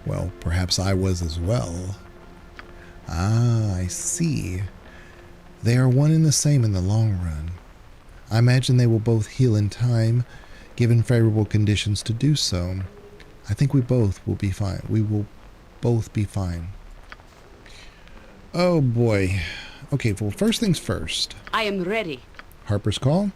Well, perhaps I was as well. Ah, I see. They are one and the same in the long run. I imagine they will both heal in time, given favorable conditions to do so. I think we both will be fine. We will both be fine. Oh boy. Okay, well, first things first. I am ready. Harper's Call.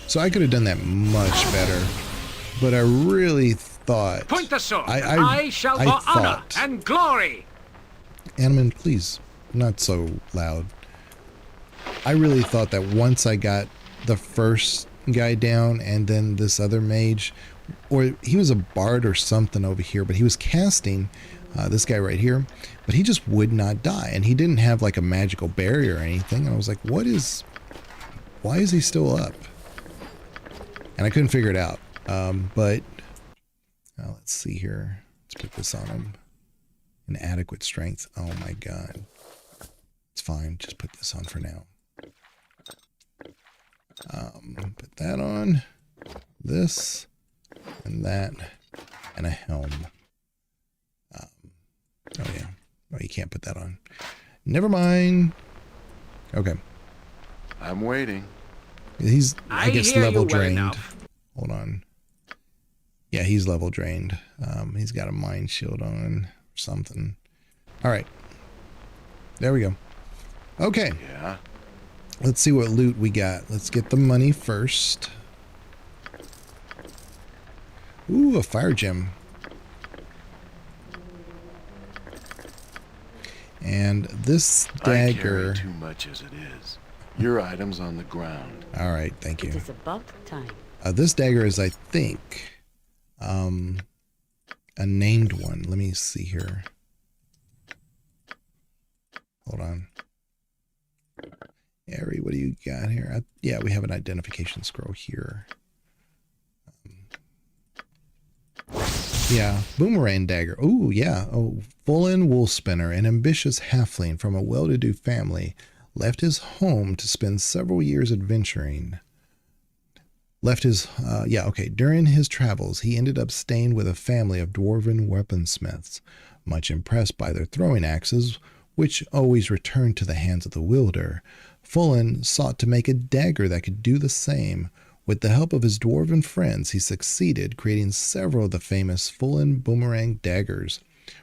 So I could have done that much better, but I really thought... Point the sword. I shall for honor and glory. Animan, please, not so loud. I really thought that once I got the first guy down and then this other mage, or he was a bard or something over here, but he was casting this guy right here, but he just would not die, and he didn't have like a magical barrier or anything, and I was like, why is he still up? And I couldn't figure it out, but let's see here. Let's put this on him. Inadequate strength. Oh my god. It's fine. Just put this on for now. Put that on. This. And that. And a helm. Oh yeah. Oh, you can't put that on. Never mind. Okay. I'm waiting. He's, I guess, level drained. Hold on. Yeah, he's level drained. He's got a mind shield on or something. All right. There we go. Okay. Yeah. Let's see what loot we got. Let's get the money first. Ooh, a fire gem. And this dagger... I carry too much as it is. Your item's on the ground. All right, thank you. It is about time. This dagger is, I think, a named one. Let me see here. Hold on. Ari, what do you got here? Yeah, we have an identification scroll here. Yeah, boomerang dagger. Oh, yeah. Oh, Fullen Woolspinner, an ambitious halfling from a well-to-do family, left his home to spend several years adventuring. During his travels, he ended up staying with a family of dwarven weaponsmiths. Much impressed by their throwing axes, which always returned to the hands of the wielder, Fullen sought to make a dagger that could do the same. With the help of his dwarven friends, he succeeded, creating several of the famous Fullen boomerang daggers.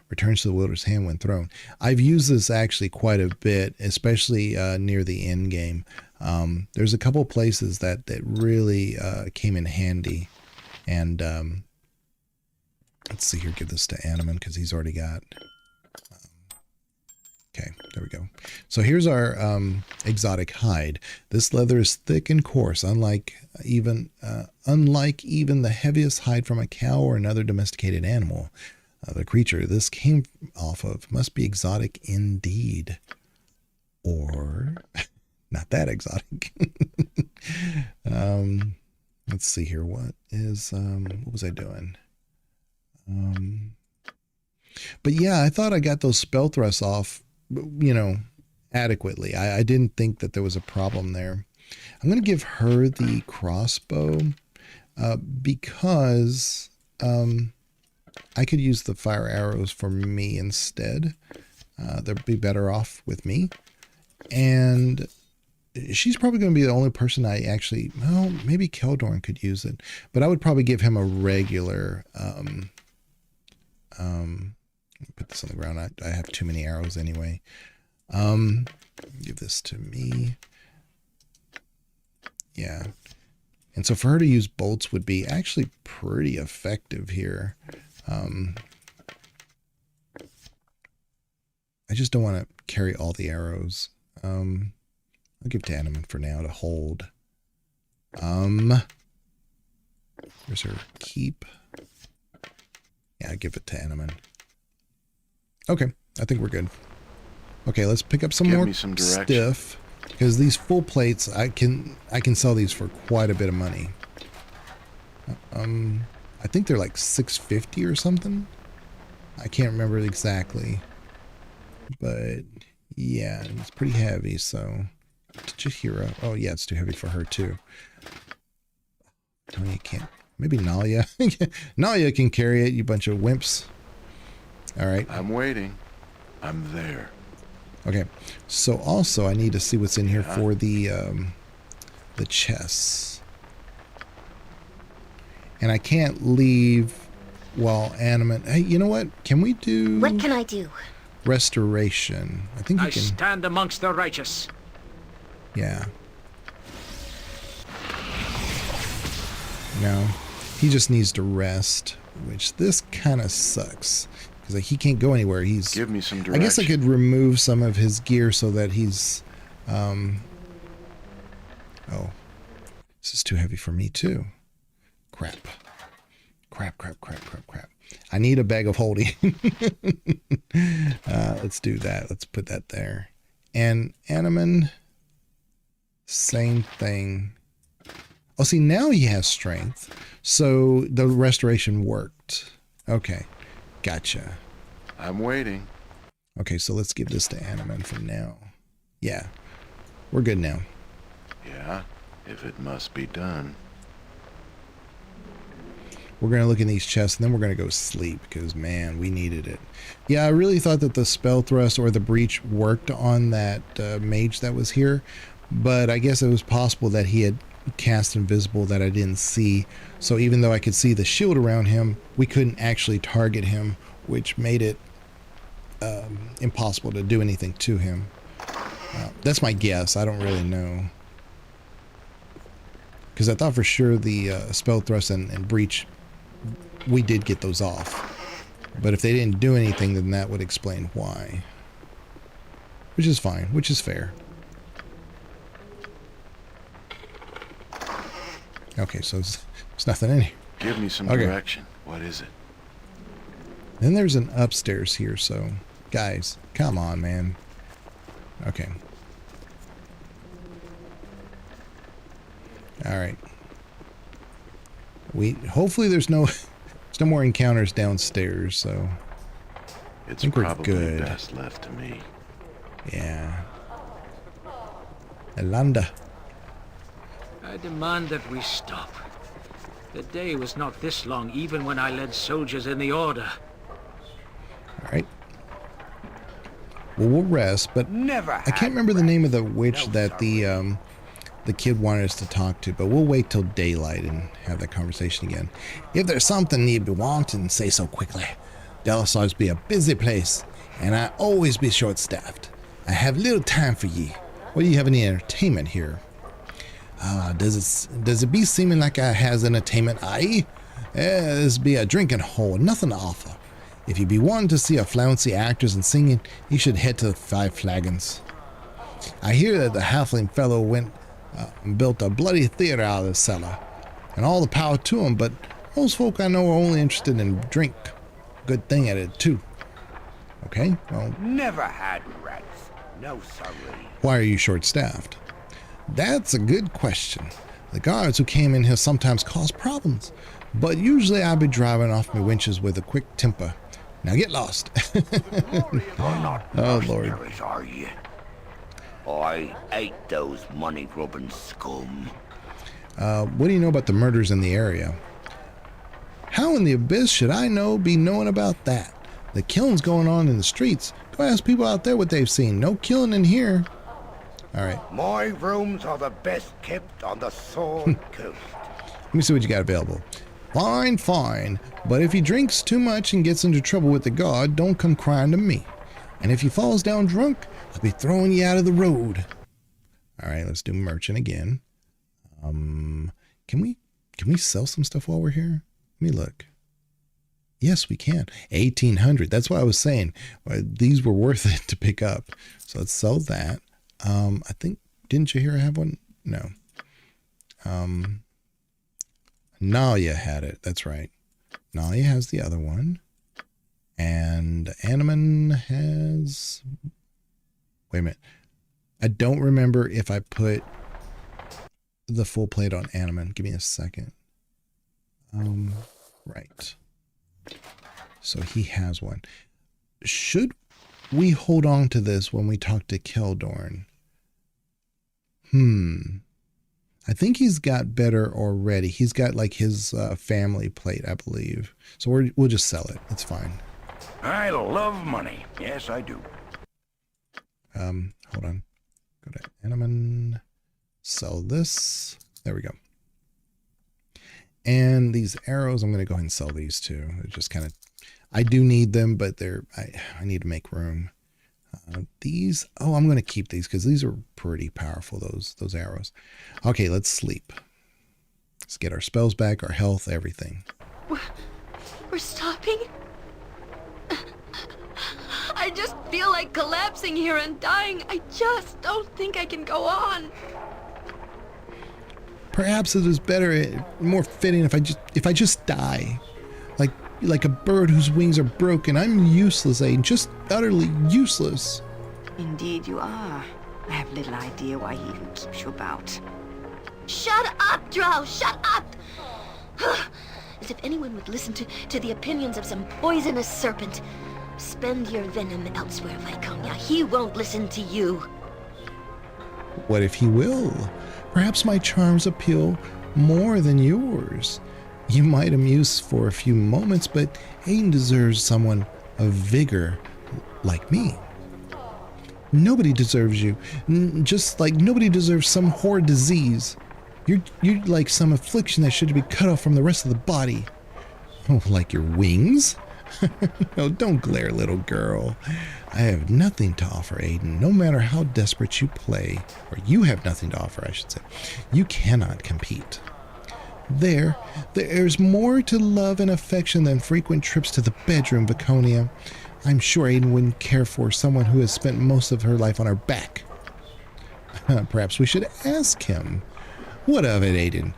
Returns to the wielder's hand when thrown. I've used this actually quite a bit, especially near the end game. There's a couple places that really came in handy. And let's see here, give this to Animan because he's already got... Okay, there we go. So here's our exotic hide. This leather is thick and coarse, unlike even the heaviest hide from a cow or another domesticated animal. The creature this came off of must be exotic indeed. Or not that exotic. Let's see here. What was I doing? But yeah, I thought I got those spell thrusts off, adequately. I didn't think that there was a problem there. I'm going to give her the crossbow because I could use the fire arrows for me instead. They'd be better off with me. And she's probably going to be the only person I actually... Well, maybe Keldorn could use it. But I would probably give him a regular... put this on the ground. I have too many arrows anyway. Give this to me. Yeah. And so for her to use bolts would be actually pretty effective here. I just don't want to carry all the arrows. I'll give to Animan for now to hold. Where's her keep? Yeah, I'll give it to Animan. Okay, I think we're good. Okay, let's pick up some more stuff. Because these full plates, I can sell these for quite a bit of money. I think they're like $6.50 or something. I can't remember exactly, but yeah, it's pretty heavy. So, Chihiro. Oh yeah, it's too heavy for her too. Tony can't. Maybe Nalia. Nalia can carry it. You bunch of wimps. All right. I'm waiting. I'm there. Okay. So also, I need to see what's in here for the chests. And I can't leave while animate. Hey, you know what? Can we do... What can I do? Restoration. I think you I can... stand amongst the righteous. Yeah. No. He just needs to rest, which this kind of sucks. Because like, he can't go anywhere. He's... Give me some direction. I guess I could remove some of his gear so that he's... Oh. This is too heavy for me, too. Crap. Crap. I need a bag of holding. Let's do that. Let's put that there. And Animan, same thing. Oh, see, now he has strength. So the restoration worked. Okay. Gotcha. I'm waiting. Okay, so let's give this to Animan for now. Yeah. We're good now. Yeah, if it must be done. We're going to look in these chests, and then we're going to go sleep, because, man, we needed it. Yeah, I really thought that the spell thrust or the breach worked on that mage that was here, but I guess it was possible that he had cast invisible that I didn't see. So even though I could see the shield around him, we couldn't actually target him, which made it impossible to do anything to him. That's my guess. I don't really know. Because I thought for sure the spell thrust and breach, we did get those off. But if they didn't do anything, then that would explain why. Which is fine, which is fair. Okay, so there's nothing in here. Give me some direction. What is it? Then there's an upstairs here, so guys, come on, man. Okay. All right. Hopefully there's no more encounters downstairs, so It's I think we're probably good. best left to me. Yeah. Elanda. I demand that we stop. The day was not this long, even when I led soldiers in the order. All right. Well, we'll rest, but I can't remember the name of the witch that the kid wanted us to talk to, but we'll wait till daylight and have that conversation again. If there's something you be wanting, say so quickly. Delasar's be a busy place, and I always be short-staffed. I have little time for ye. What do you have any entertainment here? Does it be seeming like I has entertainment? Aye? This be a drinking hole, nothing to offer. If you be wanting to see a flouncy actors and singing, you should head to the Five Flagons. I hear that the halfling fellow went and built a bloody theater out of the cellar, and all the power to him, but most folk I know are only interested in drink. Good thing at it, too. Okay, well... Never had rats. No, sorry. Why are you short-staffed? That's a good question. The guards who came in here sometimes cause problems, but usually I be driving off my winches with a quick temper. Now get lost. Oh, Lord. Are you? I hate those money-grubbing scum. What do you know about the murders in the area? How in the abyss should I be knowing about that? The killing's going on in the streets. Go ask people out there what they've seen. No killing in here. All right. My rooms are the best kept on the Sword Coast. Let me see what you got available. Fine, fine. But if he drinks too much and gets into trouble with the guard, don't come crying to me. And if he falls down drunk, I'll be throwing you out of the road. All right, let's do merchant again. Can we sell some stuff while we're here? Let me look. Yes, we can. 1,800. That's what I was saying. These were worth it to pick up. So let's sell that. I think, didn't you hear I have one? No. Nalia had it. That's right. Nalia has the other one. And Animan has... Wait a minute. I don't remember if I put the full plate on Animan. Give me a second. Right. So he has one. Should we hold on to this when we talk to Keldorn? I think he's got better already. He's got like his family plate, I believe. So we'll just sell it. It's fine. I love money. Yes, I do. Hold on. Go to Animan. Sell this. There we go. And these arrows, I'm going to go ahead and sell these too. They're just kind of, I do need them, but I need to make room. These, oh, I'm going to keep these because these are pretty powerful, those arrows. Okay, let's sleep. Let's get our spells back, our health, everything. We're stopping? I just feel like collapsing here and dying. I just don't think I can go on. Perhaps it is better, more fitting if I just die. Like a bird whose wings are broken. I'm useless, Aiden. Just utterly useless. Indeed you are. I have little idea why he even keeps you about. Shut up, Drow! Shut up! As if anyone would listen to the opinions of some poisonous serpent. Spend your venom elsewhere, Viconia. He won't listen to you. What if he will? Perhaps my charms appeal more than yours. You might amuse for a few moments, but Aiden deserves someone of vigor like me. Nobody deserves you, just like nobody deserves some horrid disease. You're like some affliction that should be cut off from the rest of the body. Oh, like your wings? No, don't glare, little girl. I have nothing to offer, Aiden, no matter how desperate you play. Or you have nothing to offer, I should say. You cannot compete. There's more to love and affection than frequent trips to the bedroom, Viconia. I'm sure Aiden wouldn't care for someone who has spent most of her life on her back. Perhaps we should ask him. What of it, Aiden?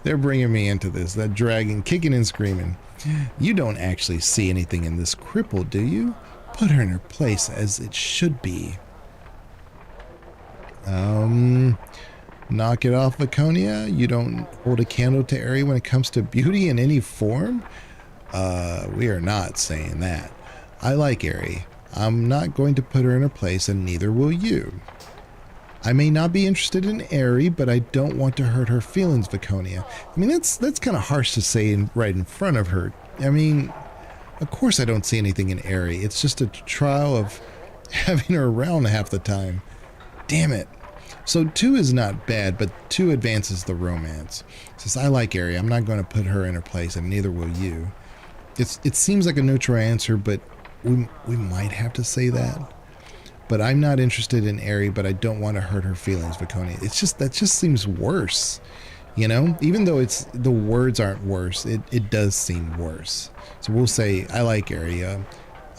They're bringing me into this. That dragon kicking and screaming. You don't actually see anything in this cripple, do you? Put her in her place as it should be. Knock it off, Viconia. You don't hold a candle to Aerie when it comes to beauty in any form? We are not saying that. I like Aerie. I'm not going to put her in her place, and neither will you. I may not be interested in Aerie, but I don't want to hurt her feelings, Viconia. I mean, that's kind of harsh to say right in front of her. I mean, of course I don't see anything in Aerie. It's just a trial of having her around half the time. Damn it. So 2 is not bad, but 2 advances the romance. Says, I like Aerie. I'm not going to put her in her place, and neither will you. It seems like a neutral answer, but we might have to say that. But I'm not interested in Aerie, but I don't want to hurt her feelings, Viconia. That just seems worse. You know? Even though the words aren't worse, it does seem worse. So we'll say, I like Aerie.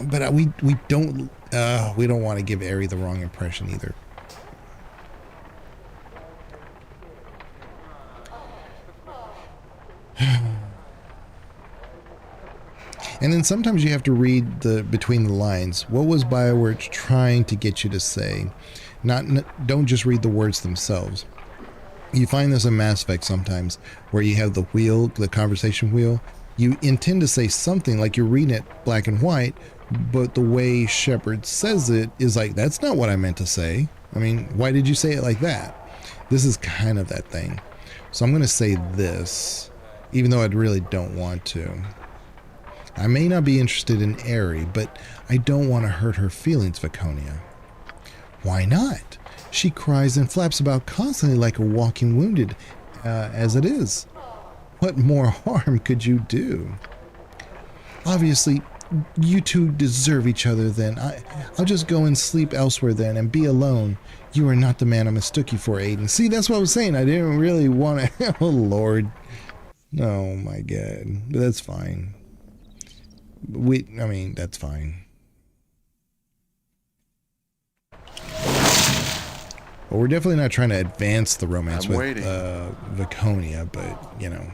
But we don't want to give Aerie the wrong impression either. And then sometimes you have to read between the lines. What was BioWare trying to get you to say? Don't just read the words themselves. You find this in Mass Effect sometimes, where you have the wheel, the conversation wheel. You intend to say something like you're reading it black and white, but the way Shepard says it is like, that's not what I meant to say. I mean, why did you say it like that? This is kind of that thing. So I'm going to say this, even though I really don't want to. I may not be interested in Aerie, but I don't want to hurt her feelings, Viconia. Why not? She cries and flaps about constantly like a walking wounded, as it is. What more harm could you do? Obviously, you two deserve each other then. I'll just go and sleep elsewhere then and be alone. You are not the man I mistook you for, Aiden. See, that's what I was saying. I didn't really want to... Oh, Lord. Oh, my God. But that's fine. That's fine. Well, we're definitely not trying to advance the romance with Viconia, but, you know.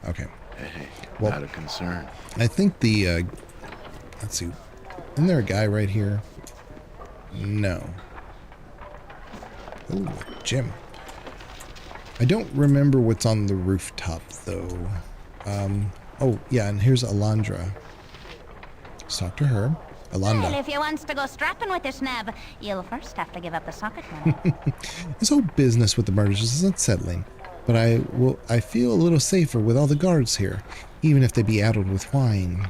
Okay. Hey, well, not a concern. I think let's see. Isn't there a guy right here? No. Ooh, gem. I don't remember what's on the rooftop, though. Oh, yeah, and here's Alondra. Let's talk to her. Alonda. Well, if you wants to go strapping with this nab, you'll first have to give up the socket money. This whole business with the murders is unsettling, but I feel a little safer with all the guards here, even if they be addled with wine.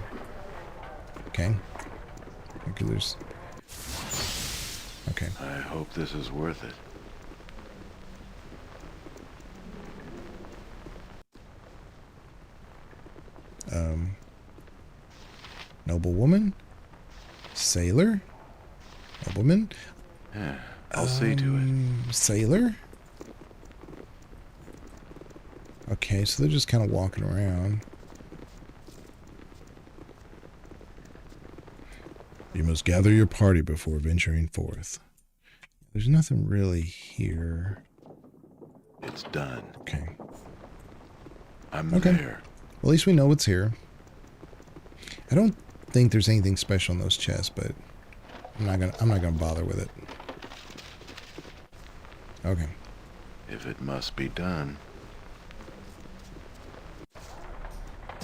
Okay. Regulars. Okay. I hope this is worth it. Noblewoman? Sailor? Nobleman? Yeah, I'll see to it. Sailor? Okay, so they're just kind of walking around. You must gather your party before venturing forth. There's nothing really here. It's done. Okay. I'm okay. there. Well, at least we know what's here. I don't think there's anything special in those chests, but I'm not gonna bother with it. Okay. If it must be done.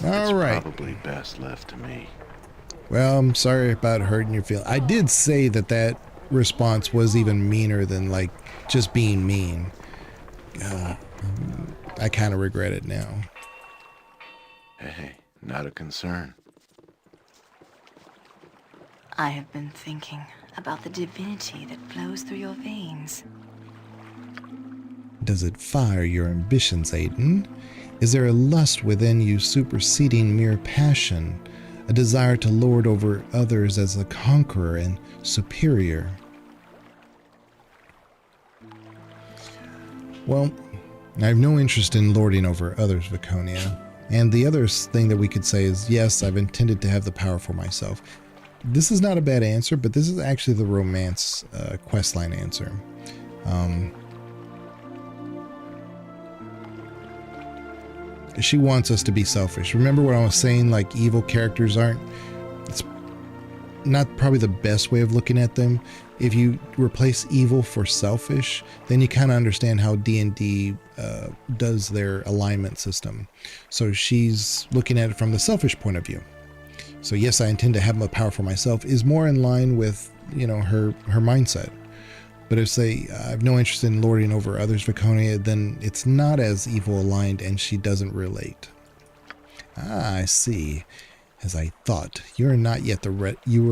All right. It's probably best left to me. Well, I'm sorry about hurting your feelings. I did say that response was even meaner than, like, just being mean. I kind of regret it now. Hey, not a concern. I have been thinking about the divinity that flows through your veins. Does it fire your ambitions, Aiden? Is there a lust within you superseding mere passion? A desire to lord over others as a conqueror and superior? Well, I have no interest in lording over others, Viconia. And the other thing that we could say is, yes, I've intended to have the power for myself. This is not a bad answer, but this is actually the romance questline answer. She wants us to be selfish. Remember what I was saying, like, evil characters aren't... It's not probably the best way of looking at them. If you replace evil for selfish, then you kind of understand how D&D does their alignment system. So she's looking at it from the selfish point of view. So yes, I intend to have the power for myself is more in line with, you know, her mindset. But if say I have no interest in lording over others, Viconia, then it's not as evil aligned, and she doesn't relate. Ah, I see. As I thought, you are not yet you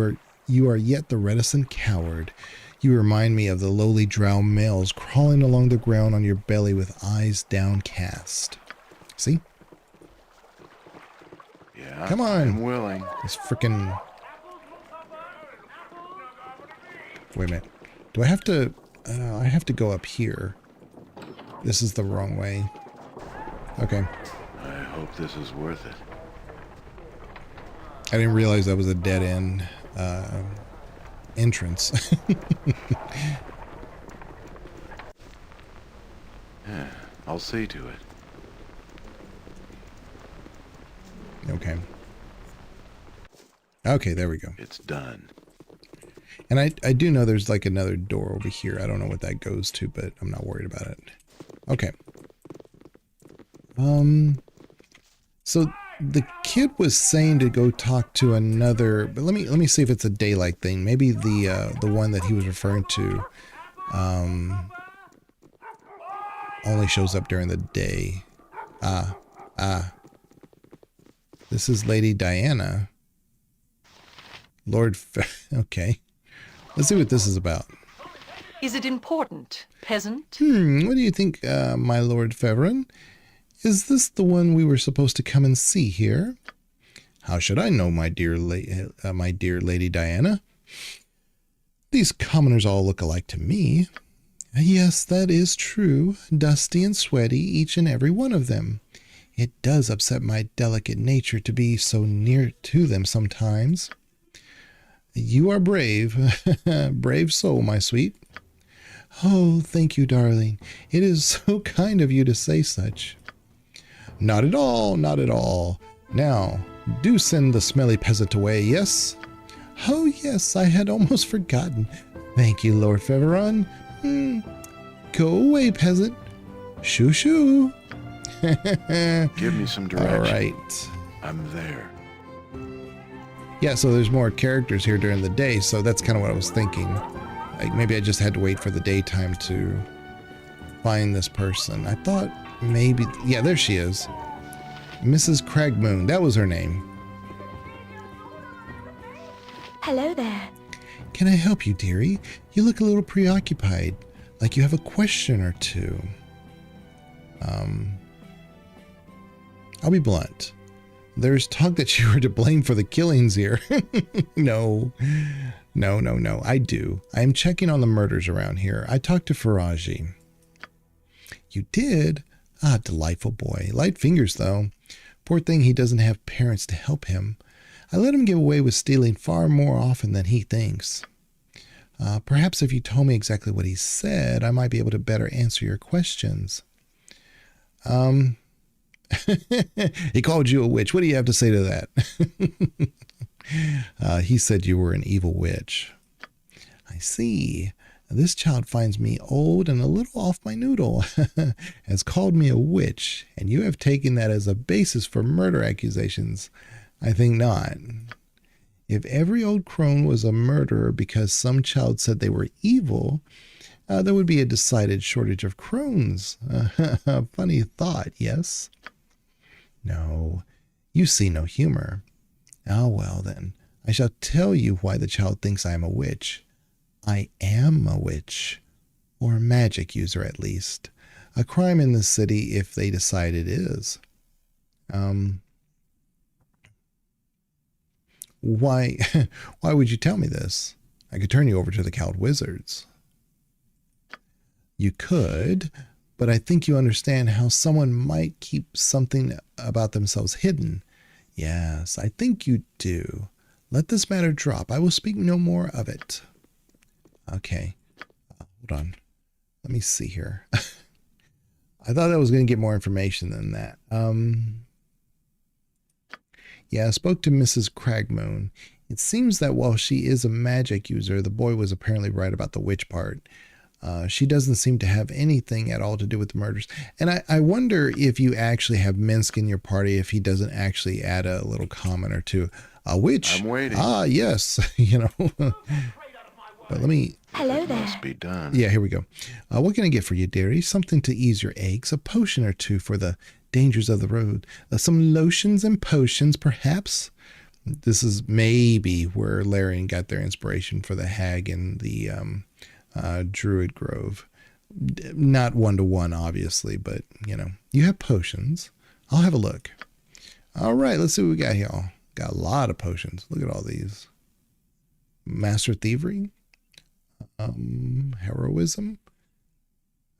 are yet the reticent coward. You remind me of the lowly drow males crawling along the ground on your belly with eyes downcast. See? Yeah, come on. I'm willing. This frickin'... Wait a minute. Do I have to... I have to go up here. This is the wrong way. Okay. I hope this is worth it. I didn't realize that was a dead-end entrance. Yeah, I'll see to it. Okay. Okay, there we go. It's done. And I do know there's like another door over here. I don't know what that goes to, but I'm not worried about it. Okay. So the kid was saying to go talk to another, but let me see if it's a daylight thing. Maybe the one that he was referring to only shows up during the day. This is Lady Diana. Okay. Let's see what this is about. Is it important, peasant? What do you think, my Lord Feverin? Is this the one we were supposed to come and see here? How should I know, my dear Lady Diana? These commoners all look alike to me. Yes, that is true. Dusty and sweaty, each and every one of them. It does upset my delicate nature to be so near to them sometimes. You are brave. Brave soul, my sweet. Oh, thank you, darling. It is so kind of you to say such. Not at all, not at all. Now, do send the smelly peasant away, yes? Oh, yes, I had almost forgotten. Thank you, Lord Feveron. Go away, peasant. Shoo shoo. Give me some direction. All right. I'm there. Yeah, so there's more characters here during the day, so that's kind of what I was thinking. Like maybe I just had to wait for the daytime to find this person. I thought maybe, yeah, there she is. Mrs. Cragmoon, that was her name. Hello there. Can I help you, dearie? You look a little preoccupied, like you have a question or two. I'll be blunt. There's talk that you were to blame for the killings here. No, I do. I am checking on the murders around here. I talked to Faraji. You did? Ah, delightful boy. Light fingers, though. Poor thing, he doesn't have parents to help him. I let him get away with stealing far more often than he thinks. Perhaps if you told me exactly what he said, I might be able to better answer your questions. He called you a witch. What do you have to say to that? He said you were an evil witch. I see. This child finds me old and a little off my noodle, has called me a witch, and you have taken that as a basis for murder accusations. I think not. If every old crone was a murderer because some child said they were evil, there would be a decided shortage of crones. Funny thought, yes? No, you see no humor. Ah, well then, I shall tell you why the child thinks I am a witch. I am a witch, or a magic user at least. A crime in the city if they decide it is. Why would you tell me this? I could turn you over to the Cowled Wizards. You could, but I think you understand how someone might keep something about themselves hidden. Yes, I think you do. Let this matter drop. I will speak no more of it. Okay. Hold on. Let me see here. I thought I was going to get more information than that. Yeah, I spoke to Mrs. Cragmoon. It seems that while she is a magic user, the boy was apparently right about the witch part. She doesn't seem to have anything at all to do with the murders. And I wonder if you actually have Minsk in your party, if he doesn't actually add a little comment or two. A witch? I'm waiting. Ah, yes. You know. But let me... Hello there. Must be done. Yeah, here we go. What can I get for you, dearie? Something to ease your aches, a potion or two for the dangers of the road. Some lotions and potions, perhaps? This is maybe where Larian got their inspiration for the hag in the Druid Grove. Not one-to-one, obviously, but, you know. You have potions. I'll have a look. All right, let's see what we got here. Got a lot of potions. Look at all these. Master Thievery. Heroism.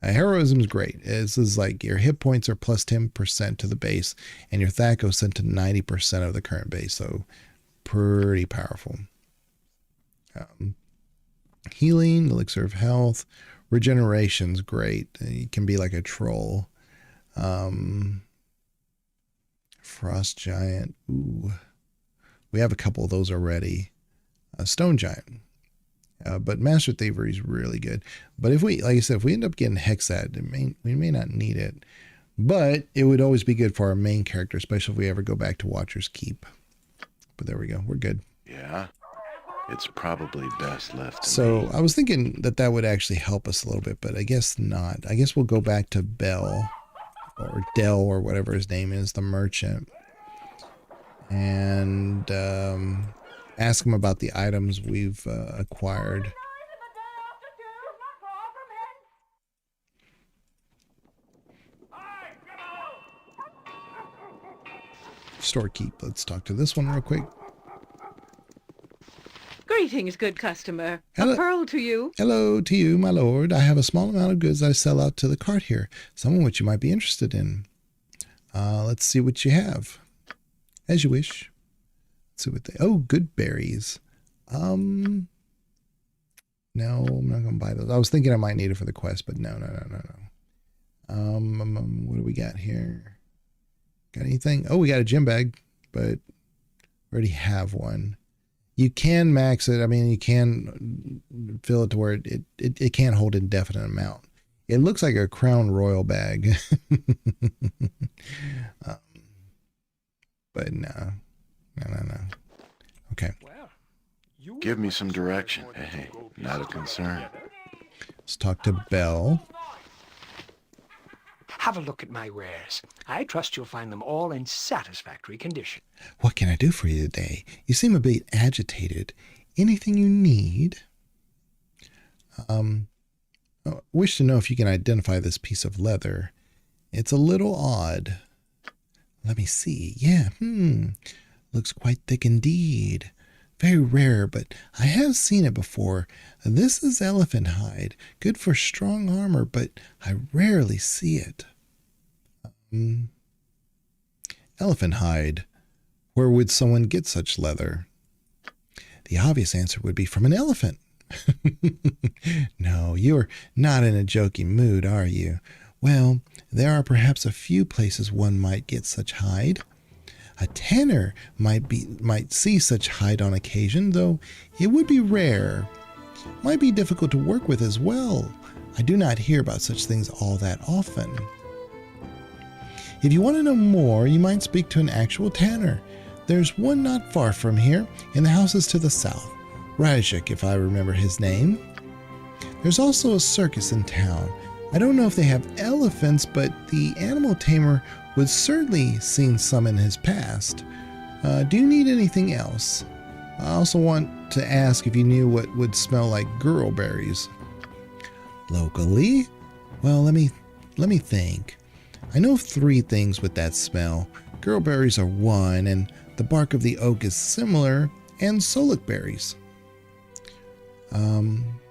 Heroism is great. This is like your hit points are plus 10% to the base, and your Thako sent to 90% of the current base. So pretty powerful. Healing, elixir of health, regeneration's great. You can be like a troll. Frost giant. Ooh, we have a couple of those already. Stone giant. But Master Thievery is really good. But if we, like I said, if we end up getting Hexad, we may not need it. But it would always be good for our main character, especially if we ever go back to Watcher's Keep. But there we go. We're good. Yeah. It's probably best left to So me. I was thinking that that would actually help us a little bit, but I guess not. I guess we'll go back to Bell or Dell or whatever his name is, the merchant. And ask him about the items we've acquired. Storekeep. Let's talk to this one real quick. Greetings, good customer. Hello. A pearl to you. Hello to you, my lord. I have a small amount of goods I sell out to the cart here. Some of which you might be interested in. Let's see what you have. As you wish. Let's see what they... Oh, good berries. No, I'm not going to buy those. I was thinking I might need it for the quest, but no. What do we got here? Got anything? Oh, we got a gym bag, but we already have one. You can max it. I mean, you can fill it to where it can't hold an indefinite amount. It looks like a Crown Royal bag. But no. Okay. Give me some direction. Hey, not a concern. Let's talk to Belle. Have a look at my wares. I trust you'll find them all in satisfactory condition. What can I do for you today? You seem a bit agitated. Anything you need? Wish to know if you can identify this piece of leather. It's a little odd. Let me see. Yeah, looks quite thick indeed. Very rare, but I have seen it before. This is elephant hide. Good for strong armor, but I rarely see it. Elephant hide. Where would someone get such leather? The obvious answer would be from an elephant. No, you're not in a joking mood, are you? Well, there are perhaps a few places one might get such hide. A tanner might see such hide on occasion, though it would be rare. Might be difficult to work with as well. I do not hear about such things all that often. If you want to know more, you might speak to an actual tanner. There's one not far from here, in the houses to the south. Rajik, if I remember his name. There's also a circus in town. I don't know if they have elephants, but the animal tamer would certainly seen some in his past. Do you need anything else? I also want to ask if you knew what would smell like girlberries. Locally? Well, let me think. I know of 3 things with that smell. Girlberries are one, and the bark of the oak is similar, and solic berries.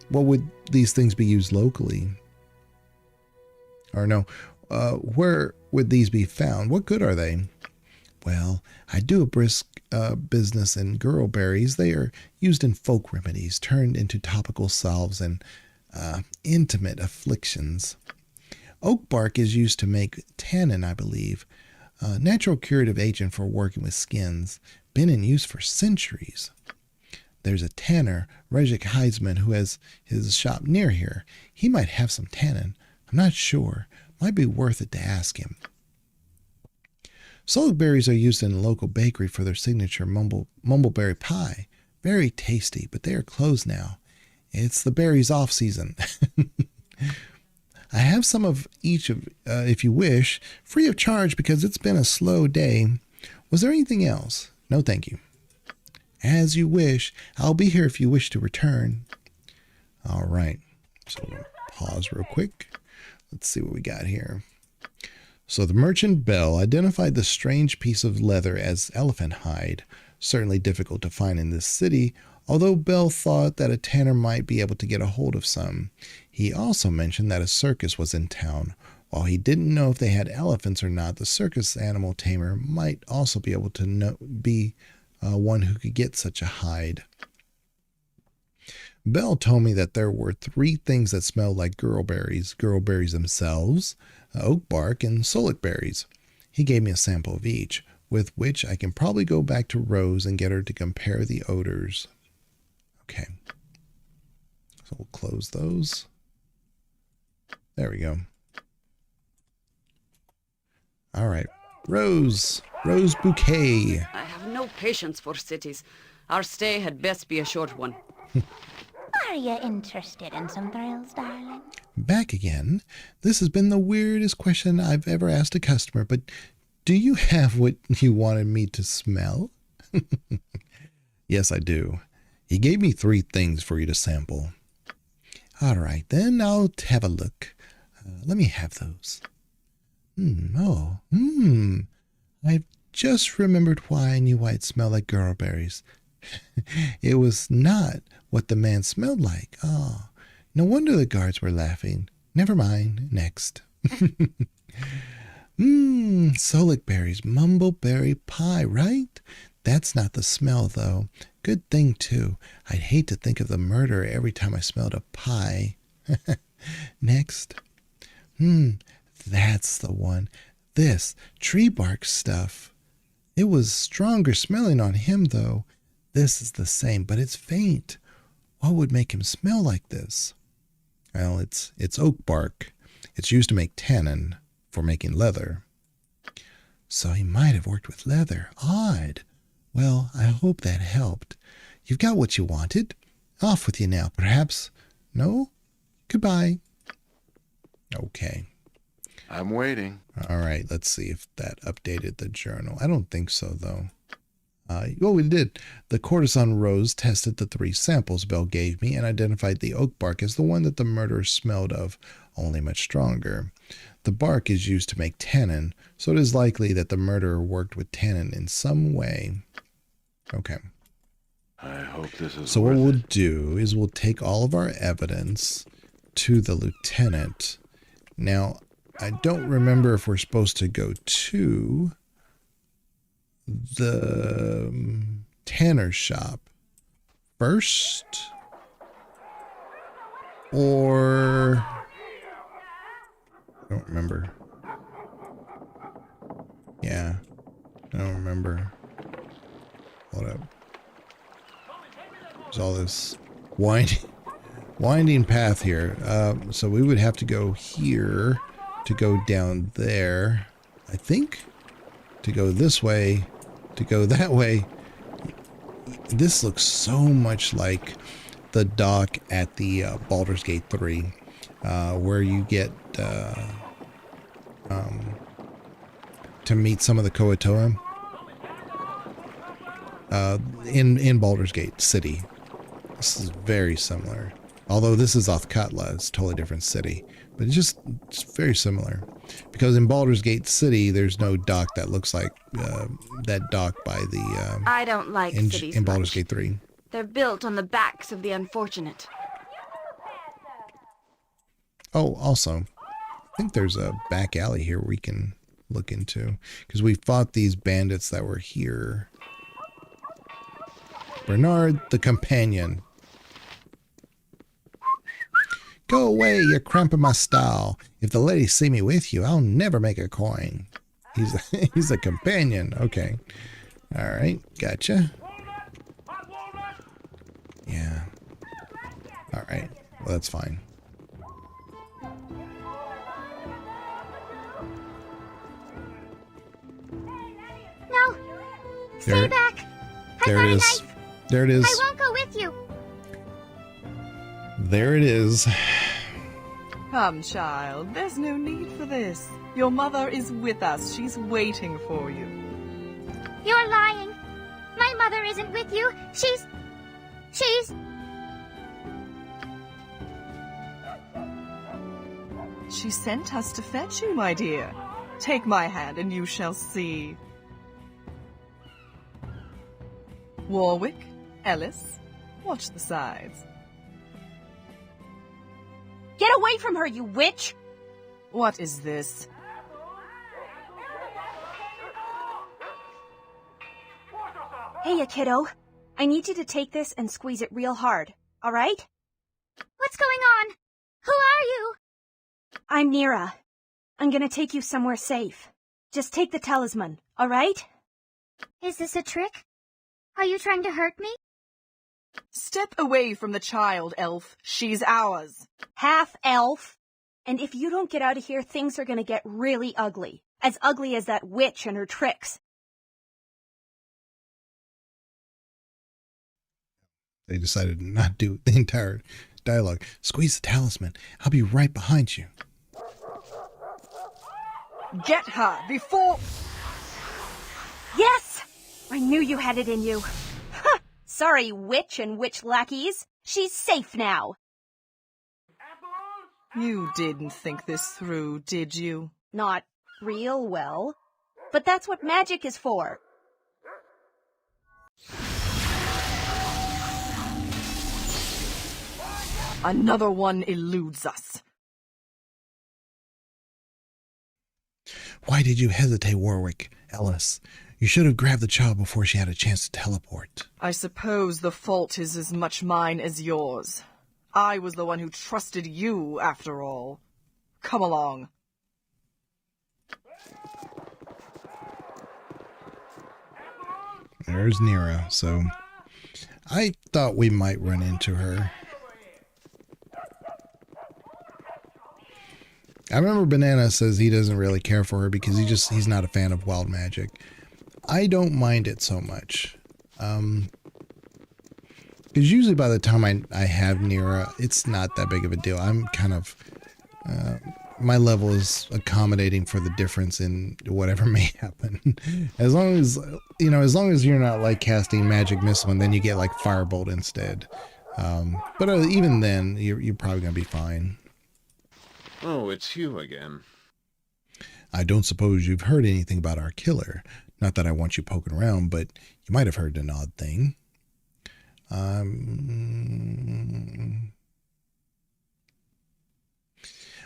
What would these things be used locally? Or no, where would these be found? What good are they? Well, I do a brisk business in girlberries. They are used in folk remedies, turned into topical salves and intimate afflictions. Oak bark is used to make tannin, I believe. Natural curative agent for working with skins. Been in use for centuries. There's a tanner, Rejik Heisman, who has his shop near here. He might have some tannin. I'm not sure. Might be worth it to ask him. Solic berries are used in a local bakery for their signature mumbleberry pie. Very tasty, but they are closed now. It's the berries off season. I have some of each if you wish, free of charge because it's been a slow day. Was there anything else? No, thank you. As you wish. I'll be here if you wish to return. All right. So we'll pause real quick. Let's see what we got here. So the merchant Belle identified the strange piece of leather as elephant hide. Certainly difficult to find in this city, although Belle thought that a tanner might be able to get a hold of some. He also mentioned that a circus was in town. While he didn't know if they had elephants or not, the circus animal tamer might also be able to be one who could get such a hide. Belle told me that there were 3 things that smelled like girlberries themselves, oak bark, and solic berries. He gave me a sample of each, with which I can probably go back to Rose and get her to compare the odors. Okay. So we'll close those. There we go. All right. Rose Bouquet. I have no patience for cities. Our stay had best be a short one. Are you interested in some thrills, darling? Back again. This has been the weirdest question I've ever asked a customer, but do you have what you wanted me to smell? Yes, I do. He gave me 3 things for you to sample. All right, then I'll have a look. Let me have those. I've just remembered why I knew why it smelled like girlberries. It was not what the man smelled like. Oh, no wonder the guards were laughing. Never mind. Next. Solic berries, mumbleberry pie, right? That's not the smell, though. Good thing, too. I'd hate to think of the murderer every time I smelled a pie. Next. That's the one. This tree bark stuff. It was stronger smelling on him, though. This is the same, but it's faint. What would make him smell like this? Well, it's oak bark. It's used to make tannin for making leather. So he might have worked with leather. Odd. Well, I hope that helped. You've got what you wanted. Off with you now, perhaps. No? Goodbye. Okay. I'm waiting. All right, let's see if that updated the journal. I don't think so, though. Well, we did. The courtesan rose tested the 3 samples Bell gave me and identified the oak bark as the one that the murderer smelled of, only much stronger. The bark is used to make tannin, so it is likely that the murderer worked with tannin in some way. Okay. I hope this is So what we'll do is we'll take all of our evidence to the lieutenant. Now, I don't remember if we're supposed to go to the tanner's shop first or I don't remember. Yeah, I don't remember. Hold up. There's all this winding path here. So we would have to go here to go down there, I think, to go this way, to go that way. This looks so much like the dock at the Baldur's Gate 3, where you get to meet some of the Koatoa in Baldur's Gate City. This is very similar. Although this is Athkatla, it's a totally different city. But it's very similar. Because in Baldur's Gate City, there's no dock that looks like that dock by the... I don't like cities in Baldur's much. Gate 3. They're built on the backs of the unfortunate. Oh, also, I think there's a back alley here we can look into. Because we fought these bandits that were here. Bernard the Companion. Go away, you're cramping my style. If the ladies see me with you, I'll never make a coin. He's a companion. Okay. All right, gotcha. Yeah. All right. Well, that's fine. No. Stay back. There it is. There it is. I won't go with you. There it is. Come, child. There's no need for this. Your mother is with us. She's waiting for you. You're lying. My mother isn't with you. She's... She sent us to fetch you, my dear. Take my hand and you shall see. Warwick, Ellis, watch the sides. Get away from her, you witch! What is this? Hey, you kiddo. I need you to take this and squeeze it real hard, alright? What's going on? Who are you? I'm Nira. I'm gonna take you somewhere safe. Just take the talisman, alright? Is this a trick? Are you trying to hurt me? Step away from the child, elf. She's ours. Half elf. And if you don't get out of here, things are gonna get really ugly. As ugly as that witch and her tricks. They decided to not do the entire dialogue. Squeeze the talisman. I'll be right behind you. Get her before... Yes! I knew you had it in you. Ha! Sorry, witch and witch lackeys. She's safe now. You didn't think this through, did you? Not real well. But that's what magic is for. Another one eludes us. Why did you hesitate, Warwick? Ellis, you should have grabbed the child before she had a chance to teleport. I suppose the fault is as much mine as yours. I was the one who trusted you, after all. Come along. There's Nira, so I thought we might run into her. I remember Banana says he doesn't really care for her because he's not a fan of wild magic. I don't mind it so much. Because usually by the time I have Nira, it's not that big of a deal. I'm kind of... my level is accommodating for the difference in whatever may happen. As long as, as long as you're not like casting magic missile and then you get like firebolt instead. But even then, you're probably going to be fine. Oh, it's you again. I don't suppose you've heard anything about our killer. Not that I want you poking around, but you might have heard an odd thing.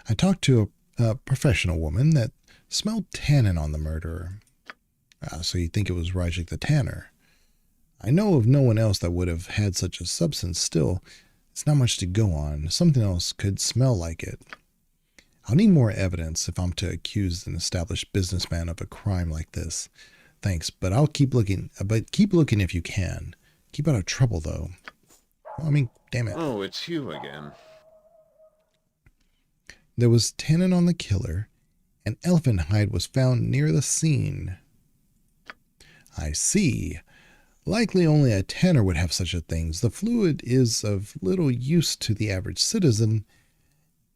I talked to a professional woman that smelled tannin on the murderer. So you think it was Rajik the Tanner. I know of no one else that would have had such a substance. Still, it's not much to go on. Something else could smell like it. I'll need more evidence if I'm to accuse an established businessman of a crime like this. Thanks, but I'll keep looking. But keep looking if you can. Keep out of trouble, though. Well, I mean, damn it. Oh, it's you again. There was tannin on the killer. An elephant hide was found near the scene. I see. Likely only a tanner would have such a thing. The fluid is of little use to the average citizen,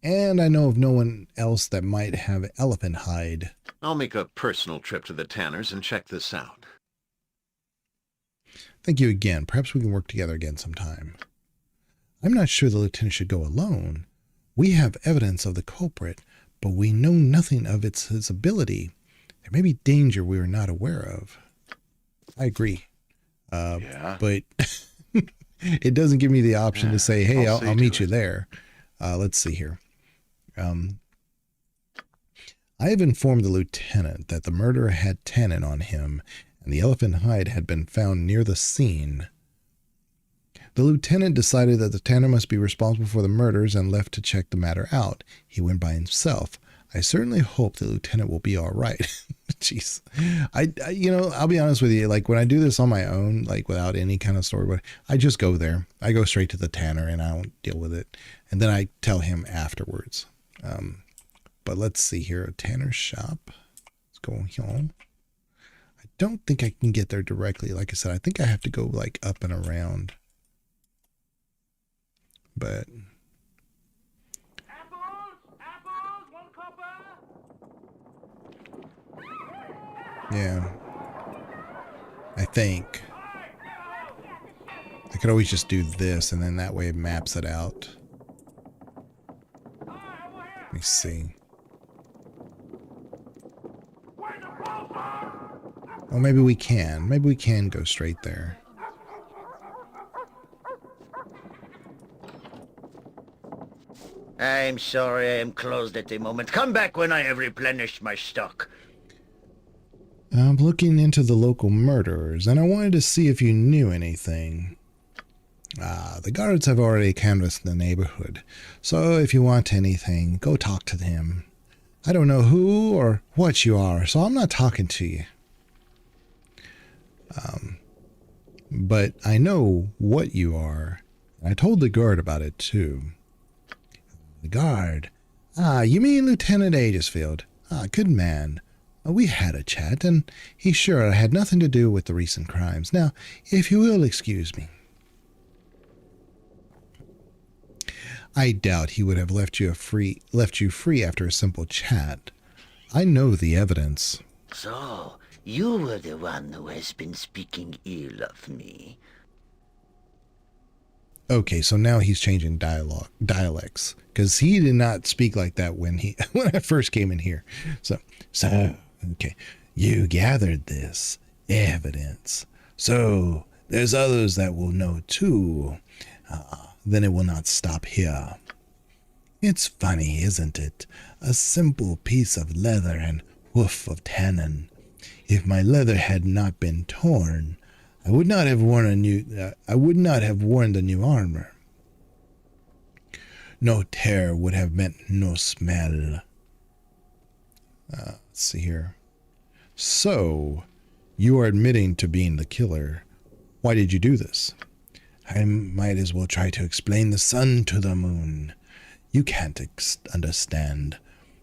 and I know of no one else that might have elephant hide. I'll make a personal trip to the tanners and check this out. Thank you again. Perhaps we can work together again sometime. I'm not sure the lieutenant should go alone. We have evidence of the culprit, but we know nothing of his ability. There may be danger we are not aware of. I agree. Yeah. But it doesn't give me the option to say, hey, I'll meet you there. Let's see here. I have informed the lieutenant that the murderer had tannin on him, and the elephant hide had been found near the scene. The lieutenant decided that the tanner must be responsible for the murders and left to check the matter out. He went by himself. I certainly hope the lieutenant will be all right. Jeez. I'll be honest with you. Like when I do this on my own, like without any kind of story, I just go there. I go straight to the tanner and I don't deal with it. And then I tell him afterwards. But let's see here. A tanner's shop. Let's go here. I don't think I can get there directly. Like I said, I think I have to go like up and around. But yeah, I think I could always just do this and then that way it maps it out. Let me see. Well, maybe we can. Maybe we can go straight there. I'm sorry I am closed at the moment. Come back when I have replenished my stock. I'm looking into the local murderers, and I wanted to see if you knew anything. The guards have already canvassed the neighborhood, so if you want anything, go talk to them. I don't know who or what you are, so I'm not talking to you. But I know what you are, and I told the guard about it too. The guard? You mean Lieutenant Agesfield? Good man. We had a chat, and he's sure I had nothing to do with the recent crimes. Now, if you will excuse me. I doubt he would have left you free after a simple chat. I know the evidence. So, you were the one who has been speaking ill of me. Okay, so now he's changing dialects, because he did not speak like that when I first came in here. So okay, you gathered this evidence. So there's others that will know too. Then it will not stop here. It's funny, isn't it? A simple piece of leather and hoof of tannin. If my leather had not been torn, I would not have worn the new armor. No tear would have meant no smell. Let's see here. So, you are admitting to being the killer. Why did you do this? I might as well try to explain the sun to the moon. You can't understand.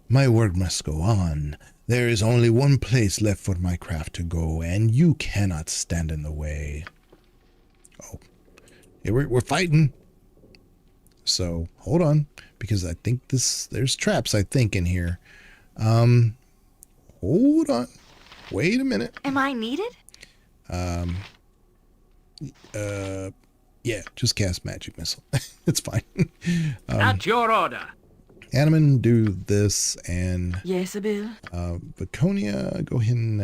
My work must go on. There is only one place left for my craft to go, and you cannot stand in the way. Oh, yeah, we're fighting. So hold on, because I think there's traps, I think, in here. Hold on. Wait a minute. Am I needed? Yeah, just cast magic missile. It's fine. At your order. Animan, do this, and yes, Abil. Baconia, go ahead and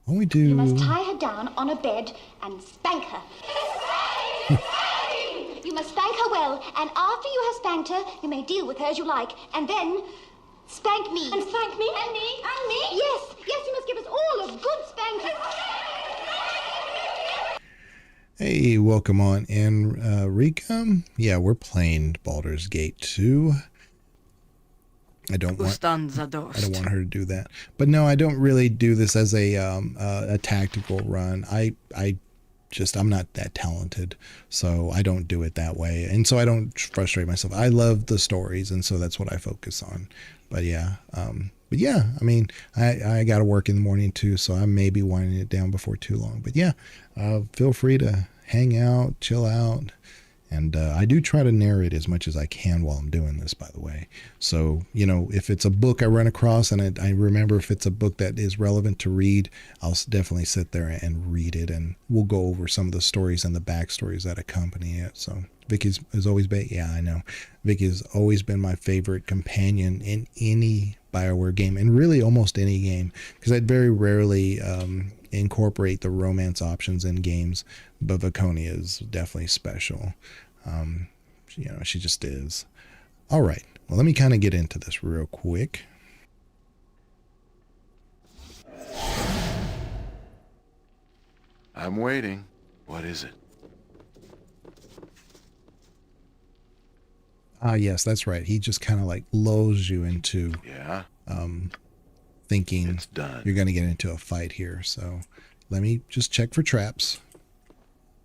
why don't we do? You must tie her down on a bed and spank her. You must spank her well, and after you have spanked her, you may deal with her as you like, and then spank me. And spank me. And me. And me. Yes, yes, you must give us all a good spanking. Hey, welcome on in, Rika. Yeah, we're playing Baldur's Gate 2. I don't want her to do that. But no, I don't really do this as a tactical run. I'm not that talented, so I don't do it that way. And so I don't frustrate myself. I love the stories, and so that's what I focus on. But yeah, I mean, I got to work in the morning too, so I may be winding it down before too long. But yeah, feel free to hang out, chill out. And I do try to narrate as much as I can while I'm doing this, by the way. So, you know, if it's a book I run across and I remember if it's a book that is relevant to read, I'll definitely sit there and read it. And we'll go over some of the stories and the backstories that accompany it. So Vicky's has always been, yeah, I know. Vicky has always been my favorite companion in any BioWare game, and really almost any game, because I'd very rarely incorporate the romance options in games, but Vaconia is definitely special. You know, she just is. All right, well, let me kind of get into this real quick. I'm waiting. What is it? Yes, that's right. He just kind of like lulls you into thinking it's done. You're going to get into a fight here. So let me just check for traps.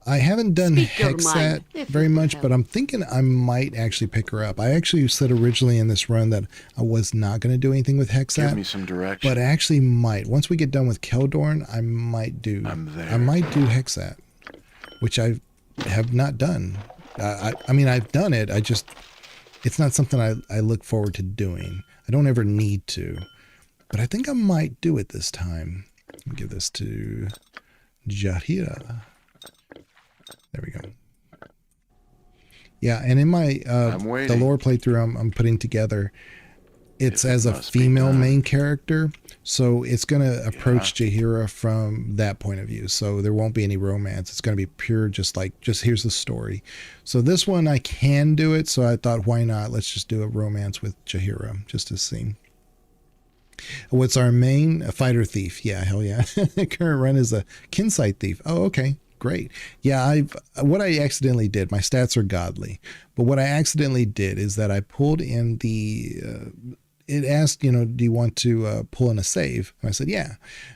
I haven't done Hexat very much, but I'm thinking I might actually pick her up. I actually said originally in this run that I was not going to do anything with Hexat. Give me some direction. But I actually might. Once we get done with Keldorn, I might do Hexat, which I have not done. I mean, I've done it. It's not something I look forward to doing. I don't ever need to. But I think I might do it this time. Let me give this to Jahira. There we go. Yeah, and in my the lore playthrough I'm putting together, it's as a female main character, so it's going to approach Jahira from that point of view. So there won't be any romance. It's going to be pure, just here's the story. So this one I can do it, so I thought, why not? Let's just do a romance with Jahira, just to see. What's our main? A fighter thief. Yeah, hell yeah. Current run is a Kinsight thief. Oh, okay. Great. Yeah, what I accidentally did, my stats are godly, but what I accidentally did is that I pulled in the, it asked, you know, do you want to pull in a save? And I said, yeah.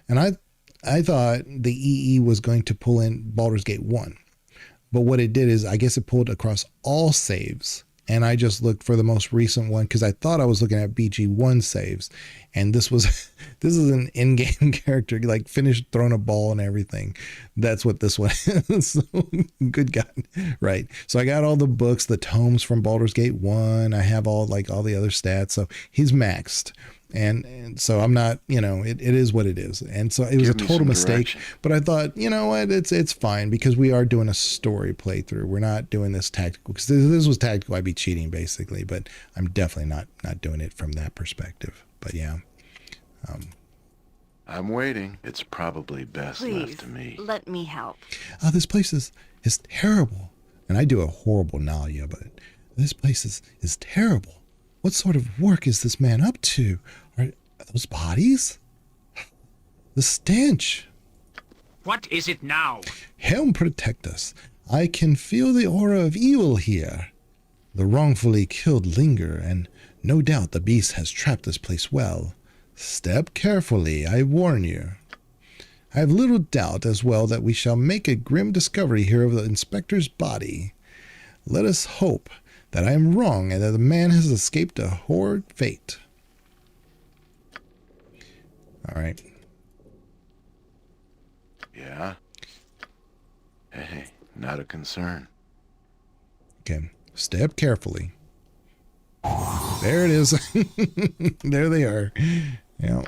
And I thought the EE was going to pull in Baldur's Gate 1. But what it did is, I guess it pulled across all saves. And I just looked for the most recent one because I thought I was looking at BG1 saves. And this is an in-game character, like finished throwing a ball and everything. That's what this one is. So, good God. Right. So I got all the books, the tomes from Baldur's Gate 1. I have all the other stats. So he's maxed. And so I'm not, you know, it is what it is. And so it was a total mistake, but I thought, you know what, it's fine because we are doing a story playthrough. We're not doing this tactical, because this was tactical. I'd be cheating basically, but I'm definitely not doing it from that perspective. But yeah. I'm waiting. It's probably best left to me. Let me help. Oh, this place is terrible. And I do a horrible Nalia, but this place is terrible. What sort of work is this man up to? Are those bodies? The stench. What is it now? Helm protect us. I can feel the aura of evil here. The wrongfully killed linger, and no doubt the beast has trapped this place well. Step carefully, I warn you. I have little doubt as well that we shall make a grim discovery here of the inspector's body. Let us hope that I am wrong and that the man has escaped a horrid fate. All right. Yeah? Hey, not a concern. Okay. Step carefully. There it is. There they are. Yeah.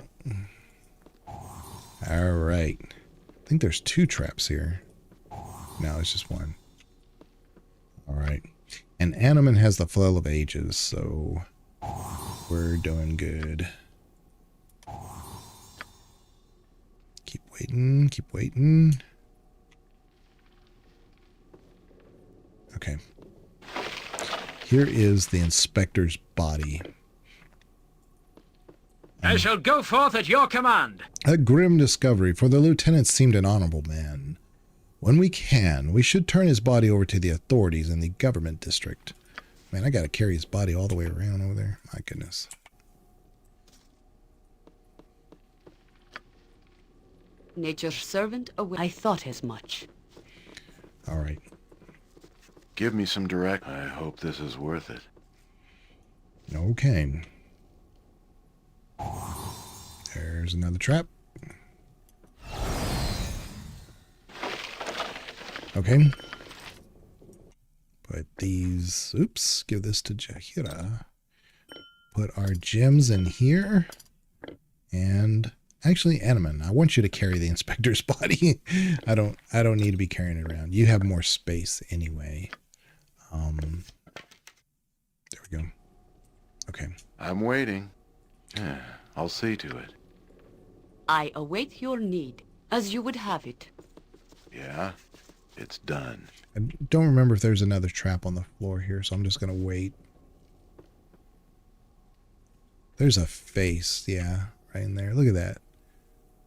All right. I think there's 2 traps here. No, it's just one. All right. And Animan has the Flail of Ages, so we're doing good. Keep waiting. Keep waiting. Okay. Here is the inspector's body. I shall go forth at your command. A grim discovery, for the lieutenant seemed an honorable man. When we can, we should turn his body over to the authorities in the government district. Man, I gotta carry his body all the way around over there. My goodness. Nature's servant away. I thought as much. All right. Give me some direct. I hope this is worth it. Okay. There's another trap. Okay. Put these, oops, give this to Jahira. Put our gems in here. And actually, Animan, I want you to carry the inspector's body. I don't need to be carrying it around. You have more space anyway. There we go. Okay. I'm waiting. Yeah, I'll see to it. I await your need, as you would have it. Yeah, it's done. I don't remember if there's another trap on the floor here, so I'm just going to wait. There's a face, yeah, right in there. Look at that.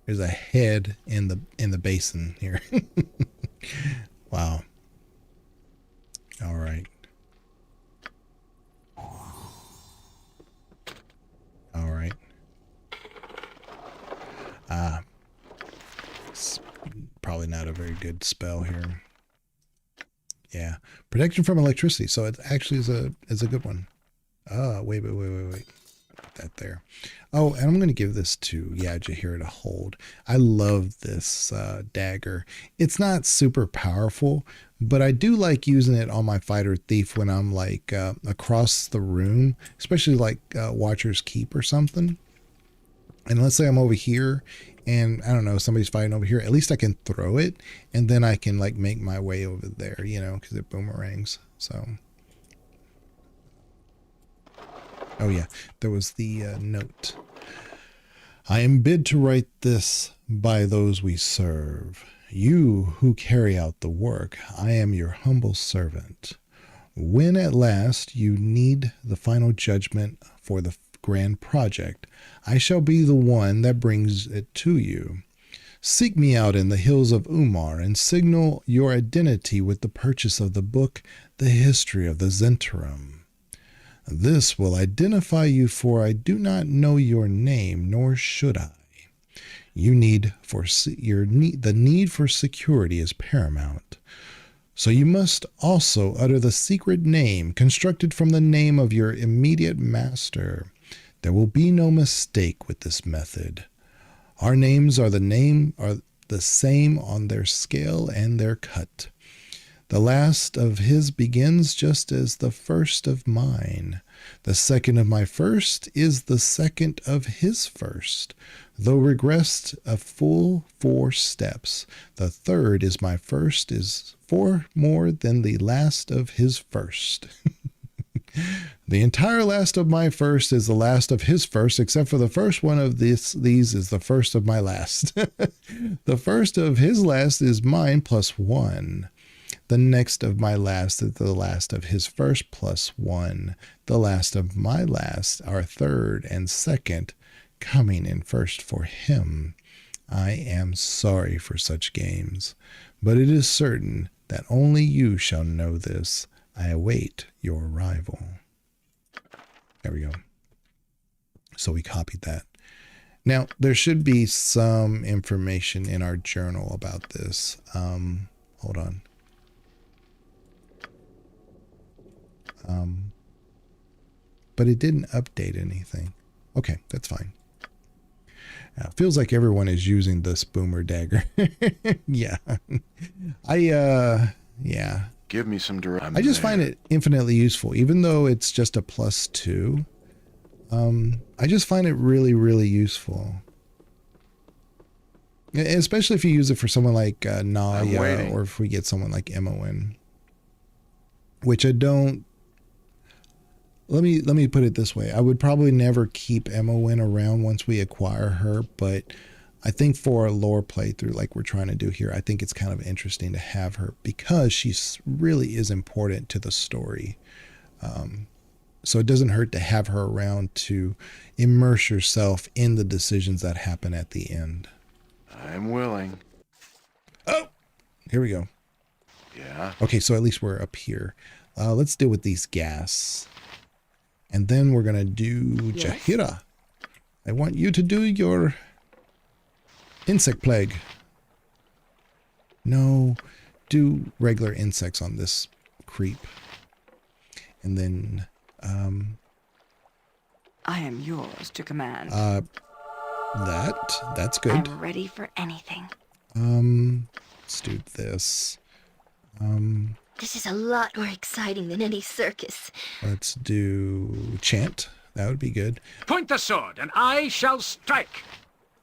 There's a head in the basin here. Wow. All right. All right. It's probably not a very good spell here. Yeah, protection from electricity. So it actually is a good one. Wait. Put that there. Oh, and I'm going to give this to Jahira to hold. I love this dagger. It's not super powerful, but I do like using it on my fighter thief when I'm like across the room, especially like Watcher's Keep or something. And let's say I'm over here and I don't know, somebody's fighting over here. At least I can throw it and then I can like make my way over there, you know, because it boomerangs. So, oh yeah, there was the note. I am bid to write this by those we serve. You who carry out the work, I am your humble servant. When at last you need the final judgment for the grand project, I shall be the one that brings it to you. Seek me out in the hills of Umar and signal your identity with the purchase of the book, The History of the Zhentarim. This will identify you, for I do not know your name, nor should I. The need for security is paramount. So you must also utter the secret name constructed from the name of your immediate master. There will be no mistake with this method. Our names are the same on their scale and their cut. The last of his begins just as the first of mine. The second of my first is the second of his first. Though regressed a full 4 steps, the third is my first is 4 more than the last of his first. The entire last of my first is the last of his first, except for the first one of these is the first of my last. The first of his last is mine plus 1. The next of my last is the last of his first plus 1. The last of my last are third and second, coming in first for him. I am sorry for such games, but it is certain that only you shall know this. I await your arrival. There we go. So we copied that. Now, there should be some information in our journal about this. Hold on. But it didn't update anything. Okay, that's fine. Feels like everyone is using this boomer dagger. Yeah. Yeah. Give me some direction. I just find it infinitely useful, even though it's just a +2. I just find it really, really useful. Especially if you use it for someone like Naya, or if we get someone like Imoen. Which I don't... Let me put it this way. I would probably never keep Imoen around once we acquire her, but I think for a lore playthrough like we're trying to do here, I think it's kind of interesting to have her because she really is important to the story. So it doesn't hurt to have her around to immerse yourself in the decisions that happen at the end. I'm willing. Oh, here we go. Yeah. Okay, so at least we're up here. Let's deal with these gas. And then we're going to do Jaheira. I want you to do your insect plague. No, do regular insects on this creep. And then... I am yours to command. That's good. I'm ready for anything. Let's do this. This is a lot more exciting than any circus. Let's do chant. That would be good. Point the sword, and I shall strike.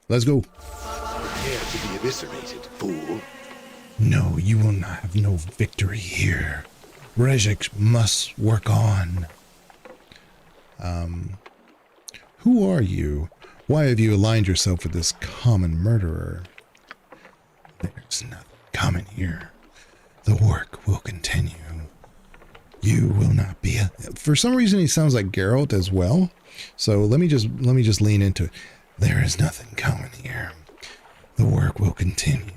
Let's go. Prepare to be eviscerated, fool. No, you will not have no victory here. Rejek must work on. Who are you? Why have you aligned yourself with this common murderer? There's nothing common here. The work will continue. You will not be For some reason he sounds like Geralt as well. So let me just lean into it. There is nothing common here. The work will continue.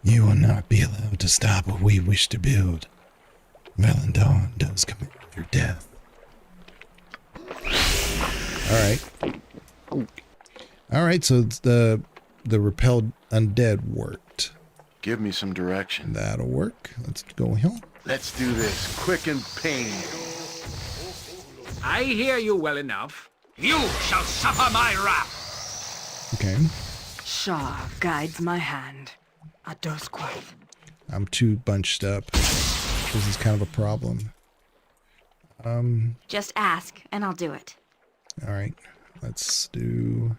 You will not be allowed to stop what we wish to build. Valandon does command your death. All right, so the repelled undead worked. Give me some direction. That'll work. Let's go here. Let's do this quick and painful. I hear you well enough. You shall suffer my wrath. Okay. Shah guides my hand. Adosquath. I'm too bunched up. This is kind of a problem. Just ask, and I'll do it. All right. Let's do...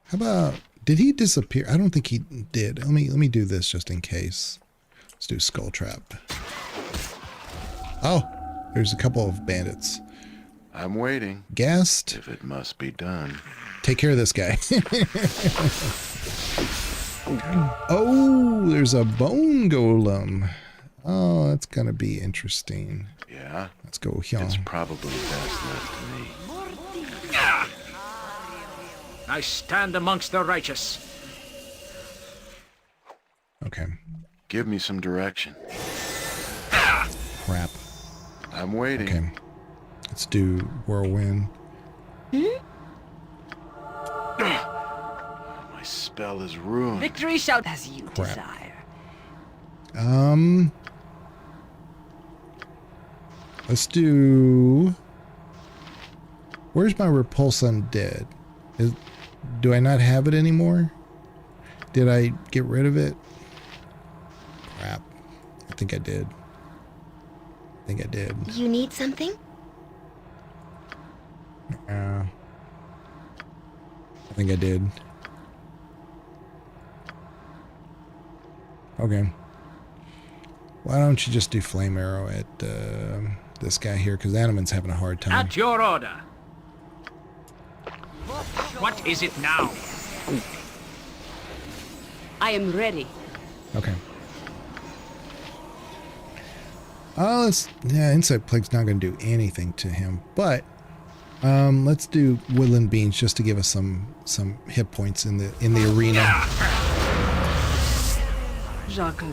How about... Did he disappear? I don't think he did. Let me do this just in case. Let's do Skull Trap. Oh, there's a couple of bandits. I'm waiting. Gassed. If it must be done. Take care of this guy. Oh, there's a bone golem. Oh, that's gonna be interesting. Yeah. Let's go here. It's probably best left to me. I stand amongst the righteous. Okay. Give me some direction. Crap. I'm waiting. Okay. Let's do whirlwind. My spell is ruined. Victory shall as you Crap. desire. Let's do... Where's my repulse undead? Do I not have it anymore? Did I get rid of it? Crap. I think I did. You need something? I think I did. Okay. Why don't you just do flame arrow at this guy here? Because Animan's having a hard time. At your order. What is it now? I am ready. Okay. Insect Plague's not going to do anything to him, but let's do Woodland Beans just to give us some hit points in the arena. Jacques.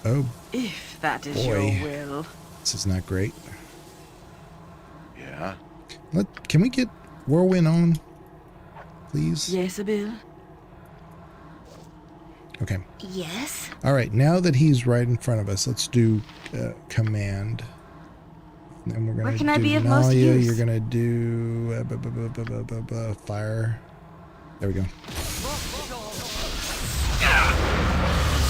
Oh, if that is boy. your will. This is not great. Yeah. Can we get Whirlwind on? please? Yes, Bill. Okay. Yes? All right, now that he's right in front of us, let's do command. Then we're going to do Where can I be of most use? You're going to do fire. There we go.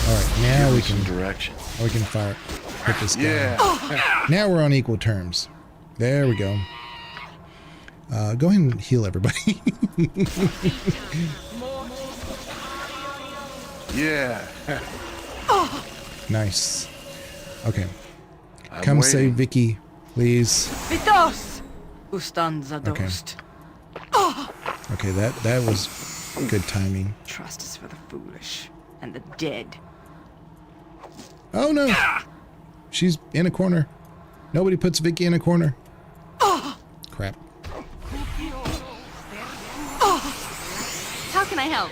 All right, now we can direction. We can fire. Hit this guy. Yeah. Now we're on equal terms. There we go. Go ahead and heal everybody. Yeah. Nice. Okay. I'm Come waiting. save Vicky, please. Vitos! Ustanza dost. Okay, that was good timing. Trust is for the foolish and the dead. Oh no! She's in a corner. Nobody puts Vicky in a corner. Crap. How can I help?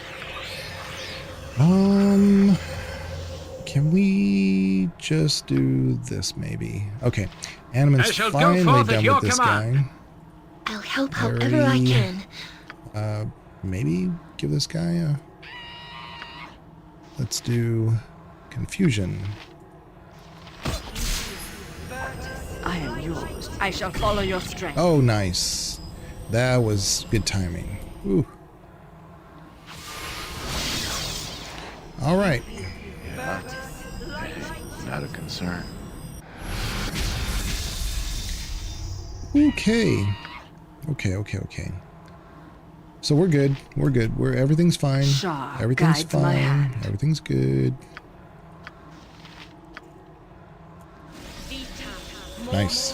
Can we just do this maybe? Okay. Animan's I shall go finally forth at done your with this command. guy. I'll help however I can. Maybe give this guy a... Let's do confusion. I am yours. I shall follow your strength. Oh, nice. That was good timing. Ooh. All right. Yeah. Not a concern. Okay. Okay. So we're good. Everything's fine. Shah Everything's guides my fine. hand. Everything's good. Nice.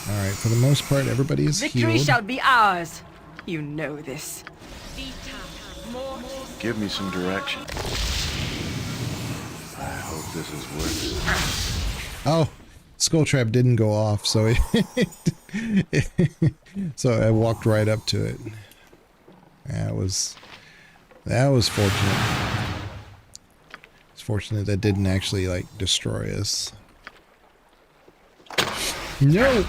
All right. For the most part, everybody is Victory healed. shall be ours. You know this. Give me some direction. I hope this is worth it. Oh, skull trap didn't go off, so so I walked right up to it. That was fortunate. It's fortunate that didn't actually like destroy us. No.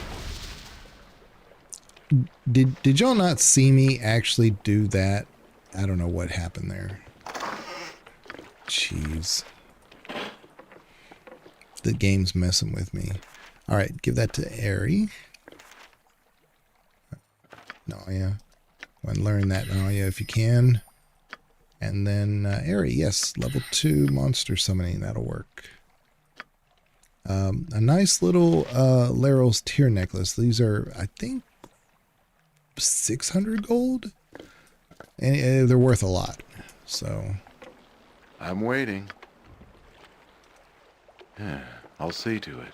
Did y'all not see me actually do that? I don't know what happened there. Jeez. The game's messing with me. All right, give that to Airy. Nalia. Go and learn that, Nalia, if you can. And then Airy, yes, level 2 monster summoning. That'll work. A nice little Laryl's tear necklace. These are, I think, 600 gold? And they're worth a lot. So I'm waiting. Yeah, I'll see to it.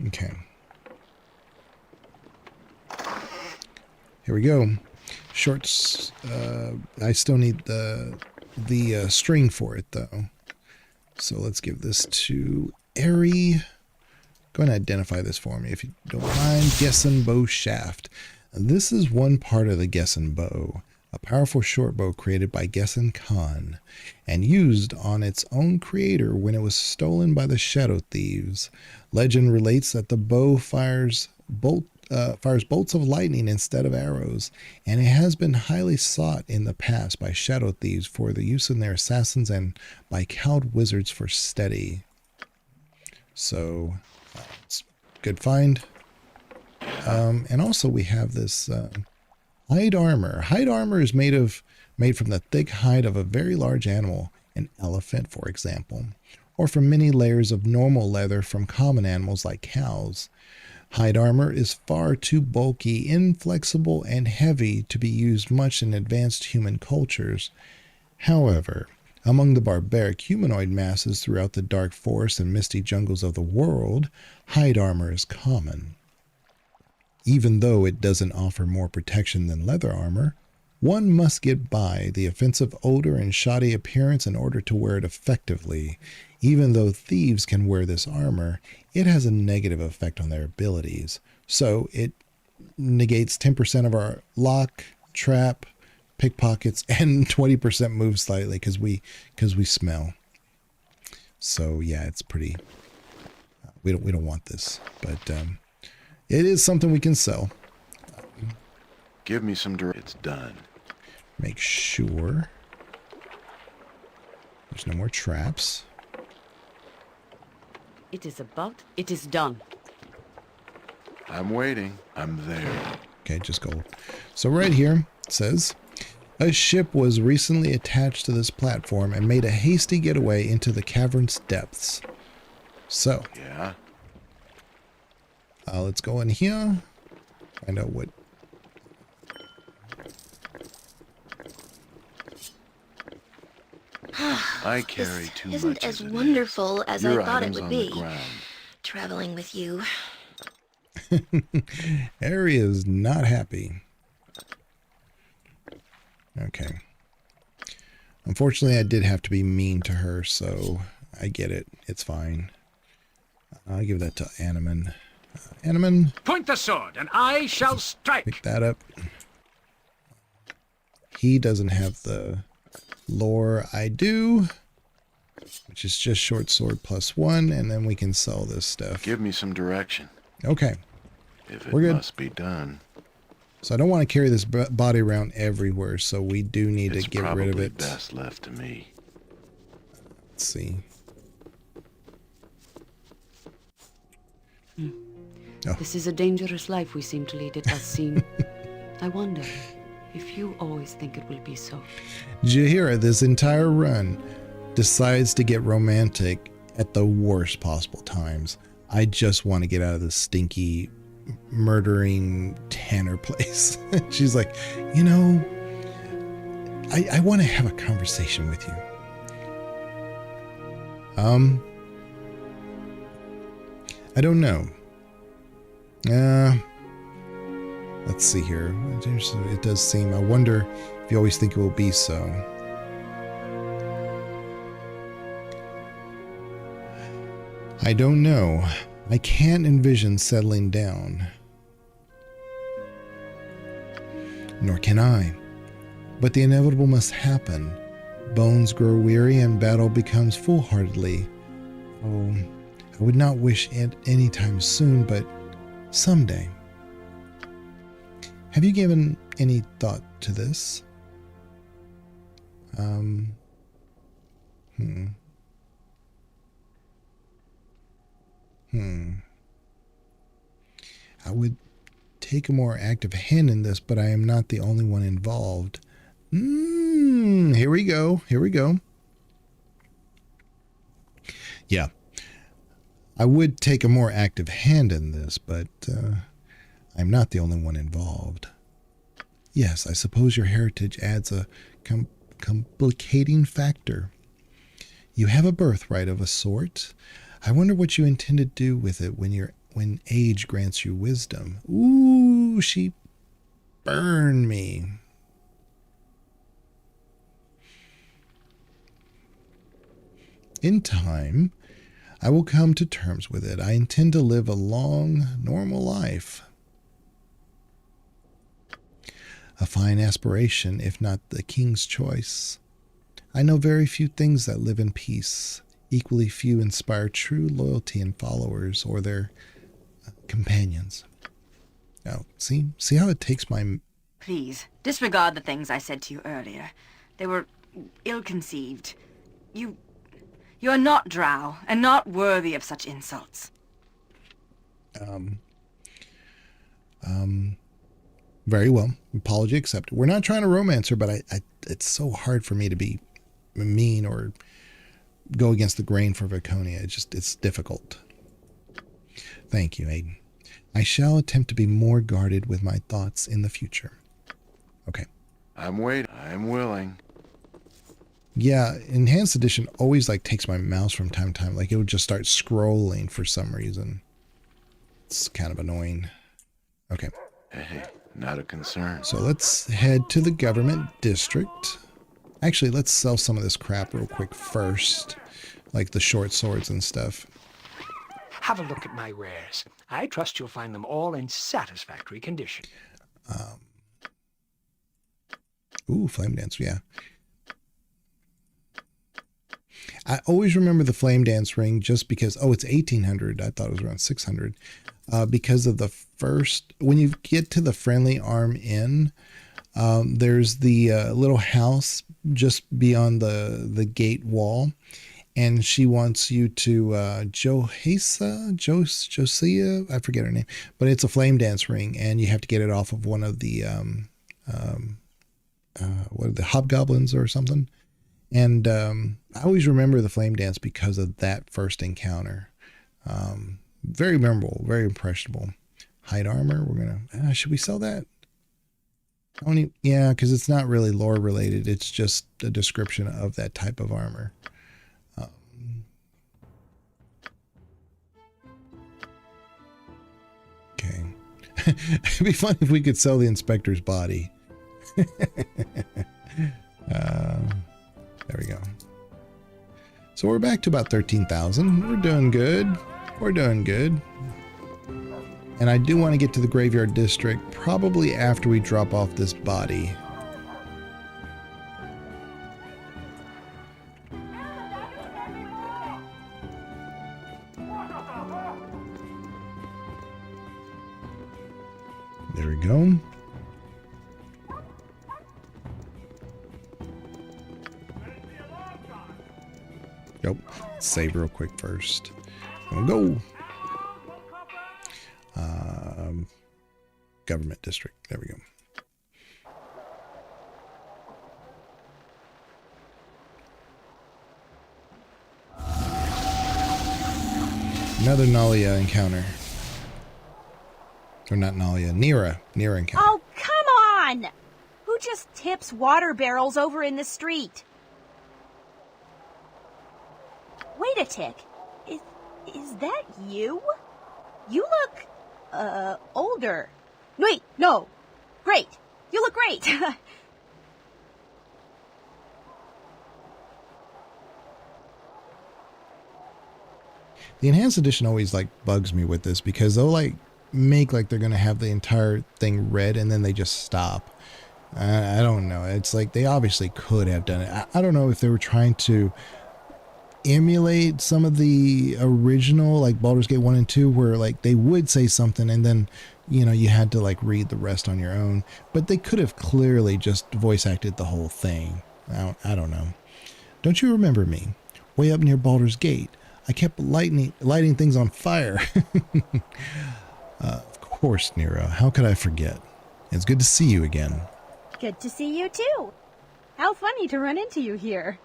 okay. Here we go. Shorts. I still need the string for it though. So let's give this to Airy. Go ahead and identify this for me if you don't mind. Gesson bow shaft. This is one part of the Gesson bow, a powerful short bow created by Gesson Khan and used on its own creator when it was stolen by the Shadow Thieves. Legend relates that the bow fires bolts of lightning instead of arrows, and it has been highly sought in the past by Shadow Thieves for the use in their assassins and by cowed wizards for steady. So, it's a good find. And also we have this hide armor. Hide armor is made from the thick hide of a very large animal, an elephant, for example, or from many layers of normal leather from common animals like cows. Hide armor is far too bulky, inflexible, and heavy to be used much in advanced human cultures. However, among the barbaric humanoid masses throughout the dark forests and misty jungles of the world, hide armor is common. Even though it doesn't offer more protection than leather armor, one must get by the offensive odor and shoddy appearance in order to wear it effectively. Even though thieves can wear this armor, it has a negative effect on their abilities. So it negates 10% of our lock, trap, pickpockets, and 20% move slightly because we smell. So yeah, it's pretty. We don't want this, but it is something we can sell. Give me some direction. It's done. Make sure there's no more traps. It is done. I'm waiting. I'm there. Okay, just go. So right here it says, a ship was recently attached to this platform and made a hasty getaway into the cavern's depths. So, yeah. Let's go in here. Find out what. I carry too much. Isn't as wonderful as I thought it would be. Ground. Traveling with you. Harry is not happy. Okay. Unfortunately, I did have to be mean to her, so I get it. It's fine. I'll give that to Animan. Animan. Point the sword, and I shall strike. Pick that up. He doesn't have the lore I do, which is just short sword +1, and then we can sell this stuff. Give me some direction. Okay. If it We're good. must be done. So I don't want to carry this body around everywhere, so we do need to get rid of it. It's probably best left to me. Let's see. Oh. This is a dangerous life we seem to lead, it does seem. I wonder if you always think it will be so. Jaheira, this entire run, decides to get romantic at the worst possible times. I just want to get out of this stinky murdering Tanner place. She's like, you know, I want to have a conversation with you. I don't know. Let's see here. It does seem, I wonder if you always think it will be so. I don't know. I can't envision settling down. Nor can I. But the inevitable must happen. Bones grow weary and battle becomes foolhardily. Oh, I would not wish it any time soon, but someday. Have you given any thought to this? I would take a more active hand in this, but I am not the only one involved. Here we go. Here we go. Yeah. I would take a more active hand in this, but I'm not the only one involved. Yes, I suppose your heritage adds a complicating factor. You have a birthright of a sort. I wonder what you intend to do with it when age grants you wisdom. Ooh, she burned me. In time, I will come to terms with it. I intend to live a long, normal life. A fine aspiration, if not the king's choice. I know very few things that live in peace. Equally few inspire true loyalty in followers or their companions. Now, see how it takes my... Please, disregard the things I said to you earlier. They were ill-conceived. You are not drow, and not worthy of such insults. Very well. Apology accepted. We're not trying to romance her, but it's so hard for me to be mean or go against the grain for Viconia. It's difficult. Thank you, Aiden. I shall attempt to be more guarded with my thoughts in the future. Okay. I'm waiting. I'm willing. Yeah, Enhanced Edition always takes my mouse from time to time. It would just start scrolling for some reason. It's kind of annoying. Okay. Hey, not a concern. So let's head to the government district. Actually, let's sell some of this crap real quick first. Like the short swords and stuff. Have a look at my wares. I trust you'll find them all in satisfactory condition. Ooh, Flame Dance, yeah. I always remember the Flame Dance ring just because, it's 1800. I thought it was around 600. because of the first, when you get to the Friendly Arm Inn, there's the little house just beyond the gate wall, and she wants you to Josiah, I forget her name, but it's a flame dance ring, and you have to get it off of one of the what are the hobgoblins or something. And I always remember the flame dance because of that first encounter. Very memorable, very impressionable. Hide armor. We're gonna. Should we sell that? Only, yeah, because it's not really lore related. It's just a description of that type of armor. Okay. It'd be fun if we could sell the inspector's body. There we go. So we're back to about 13,000. We're doing good. We're doing good. And I do want to get to the graveyard district probably after we drop off this body. There we go. Yep. Save real quick first. We'll go. Government district. There we go. Another Nalia encounter. Or not Nalia, Nira encounter. Oh, come on! Who just tips water barrels over in the street? Wait a tick. Is that you? You look, older. Wait, no. Great. You look great. The enhanced edition always like bugs me with this because they'll like make like they're going to have the entire thing red and then they just stop. I don't know. It's like they obviously could have done it. I don't know if they were trying to emulate some of the original like Baldur's Gate 1 and 2 where like they would say something and then, you know, you had to like read the rest on your own, but they could have clearly just voice acted the whole thing. I don't know. Don't you remember me? Way up near Baldur's Gate, I kept lighting things on fire. Of course, Nero. How could I forget? It's good to see you again. Good to see you too. How funny to run into you here.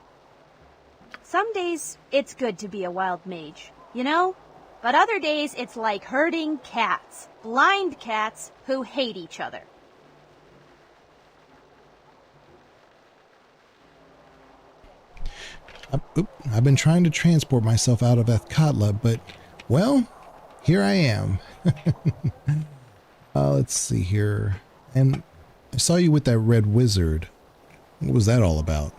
Some days, it's good to be a wild mage, you know? But other days, it's like herding cats. Blind cats who hate each other. I've been trying to transport myself out of Athkatla, but, well, here I am. Let's see here. And I saw you with that red wizard. What was that all about?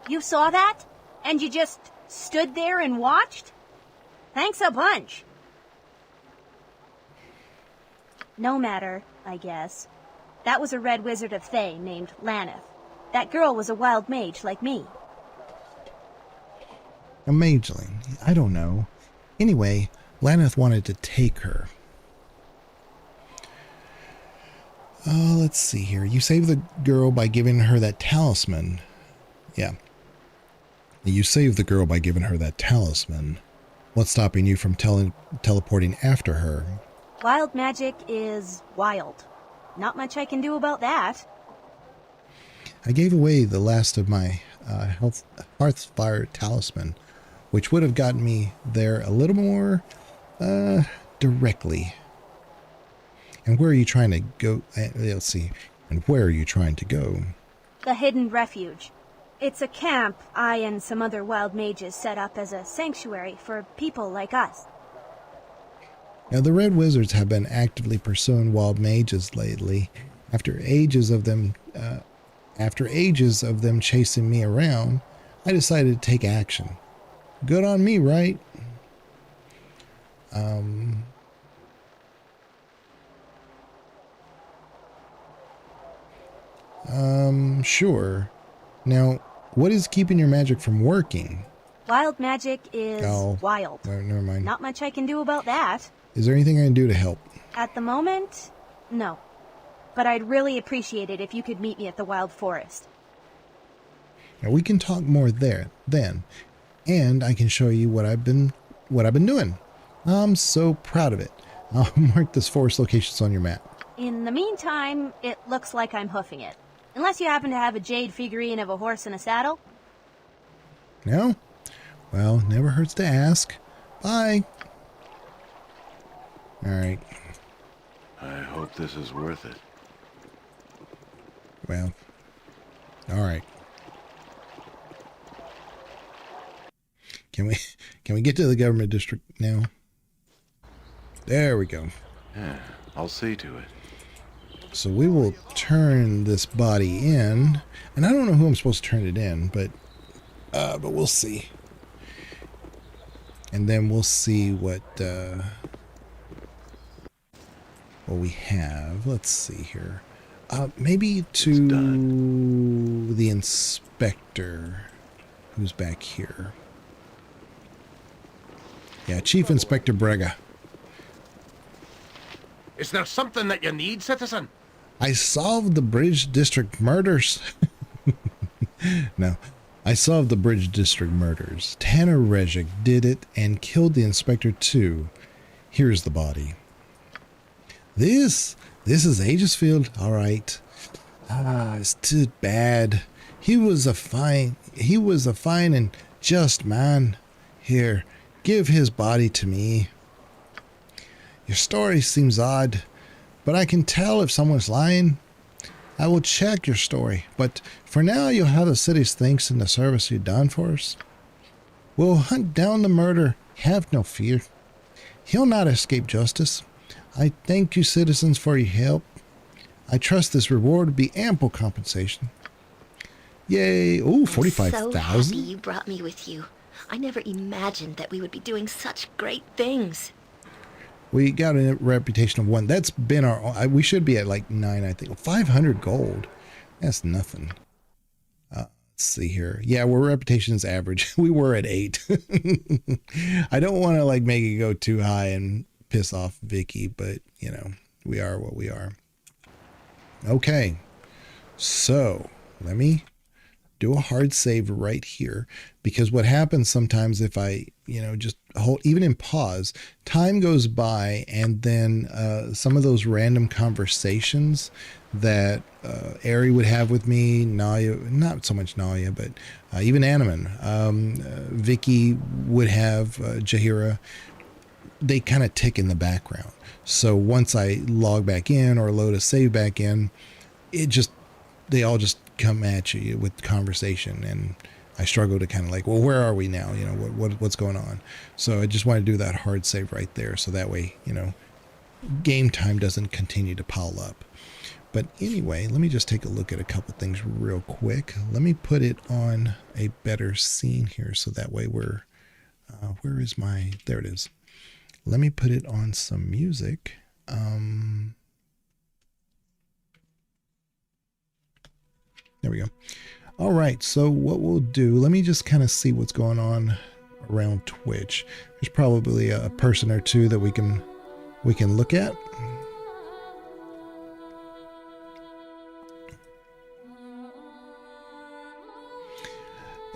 You saw that? And you just stood there and watched? Thanks a bunch. No matter, I guess. That was a red wizard of Thay named Laneth. That girl was a wild mage like me. A mageling? I don't know. Anyway, Laneth wanted to take her. Let's see here. You saved the girl by giving her that talisman. Yeah. You saved the girl by giving her that talisman. What's stopping you from teleporting after her? Wild magic is wild. Not much I can do about that. I gave away the last of my Hearthfire talisman, which would have gotten me there a little more directly. And where are you trying to go? Let's see. And where are you trying to go? The Hidden Refuge. It's a camp I and some other wild mages set up as a sanctuary for people like us. Now, the Red Wizards have been actively pursuing wild mages lately. After ages of them chasing me around, I decided to take action. Good on me, right? Sure. Now, what is keeping your magic from working? Wild magic is wild. Never mind. Not much I can do about that. Is there anything I can do to help? At the moment, no. But I'd really appreciate it if you could meet me at the Wild Forest. Now we can talk more there then, and I can show you what I've been doing. I'm so proud of it. I'll mark this forest locations on your map. In the meantime, it looks like I'm hoofing it. Unless you happen to have a jade figurine of a horse in a saddle. No? Well, never hurts to ask. Bye. Alright. I hope this is worth it. Well, alright. Can we get to the government district now? There we go. Yeah, I'll see to it. So we will turn this body in, and I don't know who I'm supposed to turn it in, but we'll see. And then we'll see what we have. Let's see here. Maybe to the inspector, who's back here. Yeah, Chief Inspector Brega. Is there something that you need, citizen? I solved the Bridge District murders. No, I solved the Bridge District murders. Tanner Regic did it and killed the inspector too. Here's the body. This is Aegisfield, all right. It's too bad. He was a fine and just man. Here, give his body to me. Your story seems odd, but I can tell if someone's lying. I will check your story, but for now you'll have the city's thanks in the service you've done for us. We'll hunt down the murderer. Have no fear. He'll not escape justice. I thank you, citizens, for your help. I trust this reward will be ample compensation. Yay. Oh, 45,000. I'm so happy you brought me with you. I never imagined that we would be doing such great things. We got a reputation of 1. That's been our... we should be at like 9, I think. 500 gold. That's nothing. Let's see here. Yeah, our reputation is average. We were at 8. I don't want to like make it go too high and piss off Vicky, but you know, we are what we are. Okay. So, let me do a hard save right here, because what happens sometimes if I, just hold, even in pause, time goes by, and then some of those random conversations that Ari would have with me, Naya, not so much Naya, but even Animan, Vicky would have, Jahira, they kind of tick in the background. So once I log back in or load a save back in, they all just come at you with conversation, and I struggle to kind of like, well, where are we now? What's going on? So I just want to do that hard save right there, so that way, game time doesn't continue to pile up. But anyway, let me just take a look at a couple things real quick. Let me put it on a better scene here, so that way we're, where is my, there it is. Let me put it on some music. There we go. All right, so what we'll do, let me just kind of see what's going on around Twitch. There's probably a person or two that we can look at.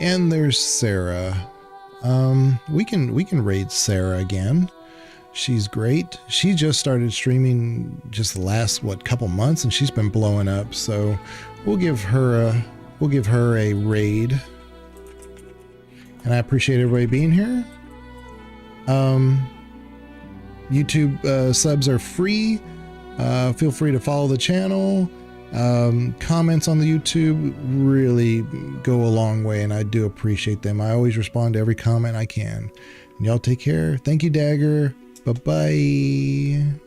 And there's Sarah. We can raid Sarah again. She's great. She just started streaming just the last couple months, and she's been blowing up. So we'll give her a raid. And I appreciate everybody being here. YouTube subs are free. Feel free to follow the channel. Comments on the YouTube really go a long way, and I do appreciate them. I always respond to every comment I can. And y'all take care. Thank you, Dagger. Bye-bye.